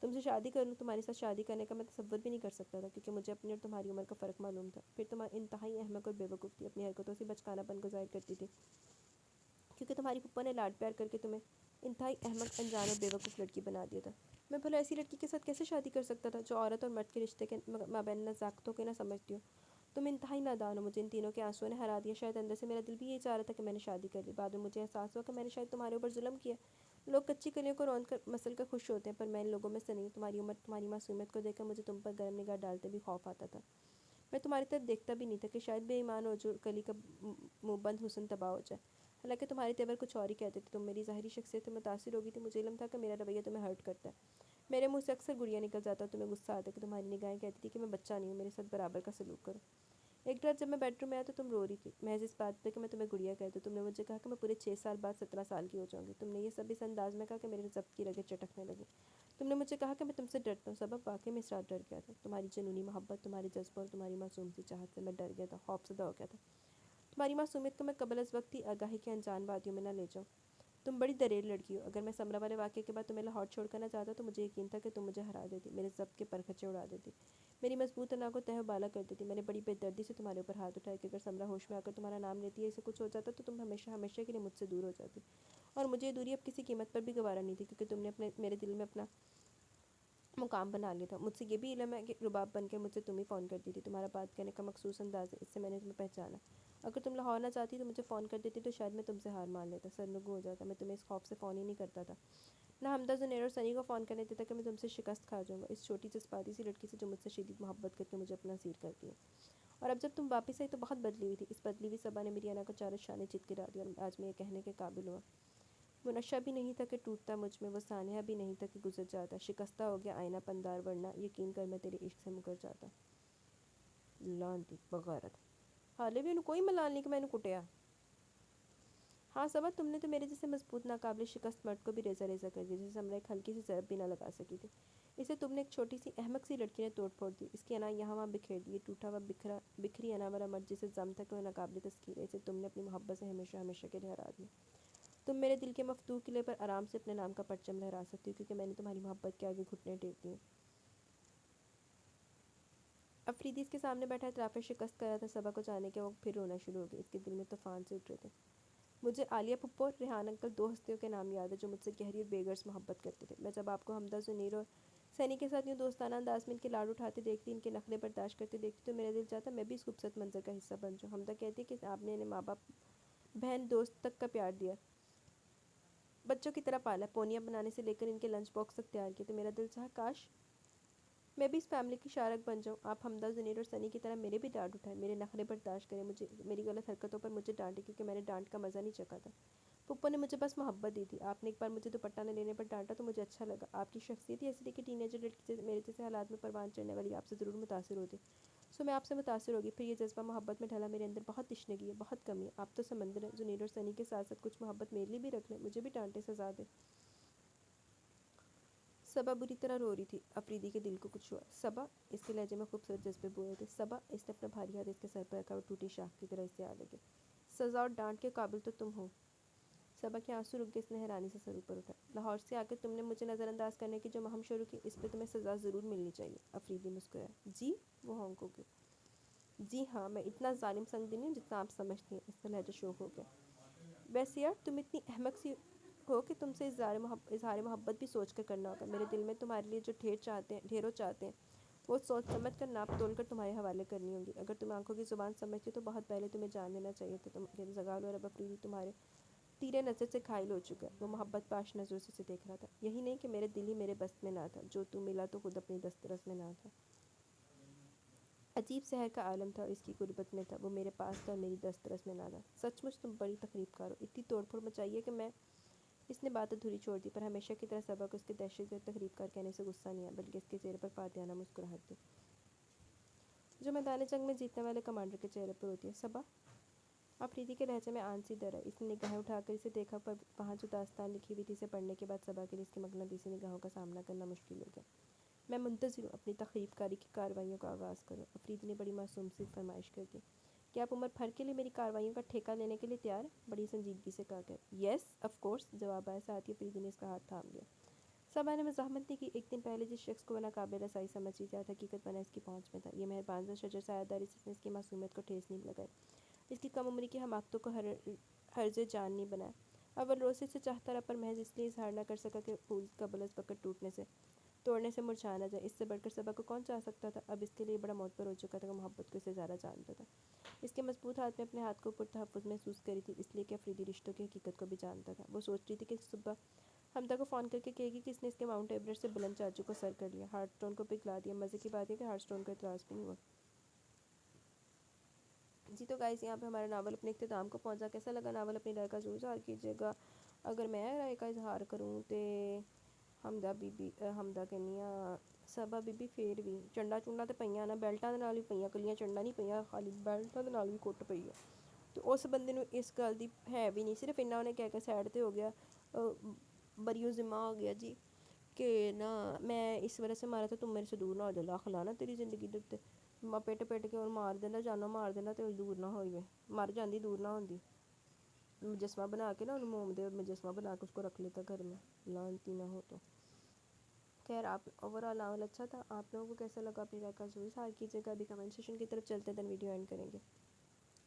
تم سے شادی کر لوں۔ تمہارے ساتھ شادی کرنے کا میں تصور بھی نہیں کر سکتا تھا، کیونکہ مجھے اپنی اور تمہاری عمر کا فرق معلوم تھا۔ پھر تم انتہائی احمق اور بے وقوف تھی، اپنی حرکتوں سے بچکانہ پن کو ظاہر کرتی تھی، کیونکہ تمہاری پھپھو نے لاڈ پیار کر کے تمہیں انتہائی احمق، انجان اور بے وقوف لڑکی بنا دیا تھا۔ میں بھلا ایسی لڑکی کے ساتھ کیسے شادی کر سکتا تھا جو عورت اور مرد کے رشتے کے مابین نزاکتوں کے نہ سمجھتی ہو؟ تم انتہائی نادان ہو۔ مجھے ان تینوں کے آنسوؤں نے ہرا دیا۔ شاید اندر سے میرا دل بھی یہی چاہ رہا تھا کہ میں نے شادی کر لی۔ بعد میں مجھے احساس ہوا کہ میں نے شاید تمہارے اوپر ظلم کیا۔ لوگ کچی کلیوں کو رون کر مسل کر خوش ہوتے ہیں، پر میں ان لوگوں میں سے نہیں۔ تمہاری عمر، تمہاری معصومیت کو دیکھ کر مجھے تم پر گرم نگاہ ڈالتے بھی خوف آتا تھا۔ میں تمہاری طرف دیکھتا بھی نہیں تھا کہ شاید بے ایمان ہو جو کلی کا منہ بند حسن تباہ ہو جائے۔ حالانکہ تمہارے تیور کچھ اور ہی کہتے تھے۔ تم میری ظاہری شخصیت سے متاثر ہو گئی تھی۔ مجھے علم تھا کہ میرا رویہ تمہیں ہرٹ کرتا ہے۔ میرے منہ سے اکثر گڑیا نکل جاتا اور تمہیں غصہ آتا کہ تمہاری نگاہیں کہتی تھی کہ میں بچہ نہیں ہوں، میرے ساتھ برابر کا سلوک کرو۔ ایک رات جب میں بیڈ روم میں آیا تو تم رو رہی تھی، محض اس بات پہ کہ میں تمہیں گڑیا کہتا ہوں۔ تم نے مجھے کہا کہ میں پورے 6 سال بعد 17 سال کی ہو جاؤں گی۔ تم نے یہ سب اس انداز میں کہا کہ میرے ضبط کی رگیں چٹکنے لگیں۔ تم نے مجھے کہا کہ میں تم سے ڈرتا ہوں۔ سبب واقعی میں اس رات ڈر گیا تھا۔ تمہاری جنونی محبت، تمہارے جذبوں اور تمہاری معصوم سی چاہت سے میں ڈر گیا تھا، خوف زدہ ہو گیا تھا۔ تمہاری معصومیت کو میں قبل از وقت ہی آگاہی کے انجان وادیوں میں نہ لے جاؤں۔ تم بڑی دلیر لڑکی ہو۔ اگر میں سمرا والے واقعے کے بعد تمہیں لاہور چھوڑ کر نہ جاتا تو مجھے یقین تھا کہ تم مجھے ہرا دیتی، میرے ضبط کے پرخچے اڑا دیتی، میری مضبوط انا کو تہہ و بالا کر دیتی۔ میں نے بڑی بے دردی سے تمہارے اوپر ہاتھ اٹھائے کہ اگر سمرا ہوش میں آ کر تمہارا نام لیتی ہے، اسے کچھ ہو جاتا تو تم ہمیشہ ہمیشہ کے لیے مجھ سے دور ہو جاتی۔ اور مجھے یہ دوری اب کسی قیمت پر بھی گوارا نہیں تھی، کیونکہ تم نے میرے دل میں اپنا مقام بنا لیا تھا۔ مجھ سے یہ بھی علم ہے کہ رباب بن کر مجھ سے تم ہی فون کرتی تھی۔ تمہارا بات کہنے کا مخصوص انداز ہے، اس سے میں نے تمہیں پہچانا۔ اگر تم لاہور نہ جاتی تو مجھے فون کر دیتی تو شاید میں تم سے ہار مان لیتا، سرنگوں ہو جاتا۔ میں تمہیں اس خوف سے فون ہی نہیں کرتا تھا، نہ حمدہ، زنیر اور سنی کو فون کرنے دیتا کہ میں تم سے شکست کھا جاؤں گا، اس چھوٹی جذباتی سی لڑکی سے جو مجھ سے شدید محبت کر کے مجھے اپنا اسیر کرتی ہے۔ اور اب جب تم واپس آئی تو بہت بدلی ہوئی تھی۔ اس بدلی ہوئی صبا نے میری انا کو چاروں شانے چت گرا دیا، اور آج میں یہ کہنے کے قابل ہوا، وہ نشہ بھی نہیں تھا کہ ٹوٹتا مجھ میں، وہ سانحہ بھی نہیں تھا کہ گزر جاتا، شکستہ ہو گیا آئینہ پندار، ورنہ یقین کر میں تیرے عشق سے مکر جاتا۔ لانتی بغیرت، حالے بھی انہوں کوئی ملال نہیں کہ میں انہوں کٹیا۔ ہاں صبا، تم نے تو میرے جیسے مضبوط ناقابل شکست مرد کو بھی ریزہ ریزہ کر دیا، جسے سمرا ایک ہلکی سی ضرب بھی نہ لگا سکی تھی۔ اسے تم نے ایک چھوٹی سی احمق سی لڑکی نے توڑ پھوڑ دی، اس کی انا یہاں وہاں بکھیر دی۔ یہ ٹوٹا ہوا بکھری انا والا مرد جسے ضم تھا کہ وہ ناقابل تذکیر ہے، اسے تم نے اپنی محبت سے ہمیشہ ہمیشہ کے لیے ہرا دیا۔ تم میرے دل کے مفتوح قلعے پر آرام سے اپنے نام کا پرچم لہرا سکتی ہو، کیونکہ میں نے تمہاری محبت کے آگے گھٹنے ٹیک دیے۔ افریدی اس کے سامنے بیٹھا اطراف شکست کر رہا تھا۔ صبا کو جانے کے وقت پھر رونا شروع ہو گیا، اس کے دل میں طوفان سے اٹھ رہے تھے۔ مجھے عالیہ پھپھو اور ریحان انکل، 2 ہستیوں کے نام یاد ہے جو مجھ سے گہری اور بے غرض محبت کرتے تھے۔ میں جب آپ کو حمدہ، زنیر اور سینی کے ساتھ یوں دوستانہ انداز میں ان کے لاڈ اٹھاتے دیکھتی، ان کے نخرے برداشت کرتے دیکھتی تو میرا دل چاہتا میں بھی اس خوبصورت منظر کا حصہ بن جاؤں۔ حمدہ کہتی کہ آپ نے انہیں ماں باپ، بہن، دوست تک کا پیار دیا، بچوں کی طرح پالا، پونیاں بنانے سے لے کر ان کے لنچ باکس تک تیار کیے، تو میرا دل چاہا کاش میں بھی اس فیملی کی شارک بن جاؤں۔ آپ حمدہ، زنیر اور سنی کی طرح میرے بھی ڈانٹ اٹھائیں، میرے نخرے برداشت کریں، مجھے میری غلط حرکتوں پر مجھے ڈانٹیں، کیونکہ میں نے ڈانٹ کا مزہ نہیں چکھا تھا۔ پھپھو نے مجھے بس محبت دی تھی۔ آپ نے ایک بار مجھے دوپٹہ نہ لینے پر ڈانٹا تو مجھے اچھا لگا۔ آپ کی شخصیت ہی ایسی تھی کہ ٹین ایجر لڑکی سے میرے جیسے حالات میں پروان چڑھنے والی آپ سے ضرور متاثر ہوتی۔ سو میں آپ سے متاثر ہوگی. پھر یہ جذبہ محبت میں ڈھلا. میرے اندر بہت تشنگی ہے, بہت کمی ہے. آپ تو سمندر ہیں. زنید اور سنی کے ساتھ ساتھ کچھ محبت میرے لیے بھی رکھ لیں. مجھے بھی ڈانٹے سزا دے. صبا بری طرح رو رہی تھی. افریدی کے دل کو کچھ ہوا. صبا, اس کے لہجے میں خوبصورت جذبے بول تھے. صبا, اس نے اپنا بھاری ہاتھ اس کے سر پر رکھا. وہ ٹوٹی شاخ کی طرح اس سے آ لگے. سزا اور ڈانٹ کے قابل تو تم ہو. صبا کے آنسو رک گئے. اس نے حیرانی سے سر اوپر اٹھا. لاہور سے آ کے تم نے مجھے نظر انداز کرنے کی جو مہم شروع کی, اس پہ تمہیں سزا ضرور ملنی چاہیے. افریدی مسکرایا. جی, وہ ہونکوں کی. جی ہاں, میں اتنا ظالم سنگ دل نہیں ہوں جتنا آپ سمجھتی ہیں. اس کا لہجہ شوخ ہو گیا. ویسے یار تم اتنی احمق سی ہو کہ تم سے اظہار محبت بھی سوچ کر کرنا ہوگا. میرے دل میں تمہارے لیے جو ڈھیروں چاہتے ہیں وہ سوچ سمجھ کر ناپ تول کر تمہارے حوالے کرنی ہوں گی. اگر تم آنکھوں کی زبان سمجھتی تو بہت پہلے تمہیں جان لینا چاہیے تھا. تم زغال اور اب افریدی تمہارے تیرے نظر سے گھائل ہو چکا ہے. وہ محبت پاش نظروں سے دیکھ رہا تھا. یہی نہیں کہ میرے دل ہی میرے بس میں نہ تھا. جو تو ملا تو خود اپنی دسترس میں نہ تھا. عجیب سحر کا عالم تھا اور اس کی غربت میں تھا. وہ میرے پاس تھا اور میری دسترس میں نہ تھا. سچ مچ تم بڑی تقریب کار ہو. اتنی توڑ پھوڑ مچائی ہے کہ میں. اس نے بات ادھوری چھوڑ دی, پر ہمیشہ کی طرح صبا کو اس کے دہشت گرد تقریب کار کہنے سے غصہ نہیں آیا, بلکہ اس کے چہرے پر فاتحانہ مسکراہٹ تھی جو میدان جنگ میں جیتنے والے کمانڈر کے چہرے پر ہوتی ہے. صبا, افریدی کے لہجے میں آن سی ڈر ہے. اس نے نگاہیں اٹھا کر اسے دیکھا, پر وہاں جو داستان لکھی ہوئی تھی اسے پڑھنے کے بعد صبا کے لیے اس کی مقناطیسی نگاہوں کا سامنا کرنا مشکل ہو گیا. میں منتظر ہوں, اپنی تخریب کاری کی کارروائیوں کا آغاز کرو. افریدی نے بڑی معصوم سی فرمائش کر دی. کیا آپ عمر بھر کے لیے میری کارروائیوں کا ٹھیکہ لینے کے لیے تیار ہیں؟ بڑی سنجیدگی سے کہا گیا. یس آف کورس, جواب آیا. ساتھ ہی افریدی نے اس کا ہاتھ تھام لیا. صبا نے مزاحمت نہیں کی. ایک دن پہلے جس شخص کو وہ ناقابل رسائی سمجھی تھی, حقیقت بنا اس کی پہنچ میں تھا. یہ مہربان سا شجر سایہ داری سے اس کی معصومیت کو ٹھیس نہیں لگائی. اس کی کم عمری کی حماقتوں کو ہرز جان نہیں بنایا. اول روز سے چاہتا رہا, پر محض اس لیے اظہار نہ کر سکا کہ پھول کا بلس پکڑ توڑنے سے مرجھا نہ جائے. اس سے بڑھ کر صبا کو کون چاہ سکتا تھا. اب اس کے لیے بڑا معتبر ہو چکا تھا کہ محبت کو اسے زیادہ جانتا تھا. اس کے مضبوط ہاتھ میں اپنے ہاتھ کو پر تحفظ محسوس کری تھی, اس لیے کہ افریدی رشتوں کی حقیقت کو بھی جانتا تھا. وہ سوچ رہی تھی کہ صبح حمدہ کو فون کر کے کہے گی کہ اس نے اس کے ماؤنٹ ایورسٹ سے بلند چاچو کو سر کر لیا, ہارٹ اسٹون کو پگھلا دیا. مزے کی بات ہے کہ ہارٹ اسٹون کا اعتراض بھی نہیں ہوا. جی تو گائز, یہاں پہ ہمارا ناول اپنے اختتام کو پہنچا. کیسا لگا ناول؟ اپنی رائے کا ضرور اظہار کیجیے گا. اگر میں رائے کا اظہار کروں تو حمدہ کنیا صبا بی پھر بھی چنڈا چنڈا تو پਈਆਂ ਨਾ ਬੈਲਟਾਂ ਦੇ ਨਾਲ ਵੀ ਪਈਆਂ, ਕੱਲੀਆਂ ਚੰਡਾ ਨਹੀਂ ਪਈਆਂ, ਖਾਲੀ ਬੈਲਟਾਂ ਦੇ ਨਾਲ ਵੀ ਕੁੱਟ ਪਈ ਆ. ਤੇ ਉਸ ਬੰਦੇ ਨੂੰ ਇਸ ਗੱਲ ਦੀ ਹੈ ਵੀ ਨਹੀਂ, ਸਿਰਫ ਇੰਨਾ ਉਹਨੇ ਕਹਿ ਕੇ ਸਾਈਡ ਤੇ ਹੋ ਗਿਆ, ਬਰੀਓ ਜ਼ਿੰਮਾ ਹੋ ਗਿਆ ਜੀ کہ نا میں اس وجہ سے مارا تھا, تم میرے سے دور نہ ہو جا, لاکھ لانا تیری زندگی دے تے. پیٹ کے اور مار دینا, جانوں مار دینا تے دور نہ ہوئی, مر جاندی دور نہ ہوندی. مجسمہ بنا کے نا انہوں موم دے مجسمہ بنا کے اس کو رکھ لیتا گھر میں, لانتی نہ ہو تو. خیر, آپ اوورآل ناول اچھا تھا. آپ لوگوں کو کیسا لگا اپنی رائے کا ضرور اظہار کیجیے گا. ابھی کمنٹ سیشن کی طرف چلتے دین ویڈیو اینڈ کریں گے.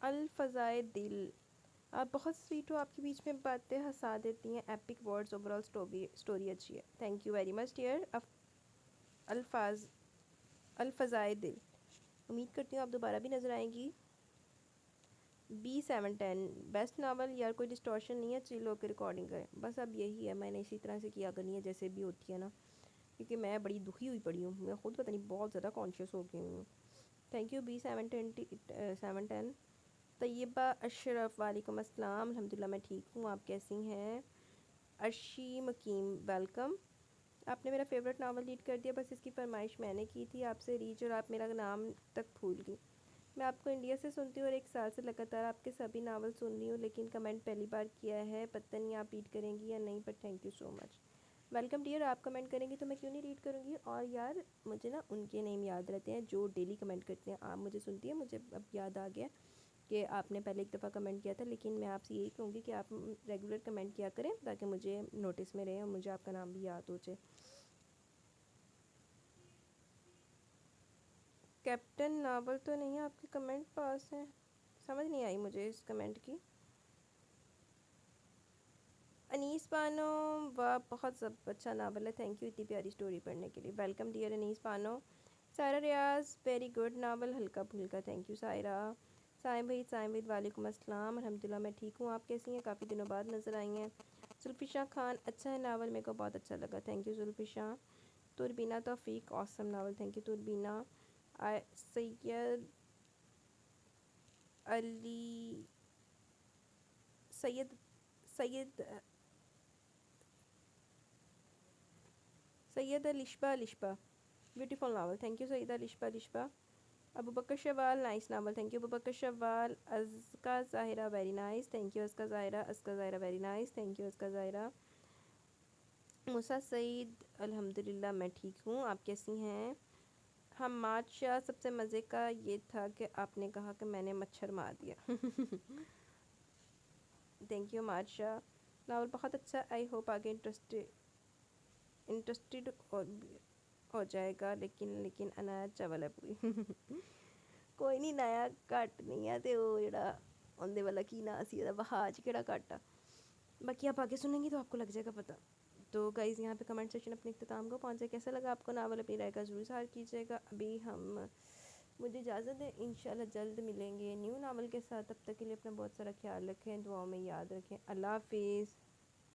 الفضائے دل, آپ بہت سویٹ ہو, آپ کے بیچ میں باتیں ہنسا دیتی ہیں. ایپک ورڈز, اوورآل اسٹوری اچھی ہے. Thank you very much dear. الفضائے دل, امید کرتی ہوں آپ دوبارہ بھی نظر آئیں گی. B710 best novel. یار کوئی ڈسٹورشن نہیں ہے, چل ہو کے ریکارڈنگ کریں بس. اب یہی ہے, میں نے اسی طرح سے کیا کرنی ہے جیسے بھی ہوتی ہے نا, کیونکہ میں بڑی دکھی ہوئی پڑی ہوں. میں خود پتہ نہیں بہت زیادہ کانشیس ہو گئی ہوں. Thank you B710. طیبہ اشرف, وعلیکم السلام. الحمدللہ میں ٹھیک ہوں, آپ کیسی ہیں؟ عرشی مکیم, ویلکم. آپ نے میرا فیوریٹ ناول ریڈ کر دیا, بس اس کی فرمائش میں نے کی تھی آپ سے ریچ, اور آپ میرا نام تک بھول گئی. میں آپ کو انڈیا سے سنتی ہوں اور 1 سال سے لگاتار آپ کے سبھی ناول سن رہی ہوں, لیکن کمنٹ پہلی بار کیا ہے. پتہ نہیں آپ ریڈ کریں گی یا نہیں, but thank you so much. Welcome dear. آپ کمنٹ کریں گی تو میں کیوں نہیں ریڈ کروں گی. اور یار مجھے نا ان کے نیم یاد رہتے ہیں جو ڈیلی کمنٹ کرتے ہیں. آپ مجھے سنتی ہیں, مجھے اب یاد آ گیا کہ آپ نے پہلے ایک دفعہ کمنٹ کیا تھا, لیکن میں آپ سے یہی کہوں گی کہ آپ ریگولر کمنٹ کیا کریں تاکہ مجھے نوٹس میں رہیں اور مجھے آپ کا نام بھی یاد ہو جائے. کیپٹن ناول تو نہیں, آپ کے کمنٹ پاس ہیں, سمجھ نہیں آئی مجھے اس کمنٹ کی. انیس بانو, واہ بہت اچھا ناول ہے, تھینک یو اتنی پیاری اسٹوری پڑھنے کے لیے. ویلکم ڈیئر انیس بانو. سائرہ ریاض, ویری گڈ ناول, ہلکا پھلکا. Thank you Saira. سائم بھائی, وعلیکم السلام. الحمدللہ میں ٹھیک ہوں, آپ کیسی ہیں؟ کافی دنوں بعد نظر آئی ہیں. زلفشاں خان, اچھا ہے ناول, میرے کو بہت اچھا لگا. Thank you Zulfishan. Turbina Taufiq, awesome novel, thank you Turbina. Syed Ali Syed Alshaba beautiful novel, thank you Syeda Alshaba. Abu Bakar Shawal nice novel, thank you Abu Bakar Shawal. Azka Zahira very nice, thank you Azka Zahira very nice, thank you Azka Zahira. Musa Saeed الحمدللہ میں ٹھیک ہوں، آپ کیسی ہیں؟ حماد شاہ سب سے مزے کا یہ تھا کہ آپ نے کہا کہ میں نے مچھر مار دیا. Thank you Hammad Shah. Novel بہت اچھا، آئی ہوپ آگے انٹرسٹڈ ہو جائے گا. لیکن عنایت چاول ہے پوری. کوئی نہیں، نیا کٹ نہیں ہے تو وہ جڑا اندے والا کی نا سی بہاج کیڑا کٹ آ. باقی آپ آگے سنیں گی تو آپ کو لگ جائے گا پتہ. تو گائز یہاں پہ کمنٹ سیکشن اپنے اختتام کو پہنچے. کیسا لگا آپ کو ناول؟ اپنی رائے کا ضرور اظہار کیجیے گا. ابھی مجھے اجازت ہے، انشاءاللہ جلد ملیں گے نیو ناول کے ساتھ. تب تک کے لیے اپنا بہت سارا خیال رکھیں، دعاؤں میں یاد رکھیں. اللہ حافظ.